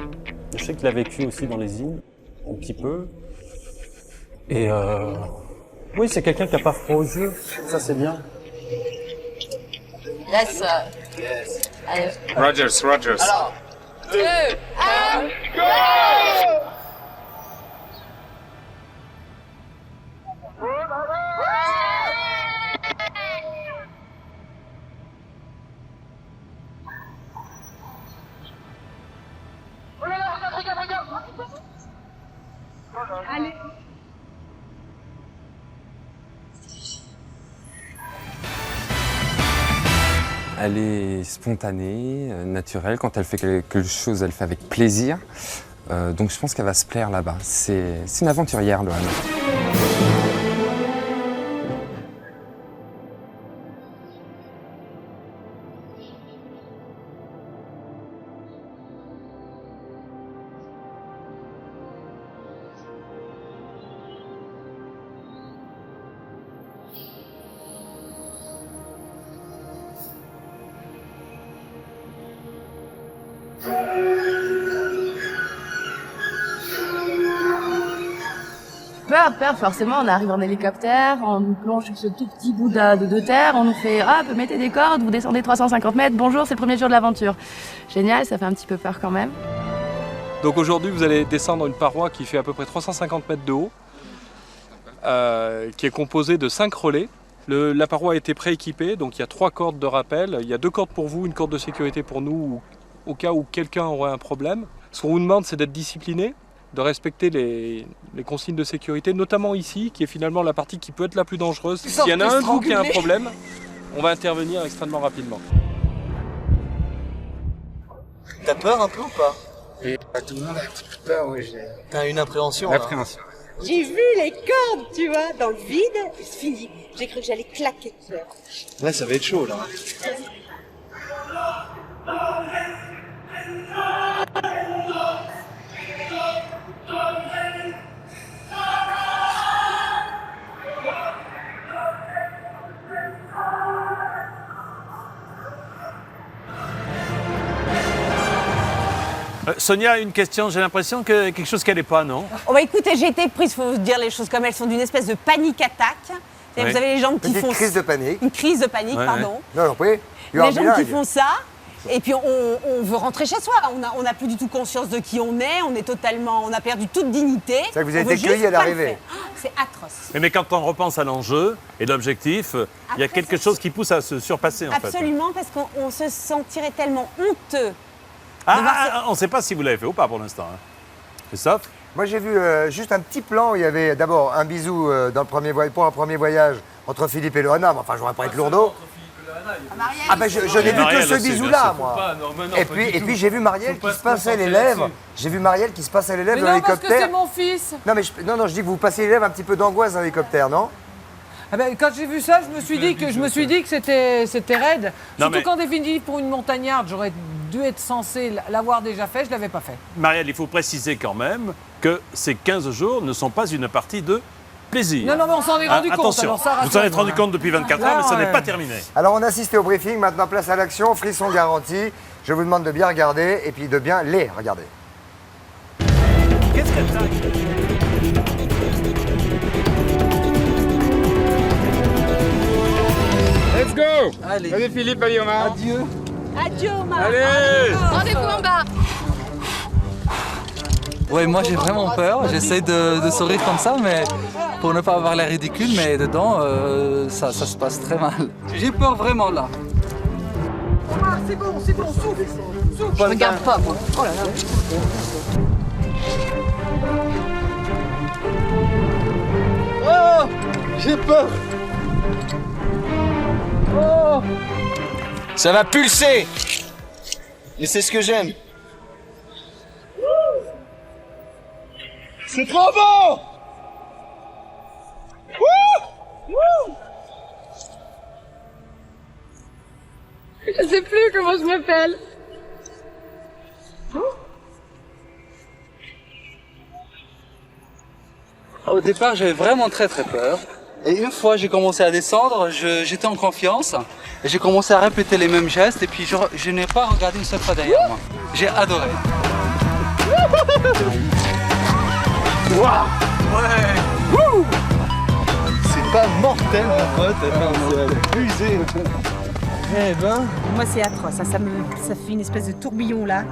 Je sais qu'il a vécu aussi dans les îles, un petit peu. Et oui, c'est quelqu'un qui n'a pas froid aux yeux. Ça, c'est bien. Yes. Allez. Rogers. Alors, 2, 1, go! Allez. Elle est spontanée, naturelle. Quand elle fait quelque chose, elle fait avec plaisir. Donc je pense qu'elle va se plaire là-bas. C'est une aventurière, Loane. Peur, forcément, on arrive en hélicoptère, on nous plonge sur ce tout petit bout de terre, on nous fait « Hop, mettez des cordes, vous descendez 350 mètres, bonjour, c'est le premier jour de l'aventure ». Génial, ça fait un petit peu peur quand même. Donc aujourd'hui, vous allez descendre une paroi qui fait à peu près 350 mètres de haut, qui est composée de 5 relais. La paroi a été prééquipée, donc il y a 3 cordes de rappel. Il y a 2 cordes pour vous, une corde de sécurité pour nous, au cas où quelqu'un aurait un problème. Ce qu'on vous demande, c'est d'être discipliné, de respecter les consignes de sécurité, notamment ici, qui est finalement la partie qui peut être la plus dangereuse. S'il y en a un de vous qui a un problème, on va intervenir extrêmement rapidement. T'as peur un peu ou pas? Et tout le monde a un petit peu peur, oui. T'as une appréhension. L'appréhension. J'ai vu les cordes, tu vois, dans le vide, c'est fini. J'ai cru que j'allais claquer. Là, ça va être chaud, là. Sonia, une question, j'ai l'impression que quelque chose qui n'allait pas, non? Oh bah écoutez, j'ai été prise, il faut vous dire les choses comme elles sont, d'une espèce de panique attaque. Oui. Vous avez les jambes qui Petite font... crise de panique. Une crise de panique, Ouais, pardon. Non, non, oui. Les jambes qui font ça. Et puis on veut rentrer chez soi. On n'a plus du tout conscience de qui on est totalement, on a perdu toute dignité. C'est que vous On avez veut été cueillis juste à pas le l'arrivée. faire. Ah, c'est atroce. Mais quand on repense à l'enjeu et l'objectif, il y a quelque chose qui pousse à se surpasser, en fait. Absolument, parce qu'on se sentirait tellement honteux. On ne sait pas si vous l'avez fait ou pas pour l'instant. Hein. Christophe? Moi, j'ai vu juste un petit plan où il y avait d'abord un bisou dans le pour un premier voyage entre Philippe et Loana. Mais enfin, j'aurais pas être lourdeau. Ah ben je n'ai vu que ce bisou-là, moi. Et puis j'ai vu Marielle qui se passait les lèvres. J'ai vu Marielle qui se passait les lèvres dans l'hélicoptère. parce que c'est mon fils. Non, mais non, je dis que vous passez les lèvres un petit peu d'angoisse dans l'hélicoptère, non? Ah ben, quand j'ai vu ça, je me suis dit que c'était raide. Non, Surtout mais- qu'en définitive, pour une montagnarde, j'aurais dû être censé l'avoir déjà fait, je ne l'avais pas fait. Marielle, il faut préciser quand même que ces 15 jours ne sont pas une partie de plaisir. Non, mais on s'en est rendu compte. Attention, Alors ça vous en êtes rassure. rendu compte depuis 24 heures, mais ça n'est pas terminé. Alors on a assisté au briefing, maintenant place à l'action, frisson garanti. Je vous demande de bien regarder et puis de bien les regarder. Qu'est-ce qu'elle t'a? Let's go! Allez. Allez Philippe, allez Omar. Adieu. Adieu, Omar. Allez! Rendez-vous en bas. Ouais, moi j'ai vraiment peur. J'essaie de sourire comme ça, mais pour ne pas avoir l'air ridicule, mais dedans, ça se passe très mal. J'ai peur vraiment là. Omar, c'est bon, souffle. Je regarde pas, moi. Oh là là. Oh, j'ai peur. Oh. Ça va pulser. Et c'est ce que j'aime. C'est trop bon. Je sais plus comment je m'appelle. Au départ, j'avais vraiment très peur. Et une fois j'ai commencé à descendre, j'étais en confiance. Et j'ai commencé à répéter les mêmes gestes et puis je n'ai pas regardé une seule fois derrière moi. J'ai adoré. Ouais. C'est pas mortel, mon pote. C'est abusé. Eh ben. Moi, c'est atroce. Ça fait une espèce de tourbillon là,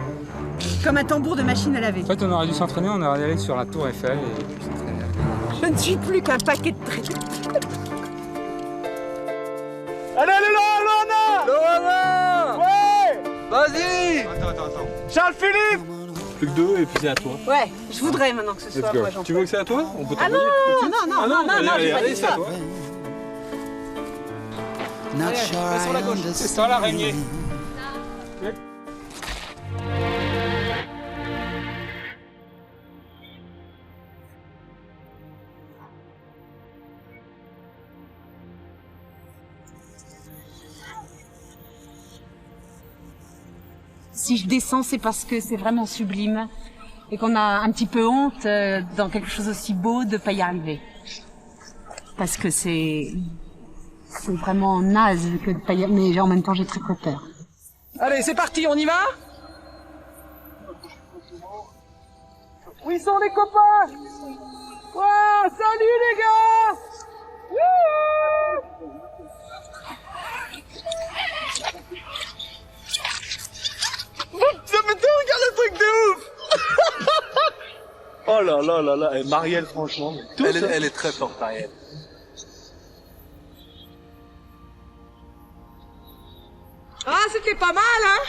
comme un tambour de machine à laver. En fait, on aurait dû s'entraîner, on aurait allé sur la tour Eiffel et s'entraîner. Je ne suis plus qu'un paquet de traits. Allez, Loana! Loana! Ouais! Vas-y! Attends. Charles-Philippe! Plus que 2 et puis c'est à toi. Ouais, je voudrais maintenant que ce soit moi, Tu veux que c'est à toi? On peut Ah non, t'envoyer non, j'ai pas allez, dit c'est à ça. toi. Allez, sur la gauche. C'est ça l'araignée. Si je descends, c'est parce que c'est vraiment sublime et qu'on a un petit peu honte dans quelque chose aussi beau de pas y arriver. Parce que c'est vraiment naze que de pas y arriver, mais en même temps j'ai très peur. Allez, c'est parti, on y va? Où ils sont les copains? Ouais, salut les gars! Wouh! Regarde le truc de ouf! Oh là là là là, et Marielle, franchement. Elle est très forte, Marielle. Ah, c'était pas mal, hein?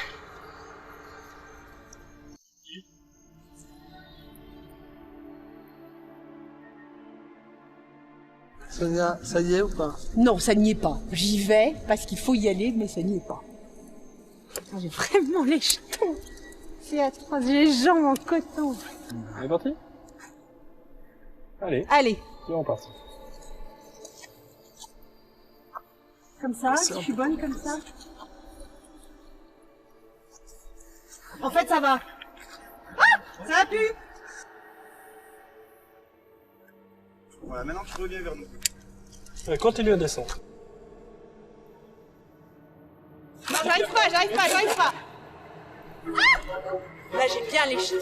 Sonia, ça y est ou pas? Non, ça n'y est pas. J'y vais parce qu'il faut y aller, mais ça n'y est pas. J'ai vraiment les jetons. C'est atroce, j'ai les jambes en coton. On est parti? Allez. Allez. Et on passe. Comme ça, je suis bonne comme ça. En fait, ça va. Ah, ça va plus. Voilà, maintenant tu reviens vers nous. Continue à descendre. Non, j'arrive pas. Ah, là, j'ai bien léché.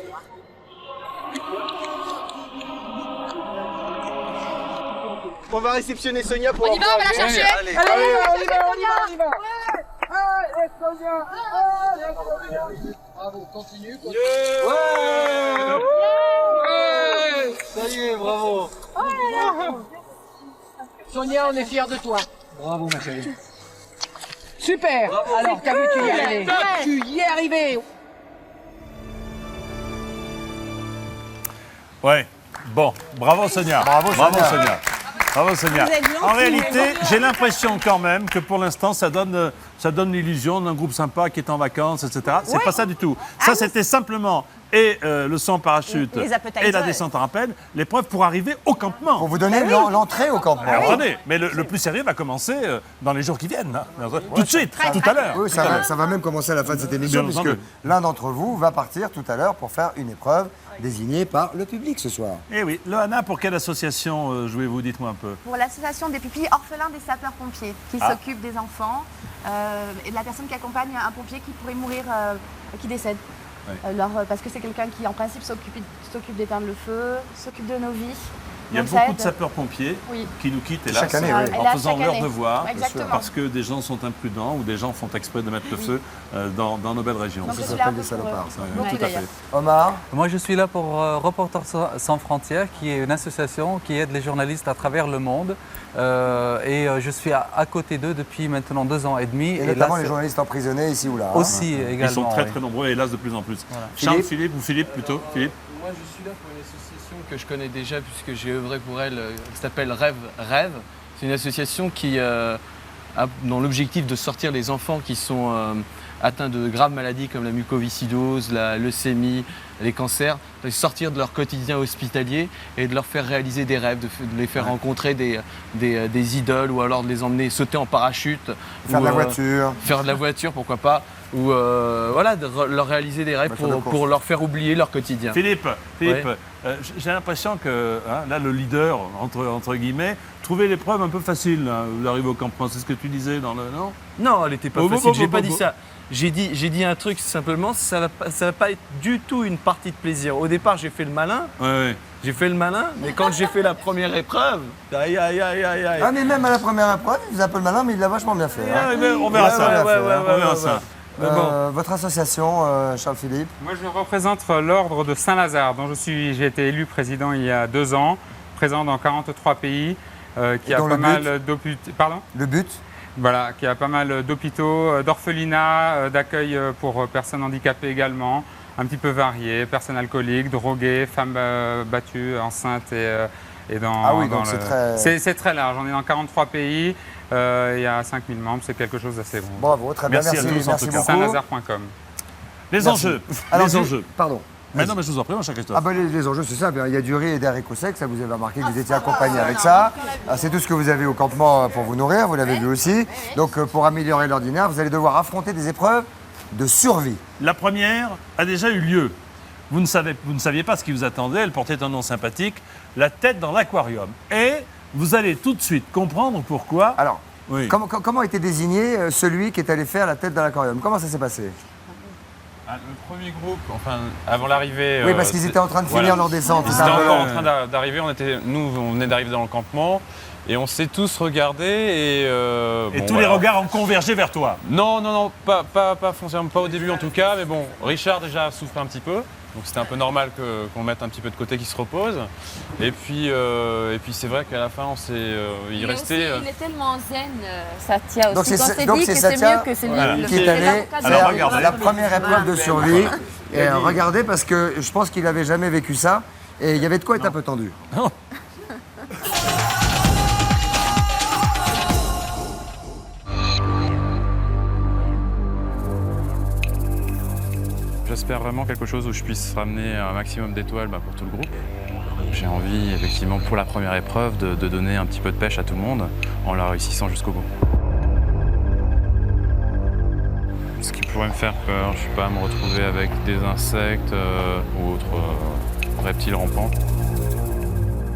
On va réceptionner Sonia pour... On y va, on va la chercher. Allez, on y va. Allez, Sonia. Bravo, continue. Ouais. Salut, bravo. Sonia, on est fiers de toi. Bravo, ma chérie. Super. Bravo. Alors, t'as vu, tu y es arrivé. Ouais. Tu y es arrivé. Ouais. Bon, bravo Sonia. Bravo, Sonia. Bravo Sonia. Vous êtes gentille, En réalité, mais j'ai l'impression quand même que pour l'instant, ça donne l'illusion d'un groupe sympa qui est en vacances, etc. C'est pas ça du tout. Ça, c'était simplement le saut en parachute Les appetizers. et la descente en rappel, l'épreuve pour arriver au campement. Pour vous donner l'entrée au campement. Alors, attendez, mais le plus sérieux va commencer dans les jours qui viennent. Hein. Tout de suite, tout à l'heure. Oui, ça va même commencer à la fin de cette émission, Bien puisque entendu. l'un d'entre vous va partir tout à l'heure pour faire une épreuve désignée par le public ce soir. Eh oui, Loana, pour quelle association jouez-vous? Dites-moi un peu. Pour l'association des pupilles orphelins des sapeurs-pompiers, qui s'occupe des enfants et de la personne qui accompagne un pompier qui pourrait mourir, qui décède. Ouais. Parce que c'est quelqu'un qui, en principe, s'occupe d'éteindre le feu, s'occupe de nos vies. Il y a Donc, ça beaucoup aide. de sapeurs-pompiers Oui. qui nous quittent, hélas, Chaque année, oui. en Hélas, faisant chaque leur année. devoir, Exactement. parce que des gens sont imprudents ou des gens font exprès de mettre le feu dans nos belles régions. Donc, Ça je suis s'appelle là des pour eux. salopards. Ouais, Oui, tout à d'ailleurs. fait. Omar, Moi, je suis là pour Reporters sans frontières, qui est une association qui aide les journalistes à travers le monde. Je suis à côté d'eux depuis maintenant 2 ans et demi. et notamment là, les journalistes emprisonnés ici ou là. hein. Aussi, également. Ils sont très oui. très nombreux et hélas de plus en plus. Voilà. Charles, Philippe ou Philippe plutôt? Philippe? Moi, je suis là pour une association que je connais déjà puisque j'ai œuvré pour elle, qui s'appelle Rêve. C'est une association qui a dans l'objectif de sortir les enfants qui sont atteints de graves maladies comme la mucoviscidose, la leucémie, les cancers, de sortir de leur quotidien hospitalier et de leur faire réaliser des rêves, de les faire rencontrer des idoles ou alors de les emmener sauter en parachute. Faire ou, de la voiture. Faire de la voiture, pourquoi pas. Ou voilà, de leur réaliser des rêves pour leur faire oublier leur quotidien. Philippe, Ouais. j'ai l'impression que là, le leader, entre guillemets, trouvait l'épreuve un peu facile. Hein, vous arrivez au campement, c'est ce que tu disais dans le... Non, Non, elle n'était pas Oh, facile, oh, j'ai oh, pas oh, dit oh. ça. J'ai dit un truc simplement, ça va pas être du tout une partie de plaisir. Au départ, j'ai fait le malin. Ouais. J'ai fait le malin, mais quand j'ai fait la première épreuve, aïe aïe aïe aïe aïe. Ah, mais même à la première épreuve, il faisait un peu le malin, mais il l'a vachement bien fait. hein. Ouais, mais on verra ça. bien fait, hein. On verra ça. Mais bon. Votre association, Charles-Philippe? Moi, je représente l'ordre de Saint-Lazare, dont j'ai été élu président il y a 2 ans, présent dans 43 pays, qui a pas mal d'hôpitaux. Pardon? Le but? Voilà, qui a pas mal d'hôpitaux, d'orphelinats, d'accueil pour personnes handicapées également, un petit peu variés, personnes alcooliques, droguées, femmes battues, enceintes et dans. Ah oui, dans donc c'est très... C'est très large. On est dans 43 pays. Il y a 5000 membres, c'est quelque chose d'assez bon. Bravo, très bien, Merci à tous, en tout cas. beaucoup. Saint-Lazare.com. Les Merci. enjeux. Alors, les enjeux. Pardon. Mais non, mais je vous en prie, mon cher Christophe. Ah bah les enjeux, c'est ça. Il y a du riz et des haricots secs. Ça, vous avez remarqué que vous étiez accompagné avec ça. Ah, c'est tout ce que vous avez au campement pour vous nourrir. Vous l'avez vu aussi. Donc, pour améliorer l'ordinaire, vous allez devoir affronter des épreuves de survie. La première a déjà eu lieu. Vous ne saviez pas ce qui vous attendait. Elle portait un nom sympathique, la tête dans l'aquarium. Et vous allez tout de suite comprendre pourquoi. Alors, oui. comment a été désigné celui qui est allé faire la tête dans l'aquarium? Comment ça s'est passé? Le premier groupe, enfin, avant l'arrivée... Oui, parce qu'ils étaient en train de finir leur descente. Ils étaient encore en train d'arriver, nous, on venait d'arriver dans le campement, et on s'est tous regardés, et... Et tous les regards ont convergé vers toi. Non, pas foncièrement, pas au début en tout cas, mais bon, Richard déjà souffre un petit peu, donc c'était un peu normal qu'on mette un petit peu de côté, qu'il se repose. Et puis c'est vrai qu'à la fin, il restait... Il est tellement zen, Satya Donc aussi. c'est On s'est dit que c'est Satya mieux que c'est voilà. lui qui est allé Alors, faire regardez. la première épreuve de survie. Et regardez, parce que je pense qu'il n'avait jamais vécu ça. Et il y avait de quoi être un peu tendu. Je j'espère vraiment quelque chose où je puisse ramener un maximum d'étoiles pour tout le groupe. J'ai envie, effectivement, pour la première épreuve, de donner un petit peu de pêche à tout le monde en la réussissant jusqu'au bout. Ce qui pourrait me faire peur, je sais pas, me retrouver avec des insectes ou autres reptiles rampants.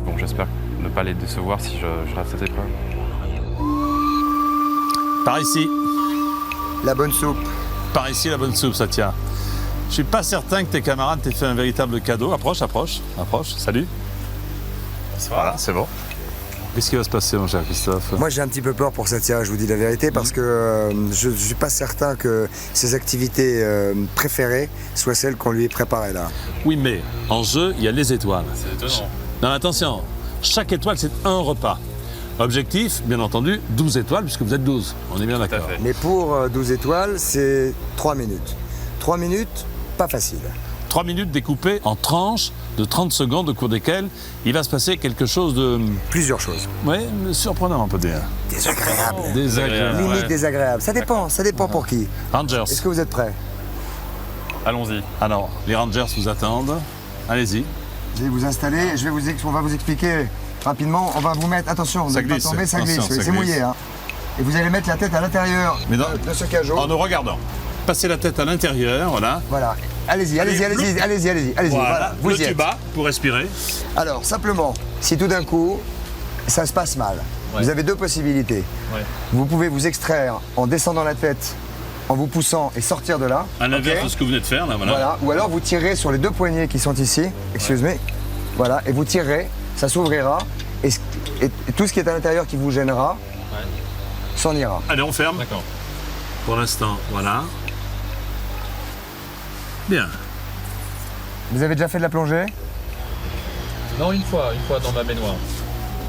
Bon, j'espère ne pas les décevoir si je rate cette épreuve. Par ici. La bonne soupe. Par ici, la bonne soupe, Satya. Je suis pas certain que tes camarades t'aient fait un véritable cadeau. Approche, approche, approche. Salut. Voilà, c'est bon. Qu'est-ce qui va se passer, mon cher Christophe? Moi, j'ai un petit peu peur pour Satya, je vous dis la vérité, parce que je ne suis pas certain que ses activités préférées soient celles qu'on lui ait préparées là. Oui, mais en jeu, il y a les étoiles. C'est étonnant. Non, attention, chaque étoile, c'est un repas. Objectif, bien entendu, 12 étoiles, puisque vous êtes 12. On est bien d'accord. Mais pour 12 étoiles, c'est 3 minutes. 3 minutes, pas facile. 3 minutes découpées en tranches de 30 secondes, au cours desquelles il va se passer quelque chose de... Plusieurs choses. Oui, surprenant, on peut dire. Désagréable. Désagréable. Limite ouais. désagréable. Ça dépend pour qui. Rangers. Est-ce que vous êtes prêts? Allons-y. Alors, les Rangers vous attendent. Allez-y. Je vais vous installer, on va vous expliquer rapidement. On va vous mettre, attention, Ça ne pas glisse. tomber, ça glisse, Attention, oui, ça c'est glisse. mouillé. Hein. Et vous allez mettre la tête à l'intérieur de ce cajot. En nous regardant. Passez la tête à l'intérieur, voilà. Voilà. Allez-y. Voilà, vous le y êtes. tuba pour respirer. Alors, simplement, si tout d'un coup, ça se passe mal, Ouais. vous avez deux possibilités. Ouais. Vous pouvez vous extraire en descendant la tête, en vous poussant et sortir de là. À l'inverse ok de ce que vous venez de faire, là, voilà. Voilà. Ou alors vous tirez sur les deux poignets qui sont ici, excuse-moi. Voilà, et vous tirerez, ça s'ouvrira, et tout ce qui est à l'intérieur qui vous gênera, s'en ira. Allez, on ferme. D'accord. Pour l'instant, voilà. Bien. Vous avez déjà fait de la plongée? Non, une fois dans ma baignoire.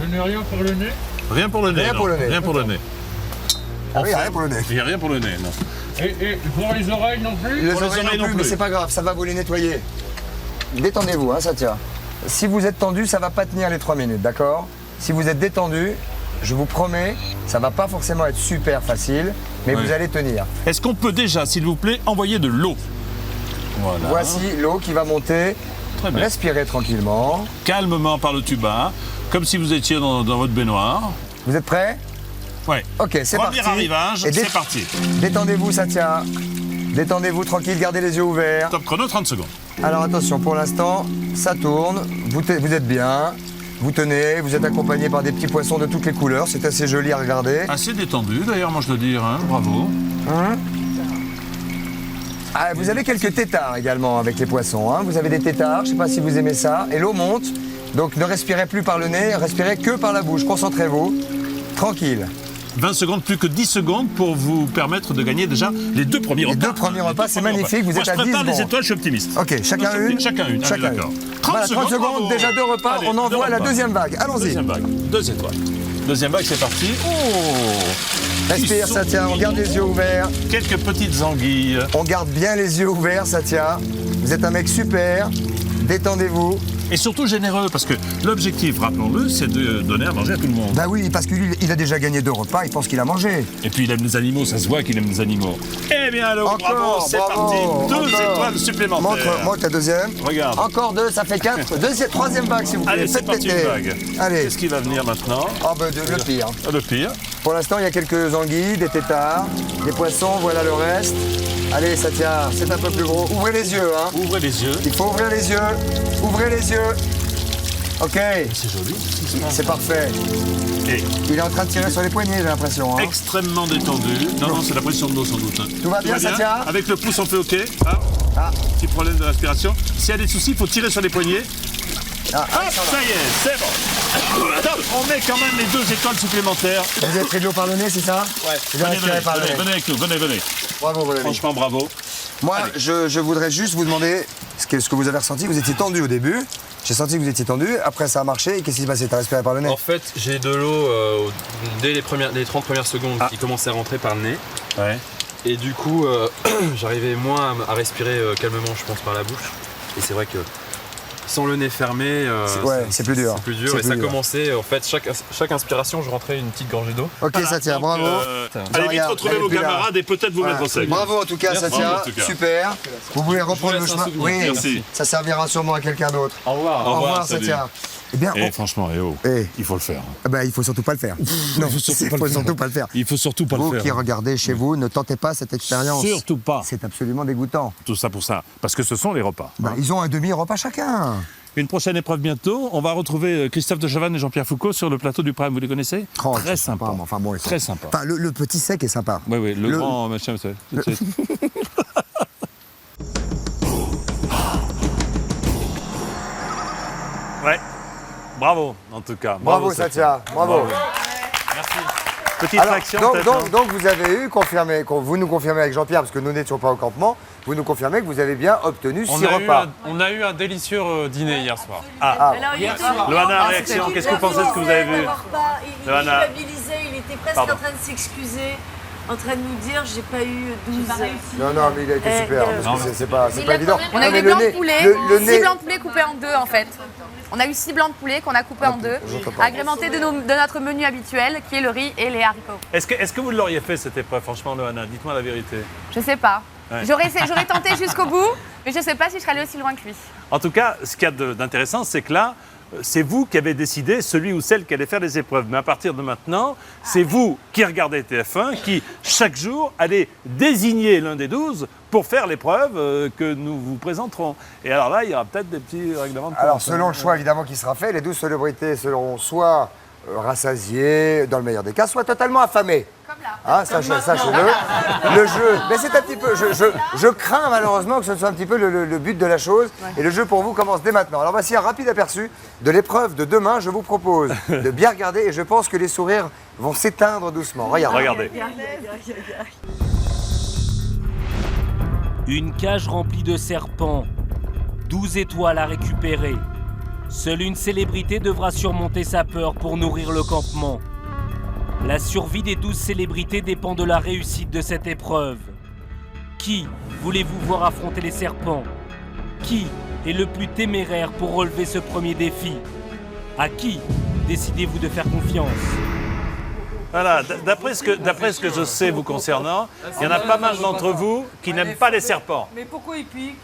Je n'ai rien pour le nez. Rien pour le nez. Rien non. pour le nez. Rien pour le nez. Ah oui, rien pour le nez. Il n'y a rien pour le nez, non. Et pour les oreilles non plus? Les Pour les oreilles oreilles non non plus, mais plus. c'est pas grave, ça va vous les nettoyer. Détendez-vous, hein, Satya. Si vous êtes tendu, ça va pas tenir les 3 minutes, d'accord? Si vous êtes détendu, je vous promets, ça va pas forcément être super facile, mais Ouais. vous allez tenir. Est-ce qu'on peut déjà, s'il vous plaît, envoyer de l'eau? Voilà. Voici l'eau qui va monter. Très bien. Respirez tranquillement. Calmement par le tuba, comme si vous étiez dans votre baignoire. Vous êtes prêts? Oui. Ok, c'est parti. Premier arrivage, Et c'est parti. Détendez-vous, Satya. Détendez-vous tranquille, gardez les yeux ouverts. Top chrono, 30 secondes. Alors attention, pour l'instant, ça tourne. Vous êtes bien. Vous tenez, vous êtes accompagné par des petits poissons de toutes les couleurs. C'est assez joli à regarder. Assez détendu, d'ailleurs, moi je dois dire. Hein. Bravo. Ah, vous avez quelques têtards également avec les poissons. Hein. Vous avez des têtards, je ne sais pas si vous aimez ça. Et l'eau monte, donc ne respirez plus par le nez, respirez que par la bouche. Concentrez-vous, tranquille. 20 secondes, plus que 10 secondes pour vous permettre de gagner déjà les 2 premiers repas. Les 2 premiers repas, c'est magnifique, vous Moi, êtes à je 10 prépare les secondes. étoiles, je suis optimiste. Ok, chacun une. Chacun une, Chacun allez, d'accord. une. 30 Voilà, 30 secondes, bravo. déjà 2 repas, Allez, on envoie deux la repas. deuxième vague. Allons-y. Deuxième vague, 2 étoiles. Deuxième vague, c'est parti. Oh! Respire, Ils sont Satya, on garde les yeux ouverts. Quelques petites anguilles. On garde bien les yeux ouverts, Satya. Vous êtes un mec super. Détendez-vous. Et surtout généreux, parce que l'objectif, rappelons-le, c'est de donner à manger à tout le monde. Bah oui, parce qu'il a déjà gagné 2 repas, il pense qu'il a mangé. Et puis il aime les animaux, ça se voit qu'il aime les animaux. Eh bien alors, bravo, c'est parti. 2 encore. étoiles supplémentaires. Montre ta deuxième. Regarde. Encore 2, ça fait 4. Troisième vague, s'il vous plaît. Allez, c'est Faites parti une péter. vague. Allez. Qu'est-ce qui va venir maintenant? Ah bah le pire. Le pire. Pour l'instant, il y a quelques anguilles, des têtards, des poissons, voilà le reste. Allez, Satya, c'est un peu plus gros. Ouvrez les yeux, hein. Ouvrez les yeux. Il faut ouvrir les yeux. Ouvrez les yeux. Ok. C'est joli. C'est parfait. Et il est en train de tirer sur les poignets, j'ai l'impression. Hein. Extrêmement détendu. Non, c'est la pression de l'eau sans doute. Tout va bien, Satya? Avec le pouce, on fait OK. Petit problème de respiration. S'il y a des soucis, il faut tirer sur les poignets. Ah, hop, ça y est, c'est bon. Top, on met quand même les 2 étoiles supplémentaires. Vous êtes pris de l'eau par le nez, c'est ça? Ouais. Venez avec nous, venez. Bravo, Valérie. Franchement, bravo. Moi, je voudrais juste vous demander ce que vous avez ressenti. Vous étiez tendu au début. J'ai senti que vous étiez tendu. Après, ça a marché. Et qu'est-ce qui s'est passé? T'as respiré par le nez? En fait, j'ai de l'eau dès les 30 premières secondes qui commençait à rentrer par le nez. Ouais. Et du coup, j'arrivais moins à respirer calmement, je pense, par la bouche. Et c'est vrai que sans le nez fermé, c'est plus dur. C'est plus dur. C'est Et plus ça dur. commençait, en fait, chaque inspiration, je rentrais une petite gorgée d'eau. Ok, Satya, bravo. Allez vite retrouver vos camarades et peut-être vous mettre au sec. Bravo en tout cas, Merci. Satya, Bravo, en tout cas. super. Vous pouvez reprendre le chemin. Oui, Merci. ça servira sûrement à quelqu'un d'autre. Au revoir. Au revoir, salut. Satya. Eh bien, franchement, il faut le faire. il faut surtout pas le faire. Non, il faut surtout pas le faire. Il faut surtout pas le Vous faire. qui regardez chez vous, ne tentez pas cette expérience. Surtout pas. C'est absolument dégoûtant. Tout ça pour ça. Parce que ce sont les repas. Ils ont un demi-repas chacun. Une prochaine épreuve bientôt. On va retrouver Christophe de Chavannes et Jean-Pierre Foucault sur le plateau du Prime. Vous les connaissez? Très sympa. Enfin bon, très sympa. Enfin, le petit sec est sympa. Oui, le grand machin, c'est tout de suite. Ouais. Bravo, en tout cas. Bravo Satya, bravo. Merci. Petite Alors, réaction donc, peut-être, donc, non donc vous avez eu confirmé, vous nous confirmez avec Jean-Pierre, parce que nous n'étions pas au campement, vous nous confirmez que vous avez bien obtenu 6 repas. On a eu un délicieux dîner hier soir. Loana, réaction, qu'est-ce que vous pensez de ce que vous avez vu? Il Loana. culpabilisait, il était presque Pardon. en train de s'excuser, en train de nous dire j'ai pas eu 12. Non, mais il a été super, parce que c'est pas évident. On a eu Non, mais des blancs le de nez- poulet, le 6 nez- blancs de poulet coupés en deux en fait. On a eu 6 blancs de poulet qu'on a coupés en deux, agrémentés de notre menu habituel qui est le riz et les haricots. Est-ce que vous l'auriez fait cette épreuve, franchement, Loana? Dites-moi la vérité. Je sais pas. Ouais. J'aurais tenté jusqu'au bout, mais je sais pas si je serais allée aussi loin que lui. En tout cas, ce qu'il y a d'intéressant, c'est que là, c'est vous qui avez décidé celui ou celle qui allait faire les épreuves. Mais à partir de maintenant, c'est vous qui regardez TF1, qui chaque jour allez désigner l'un des 12 pour faire l'épreuve que nous vous présenterons. Et alors là, il y aura peut-être des petits règlements de compte. Alors, selon le choix évidemment qui sera fait, les 12 célébrités seront soit rassasiées, dans le meilleur des cas, soit totalement affamées. Hein, sachez-le. Le jeu, mais c'est un petit peu. Je crains malheureusement que ce soit un petit peu le but de la chose. Et le jeu pour vous commence dès maintenant. Alors voici un rapide aperçu de l'épreuve de demain. Je vous propose de bien regarder et je pense que les sourires vont s'éteindre doucement. Regardez. Une cage remplie de serpents. 12 étoiles à récupérer. Seule une célébrité devra surmonter sa peur pour nourrir le campement. La survie des 12 célébrités dépend de la réussite de cette épreuve. Qui voulez-vous voir affronter les serpents? Qui est le plus téméraire pour relever ce premier défi? À qui décidez-vous de faire confiance? Voilà, d'après ce que je sais vous concernant, il y en a pas mal d'entre vous qui n'aiment pas les serpents. Mais pourquoi il pique?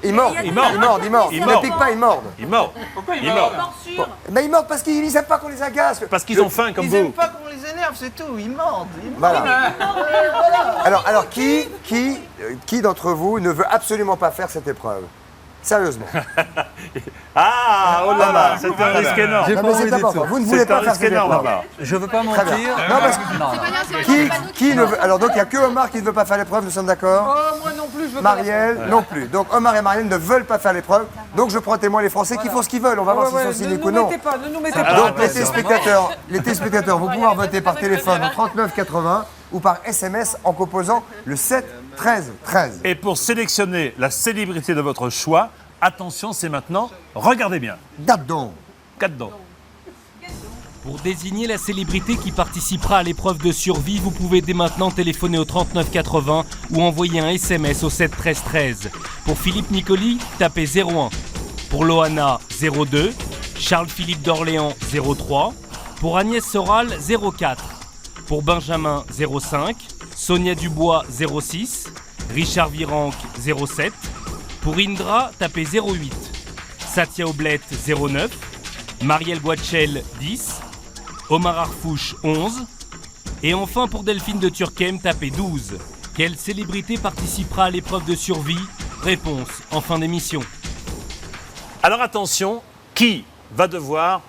Ils mordent. Ils ne piquent pas, ils mordent. Ils mordent. Pourquoi Ils mordent. Mais ils mordent parce qu'ils n'aiment pas qu'on les agace. Parce qu'ils ont faim comme Ils vous. aiment pas qu'on les énerve, c'est tout. Ils mordent. Voilà. Alors qui d'entre vous ne veut absolument pas faire cette épreuve? Sérieusement. Ah, oh là là, c'est un risque énorme. Non, mais c'est important. Vous ne voulez pas faire cette épreuve. Je veux pas Très bien. mentir. Non, parce que qui ne veut. Alors donc il n'y a que Omar qui ne veut pas faire l'épreuve, nous sommes d'accord? Moi non plus, je veux Marielle non plus. Donc Omar et Marielle ne veulent pas faire l'épreuve. Donc je prends témoin les Français qui font ce qu'ils veulent. On va voir s'ils sont cyniques ou non. Ne nous mettez pas. Donc les téléspectateurs vont pouvoir voter par téléphone au 39 80 ou par SMS en composant le 7 13 13. Et pour sélectionner la célébrité de votre choix, attention, c'est maintenant, regardez bien. Date donc. Pour désigner la célébrité qui participera à l'épreuve de survie, vous pouvez dès maintenant téléphoner au 39 80 ou envoyer un SMS au 7 13 13. Pour Philippe Nicoli, tapez 01. Pour Loana, 02. Charles-Philippe d'Orléans, 03. Pour Agnès Soral, 04. Pour Benjamin, 05. Sonia Dubois, 06. Richard Virenque, 07. Pour Indra, tapez 08. Satya Oblette, 09. Marielle Boitchel, 10. Omar Arfouche, 11. Et enfin pour Delphine de Turckheim, tapez 12. Quelle célébrité participera à l'épreuve de survie? Réponse en fin d'émission. Alors attention, qui va devoir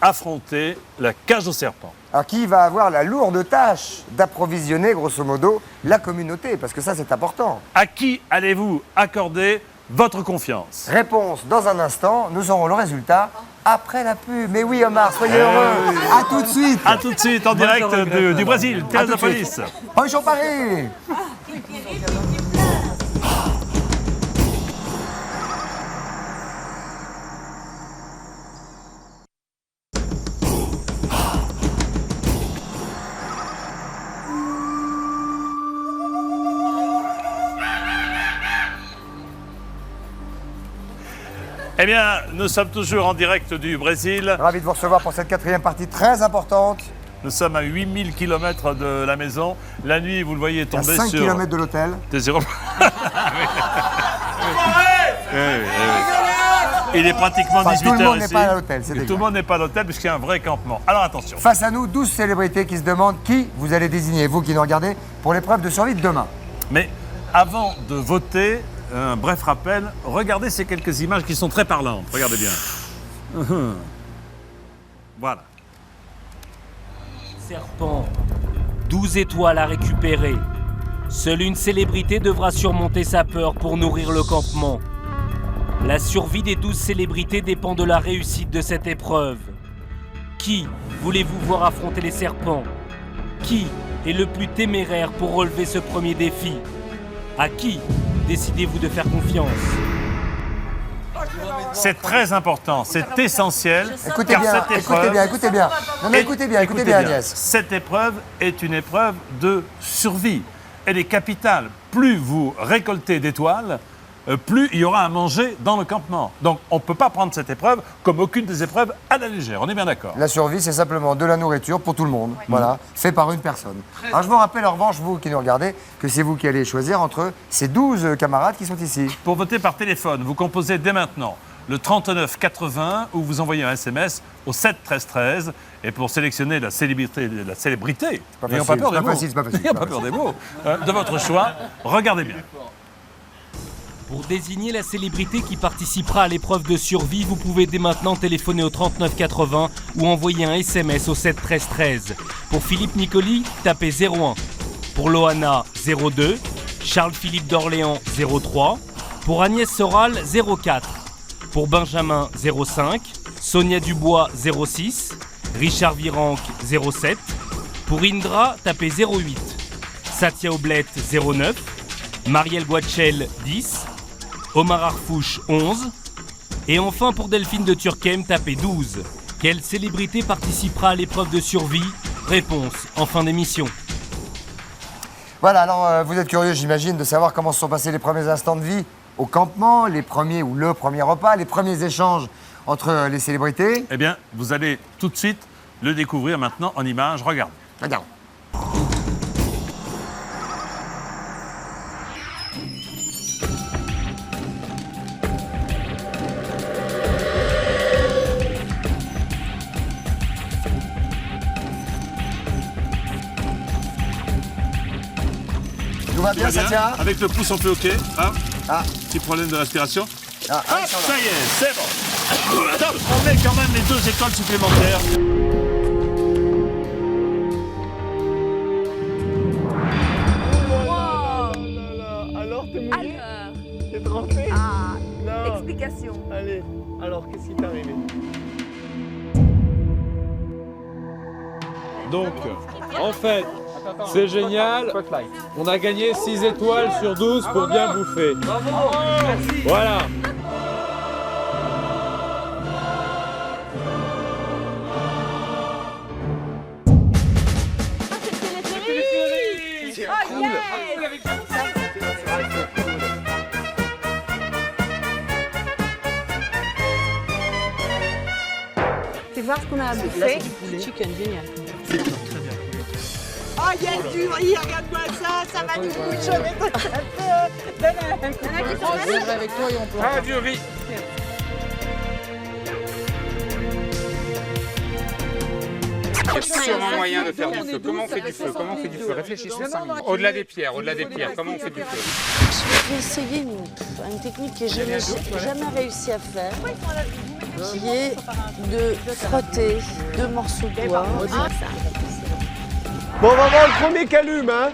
affronter la cage aux serpents? Alors qui va avoir la lourde tâche d'approvisionner grosso modo la communauté? Parce que ça c'est important. À qui allez-vous accorder votre confiance? Réponse dans un instant. Nous aurons le résultat après la pub. Mais oui Omar, soyez heureux. À tout de suite. À tout de suite en direct du Brésil, À tout de Thérésapolis. suite. Bonjour Paris. Eh bien, nous sommes toujours en direct du Brésil. Ravi de vous recevoir pour cette 4e partie très importante. Nous sommes à 8000 km de la maison. La nuit, vous le voyez, est tombée à 5 sur... km de l'hôtel. T'es zéro... Il est pratiquement 18h ici. Tout le monde n'est pas à l'hôtel, c'est tout le monde n'est pas à l'hôtel puisqu'il y a un vrai campement. Alors attention. Face à nous, 12 célébrités qui se demandent qui vous allez désigner, vous qui nous regardez, pour l'épreuve de survie de demain. Mais avant de voter, un bref rappel, regardez ces quelques images qui sont très parlantes. Regardez bien. Voilà. Serpent, 12 étoiles à récupérer. Seule une célébrité devra surmonter sa peur pour nourrir le campement. La survie des 12 célébrités dépend de la réussite de cette épreuve. Qui voulez-vous voir affronter les serpents? Qui est le plus téméraire pour relever ce premier défi? À qui décidez-vous de faire confiance? C'est très important, c'est essentiel. Écoutez bien, écoutez bien. Non, mais écoutez bien, Agnès. Cette épreuve est une épreuve de survie. Elle est capitale. Plus vous récoltez d'étoiles, plus il y aura à manger dans le campement. Donc on ne peut pas prendre cette épreuve comme aucune des épreuves à la légère. On est bien d'accord. La survie, c'est simplement de la nourriture pour tout le monde. Voilà, fait par une personne. Alors je vous rappelle en revanche, vous qui nous regardez, que c'est vous qui allez choisir entre ces 12 camarades qui sont ici. Pour voter par téléphone, vous composez dès maintenant le 39 80 ou vous envoyez un SMS au 7 13 13. Et pour sélectionner la célébrité, n'ayons pas peur des mots, n'ayons pas peur des mots, de votre choix, regardez bien. Pour désigner la célébrité qui participera à l'épreuve de survie, vous pouvez dès maintenant téléphoner au 39 80 ou envoyer un SMS au 7 13 13. Pour Philippe Nicoli, tapez 01. Pour Loana, 02. Charles-Philippe d'Orléans, 03. Pour Agnès Soral, 04. Pour Benjamin, 05. Sonia Dubois, 06. Richard Virenque, 07. Pour Indra, tapez 08. Satia Oblette, 09. Marielle Guachel, 10. Omar Arfouche, 11. Et enfin pour Delphine de Turckheim, tapez 12. Quelle célébrité participera à l'épreuve de survie? Réponse en fin d'émission. Voilà, alors vous êtes curieux, j'imagine, de savoir comment se sont passés les premiers instants de vie au campement, les premiers ou le premier repas, les premiers échanges entre les célébrités. Eh bien, vous allez tout de suite le découvrir maintenant en images. Regardez. Regarde. Tout va bien, Satia? Avec le pouce, on fait OK. Hein? Petit problème de respiration. Hop, ça y est, c'est bon. Attends, on met quand même les 2 étoiles supplémentaires. Alors, t'es mouillé? T'es trempé? Non. Explication. Allez, alors qu'est-ce qui t'est arrivé? Donc, en fait, c'est génial. On a gagné 6 étoiles sur 12 pour bien bouffer. Voilà. Tu vas voir ce qu'on a à bouffer. Là, c'est du poulet. Chicken, génial. Oh, il y a du riz, regarde-moi ça va nous bouchonner tout On va avec toi et on peut. Ah, du riz. Sûrement moyen de faire du feu. Comment on fait du feu? Comment on fait du feu? Réfléchissez 5 minutes. Au-delà des pierres, comment on fait du feu? Je vais essayer une technique que je n'ai jamais réussi à faire, qui est de frotter 2 morceaux de bois. Bon, on va voir le premier qui allume, hein?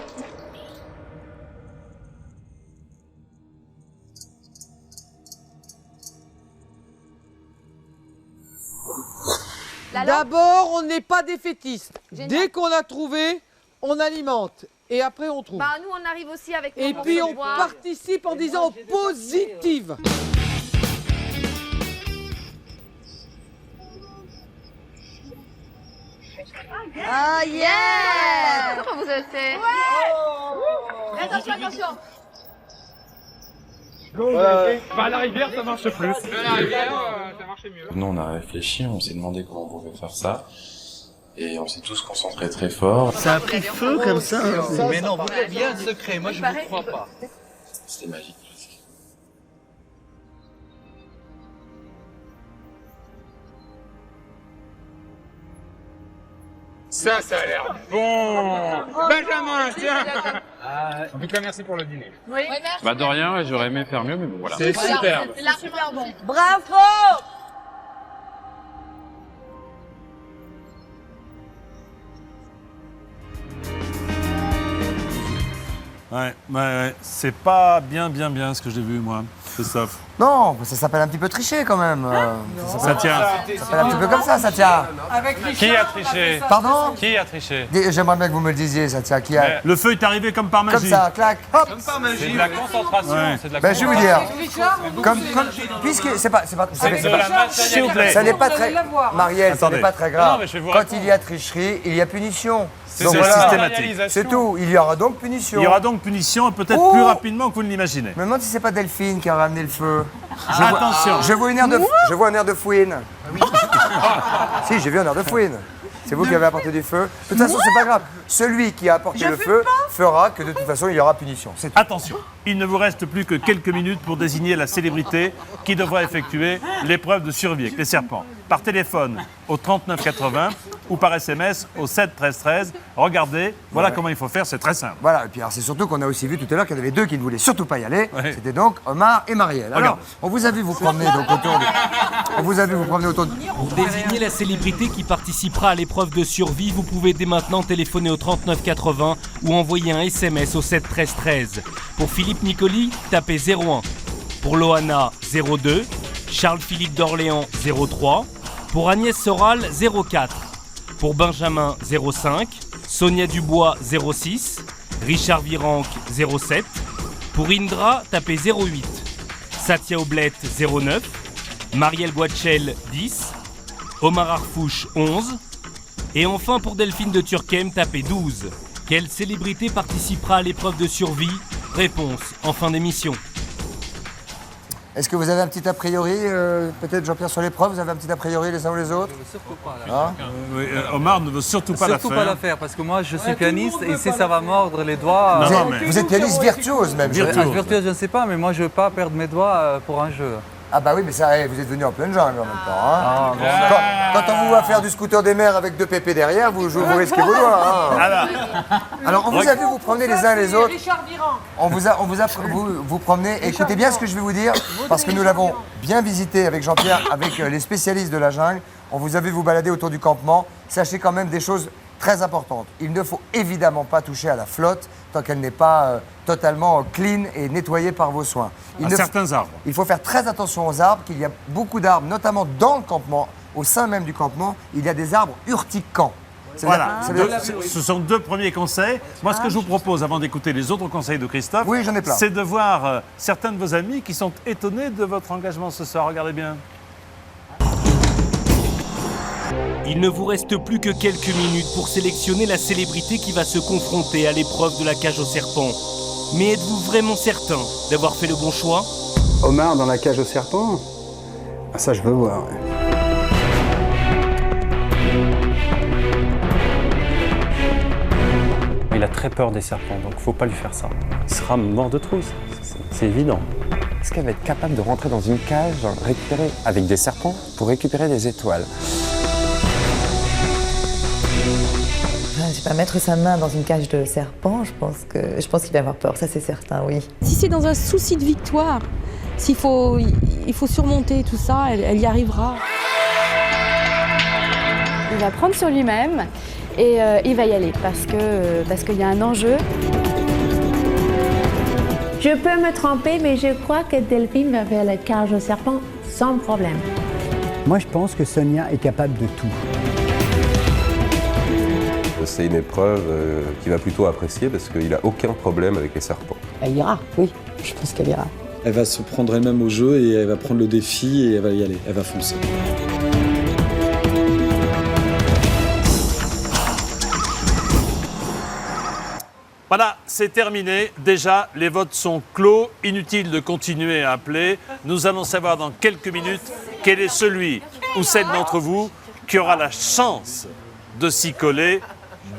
D'abord, on n'est pas défaitistes. Dès qu'on a trouvé, on alimente. Et après, on trouve. Bah, nous, on arrive aussi avec nos Et morceaux puis, de on bois. participe en disant positive. Ah, yeah! Comment vous avez fait? Ouais! Attention, attention! À la rivière, ça marche plus. Nous, on a réfléchi, on s'est demandé comment on pouvait faire ça. Et on s'est tous concentrés très fort. Ça a pris feu comme ça. Mais non, vous avez bien un secret, moi je ne vous crois pas. C'était magique. Ça a l'air bon. Benjamin, tiens. En tout cas, merci pour le dîner. Oui, merci. Bah de rien, j'aurais aimé faire mieux, mais bon voilà. C'est super. C'est super bon. Bravo! Ouais. C'est pas bien ce que j'ai vu, moi, Christophe. Non, ça s'appelle un petit peu tricher quand même. Ça tient. Ça s'appelle un petit peu comme ça tient. Qui a triché? Pardon? Qui a triché? J'aimerais bien que vous me le disiez, ça tient. Qui a... Le feu est arrivé comme par magie. Comme ça, clac, hop. C'est de la concentration. Ouais. C'est de la Ben, je vais vous dire, concentration. puisque c'est pas, S'il vous plaît. ça n'est pas très, Marielle, ça Attendez. n'est pas très grave. Non, mais je vais vous Quand répondre. il y a tricherie, il y a punition. C'est Donc voilà, systématique. c'est tout. Il y aura donc punition. Il y aura donc punition, peut-être Oh. plus rapidement que vous ne l'imaginez. Je me demande si c'est pas Delphine qui a ramené le feu. Attention. Je vois un air de fouine. Si, j'ai vu un air de fouine. C'est vous qui avez apporté du feu. De toute façon, c'est pas grave. Celui qui a apporté le feu fera que de toute façon, il y aura punition. C'est tout. Attention, il ne vous reste plus que quelques minutes pour désigner la célébrité qui devra effectuer l'épreuve de survie avec les serpents. Par téléphone au 39 80 ou par SMS au 7 13 13. Regardez, voilà comment il faut faire, c'est très simple. Voilà, et puis alors c'est surtout qu'on a aussi vu tout à l'heure qu'il y en avait deux qui ne voulaient surtout pas y aller. Ouais. C'était donc Omar et Marielle. Alors, Regarde. on vous a vu vous promener donc autour de... On vous a vu vous promener autour de... Pour désigner la célébrité qui participera à l'épreuve de survie, vous pouvez dès maintenant téléphoner au 39 80 ou envoyer un SMS au 7 13 13. Pour Philippe Nicoli, tapez 01. Pour Loana, 02. Charles-Philippe d'Orléans, 03. Pour Agnès Soral, 04. Pour Benjamin, 05. Sonia Dubois, 06. Richard Virenque, 07. Pour Indra, tapez 08. Satia Oblette, 09. Marielle Boitchel, 10. Omar Arfouche, 11. Et enfin pour Delphine de Turckheim, tapez 12. Quelle célébrité participera à l'épreuve de survie? Réponse en fin d'émission. Est-ce que vous avez un petit a priori, peut-être Jean-Pierre sur l'épreuve, vous avez un petit a priori les uns ou les autres? Surtout pas là. Hein Omar ne veut surtout pas la faire. Surtout pas la faire parce que moi je suis pianiste et si ça va mordre les doigts. Vous êtes pianiste virtuose même. Virtuose, je ne sais pas, mais moi je veux pas perdre mes doigts pour un jeu. Ah bah oui, mais ça, vous êtes venu en pleine jungle en même temps. Hein. Ah, bon. Quand on vous va faire du scooter des mers avec deux pépés derrière, vous risquez vos doigts. Hein. Alors on vous a vu vous promener les uns les autres. Richard Virenque. Vous promenez. Écoutez bien ce que je vais vous dire, parce que nous l'avons bien visité avec Jean-Pierre, avec les spécialistes de la jungle. On vous a vu vous balader autour du campement. Sachez quand même des choses très importantes. Il ne faut évidemment pas toucher à la flotte tant qu'elle n'est pas totalement clean et nettoyée par vos soins. Certains arbres. Il faut faire très attention aux arbres, qu'il y a beaucoup d'arbres, notamment dans le campement, au sein même du campement, il y a des arbres urticants. Voilà, ce sont deux premiers conseils. Moi, ce que je vous propose, avant d'écouter les autres conseils de Christophe, c'est de voir certains de vos amis qui sont étonnés de votre engagement ce soir. Regardez bien. Il ne vous reste plus que quelques minutes pour sélectionner la célébrité qui va se confronter à l'épreuve de la cage aux serpents. Mais êtes-vous vraiment certain d'avoir fait le bon choix? Omar dans la cage aux serpents? Ça, je veux voir. Il a très peur des serpents, donc faut pas lui faire ça. Il sera mort de trouille, c'est évident. Est-ce qu'elle va être capable de rentrer dans une cage, récupérer avec des serpents pour récupérer des étoiles? Je ne sais pas, mettre sa main dans une cage de serpent, je pense qu'il va avoir peur, ça c'est certain, oui. Si c'est dans un souci de victoire, il faut surmonter tout ça, elle y arrivera. Il va prendre sur lui-même et il va y aller parce qu'il y a un enjeu. Je peux me tromper, mais je crois que Delphine va faire la cage au serpent sans problème. Moi, je pense que Sonia est capable de tout. C'est une épreuve qu'il va plutôt apprécier parce qu'il n'a aucun problème avec les serpents. Elle ira, oui, je pense qu'elle ira. Elle va se prendre elle-même au jeu et elle va prendre le défi et elle va y aller, elle va foncer. Voilà, c'est terminé. Déjà, les votes sont clos. Inutile de continuer à appeler. Nous allons savoir dans quelques minutes quel est celui ou celle d'entre vous qui aura la chance de s'y coller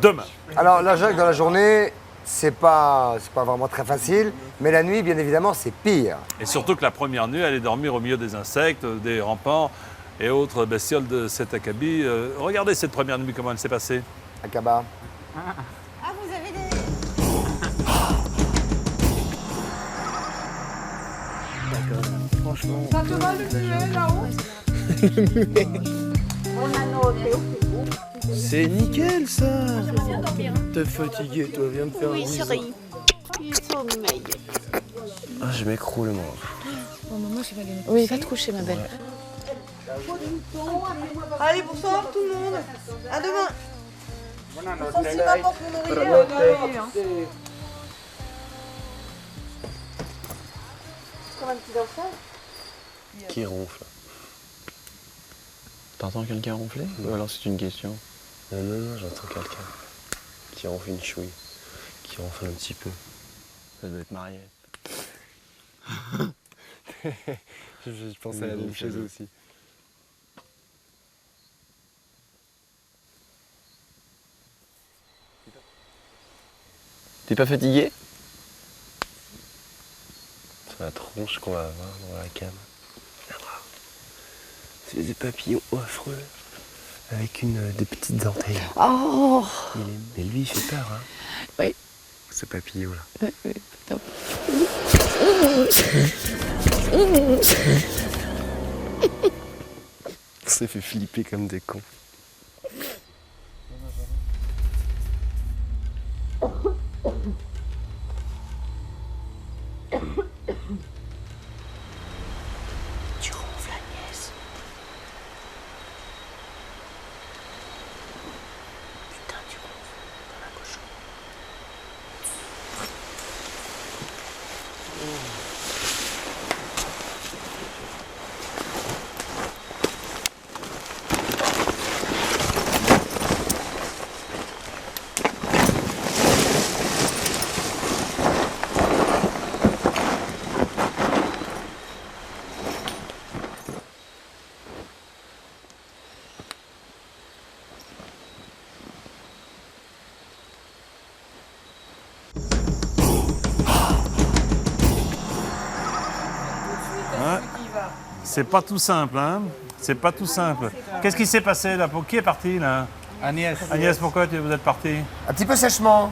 demain. Alors, là, Jacques, dans la journée, c'est pas vraiment très facile, mais la nuit, bien évidemment, c'est pire. Et surtout que la première nuit, allez dormir au milieu des insectes, des rampants et autres bestioles de cet acabit. Regardez cette première nuit, comment elle s'est passée. Akaba. Ah, vous avez des... Franchement. Ça te va le muet là-haut? C'est nickel ça. T'es fatigué, toi, viens me faire un bisou. chérie. Il sommeille. Ah, je m'écroule, moi. Oh, maman, je vais aller. Oui, va te coucher, ma belle. Allez, bonsoir tout le monde. À demain. On s'y va pour mon oreiller. Comme un petit danseur. Qui ronfle? T'entends quelqu'un ronfler? Ou alors c'est une question? Non, j'entends quelqu'un qui ronfle une chouille, qui ronfle un petit peu. Ça doit être Mariette. je pensais à la même chose aussi. T'es pas fatigué? C'est la tronche qu'on va avoir dans la cam. C'est des papillons affreux avec des petites antennes. Oh! Mais lui, il fait peur, hein? Oui. Ce papillon-là. Oui, top. On s'est fait flipper comme des cons. Tu ronfles, Agnès. Putain, tu ronfles dans la cochon. C'est pas tout simple, hein? C'est pas tout simple. Qu'est-ce qui s'est passé là? Qui est parti là? Agnès. Agnès, pourquoi vous êtes parti? Un petit peu sèchement.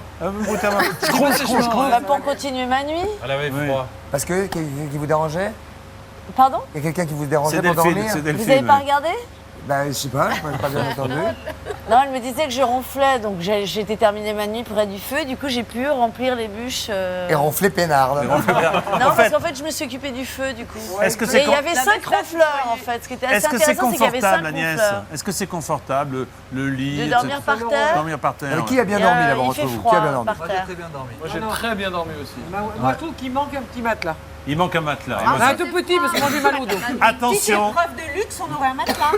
Pour continuer ma nuit. Elle avait froid. Parce que, qui vous dérangeait? Pardon? Il y a quelqu'un qui vous dérangeait C'est pour Delphine, dormir? c'est Delphine. Vous n'avez pas regardé? Ben, je sais pas, je n'ai pas bien entendu. Non, elle me disait que je ronflais, donc j'étais terminée ma nuit près du feu, du coup j'ai pu remplir les bûches. Et ronfler peinard. Non, parce qu'en fait je me suis occupée du feu du coup. Est-ce que Et il y avait 5 ronfleurs en fait, ce qui était assez Est-ce que c'est intéressant, c'est qu'il y avait 5 confortable, Agnès? ronfleurs. Est-ce que c'est confortable, le lit? De dormir par terre? Dormir par terre. Qui a bien dormi d'abord Il entre fait vous? froid Qui a bien dormi? par terre. Très bien dormi. Moi, j'ai très bien dormi aussi. Moi, je trouve qu'il manque un petit matelas. Il manque un matelas. Un tout petit parce que moi j'ai mal au dos. Attention, Preuve de luxe, on aurait un matelas.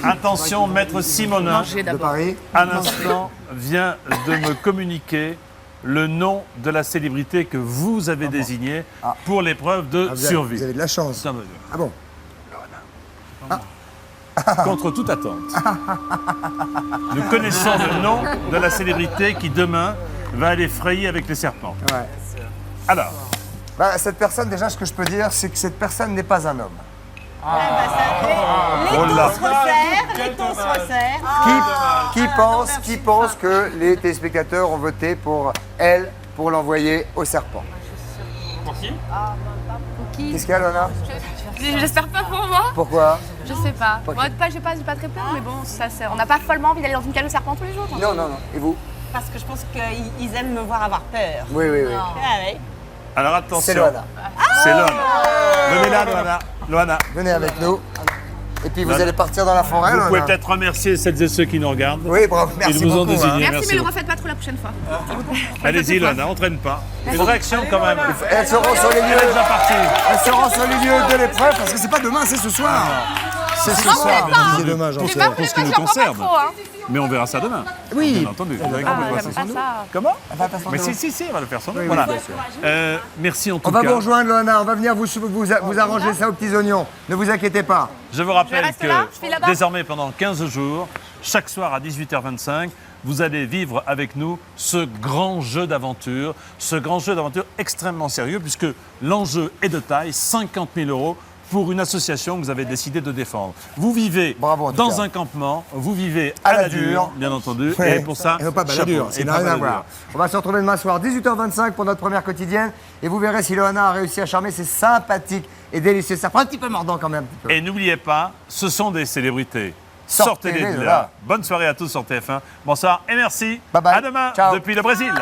attention, maître Simonin, De Paris. à l'instant, vient de me communiquer le nom de la célébrité que vous avez désignée pour l'épreuve de survie. Vous avez de la chance. Ça me- Ah bon? Contre toute attente. Nous connaissons le nom de la célébrité qui demain va aller frayer avec les serpents. Ouais. Alors, Bah, cette personne, déjà, ce que je peux dire, c'est que cette personne n'est pas un homme. Les tons se resserrent, les tons se resserrent. Qui pense que les téléspectateurs ont voté pour elle pour l'envoyer au serpent? Pour qui? Qu'est-ce qu'il y a, Loana? J'espère pas pour moi. Pourquoi? Je sais pas. Moi, j'ai pas très peur, mais bon, ça, on n'a pas follement envie d'aller dans une cale de serpent tous les jours. Non. Et vous? Parce que je pense qu'ils aiment me voir avoir peur. Oui. Ah oui. alors attention. C'est Loana. C'est Loana. Venez là, Loana. Venez avec nous. Et puis vous Loana. allez partir dans la forêt, Vous Loana. pouvez peut-être remercier celles et ceux qui nous regardent. Oui, bravo, merci Ils vous ont beaucoup, désigné. hein. Merci, mais ne le refaites pas trop la prochaine fois. Allez-y, Loana, on traîne pas. Une réaction quand même. Elles seront sur les Elle est lieux. déjà partie. Elles seront sur les lieux de l'épreuve parce que c'est pas demain, c'est ce soir. C'est ce soir, pour ce qui nous concerne. Mais on verra ça demain. Oui. Bien entendu. Vous avez Ah, compris quoi, j'aime c'est pas sans ça. nous. Comment Mais nous. si, elle va le faire sans nous. Oui, Voilà. bien sûr. Merci en tout On cas. va vous rejoindre, Loana. On va venir vous arranger ça aux petits oignons. Ne vous inquiétez pas. Je vous rappelle reste là, je suis que là-bas. désormais, pendant 15 jours, chaque soir à 18h25, vous allez vivre avec nous ce grand jeu d'aventure extrêmement sérieux, puisque l'enjeu est de taille, 50 000 € pour une association que vous avez décidé de défendre. Vous vivez dans un campement, vous vivez à la dure, bien entendu, Ouais. et pour ça, Et non pas chapeau. baladure, ça Et n'a pas rien à baladure. voir. On va se retrouver demain soir, 18h25 pour notre première quotidienne. Et vous verrez si Loana a réussi à charmer. C'est sympathique et délicieux. Ça prend un petit peu mordant quand même. Un petit peu. Et n'oubliez pas, ce sont des célébrités. Sortez-les Sortez-les de de là. là. Bonne soirée à tous sur TF1. Bonsoir et merci. Bye bye. À demain Ciao. depuis le Brésil.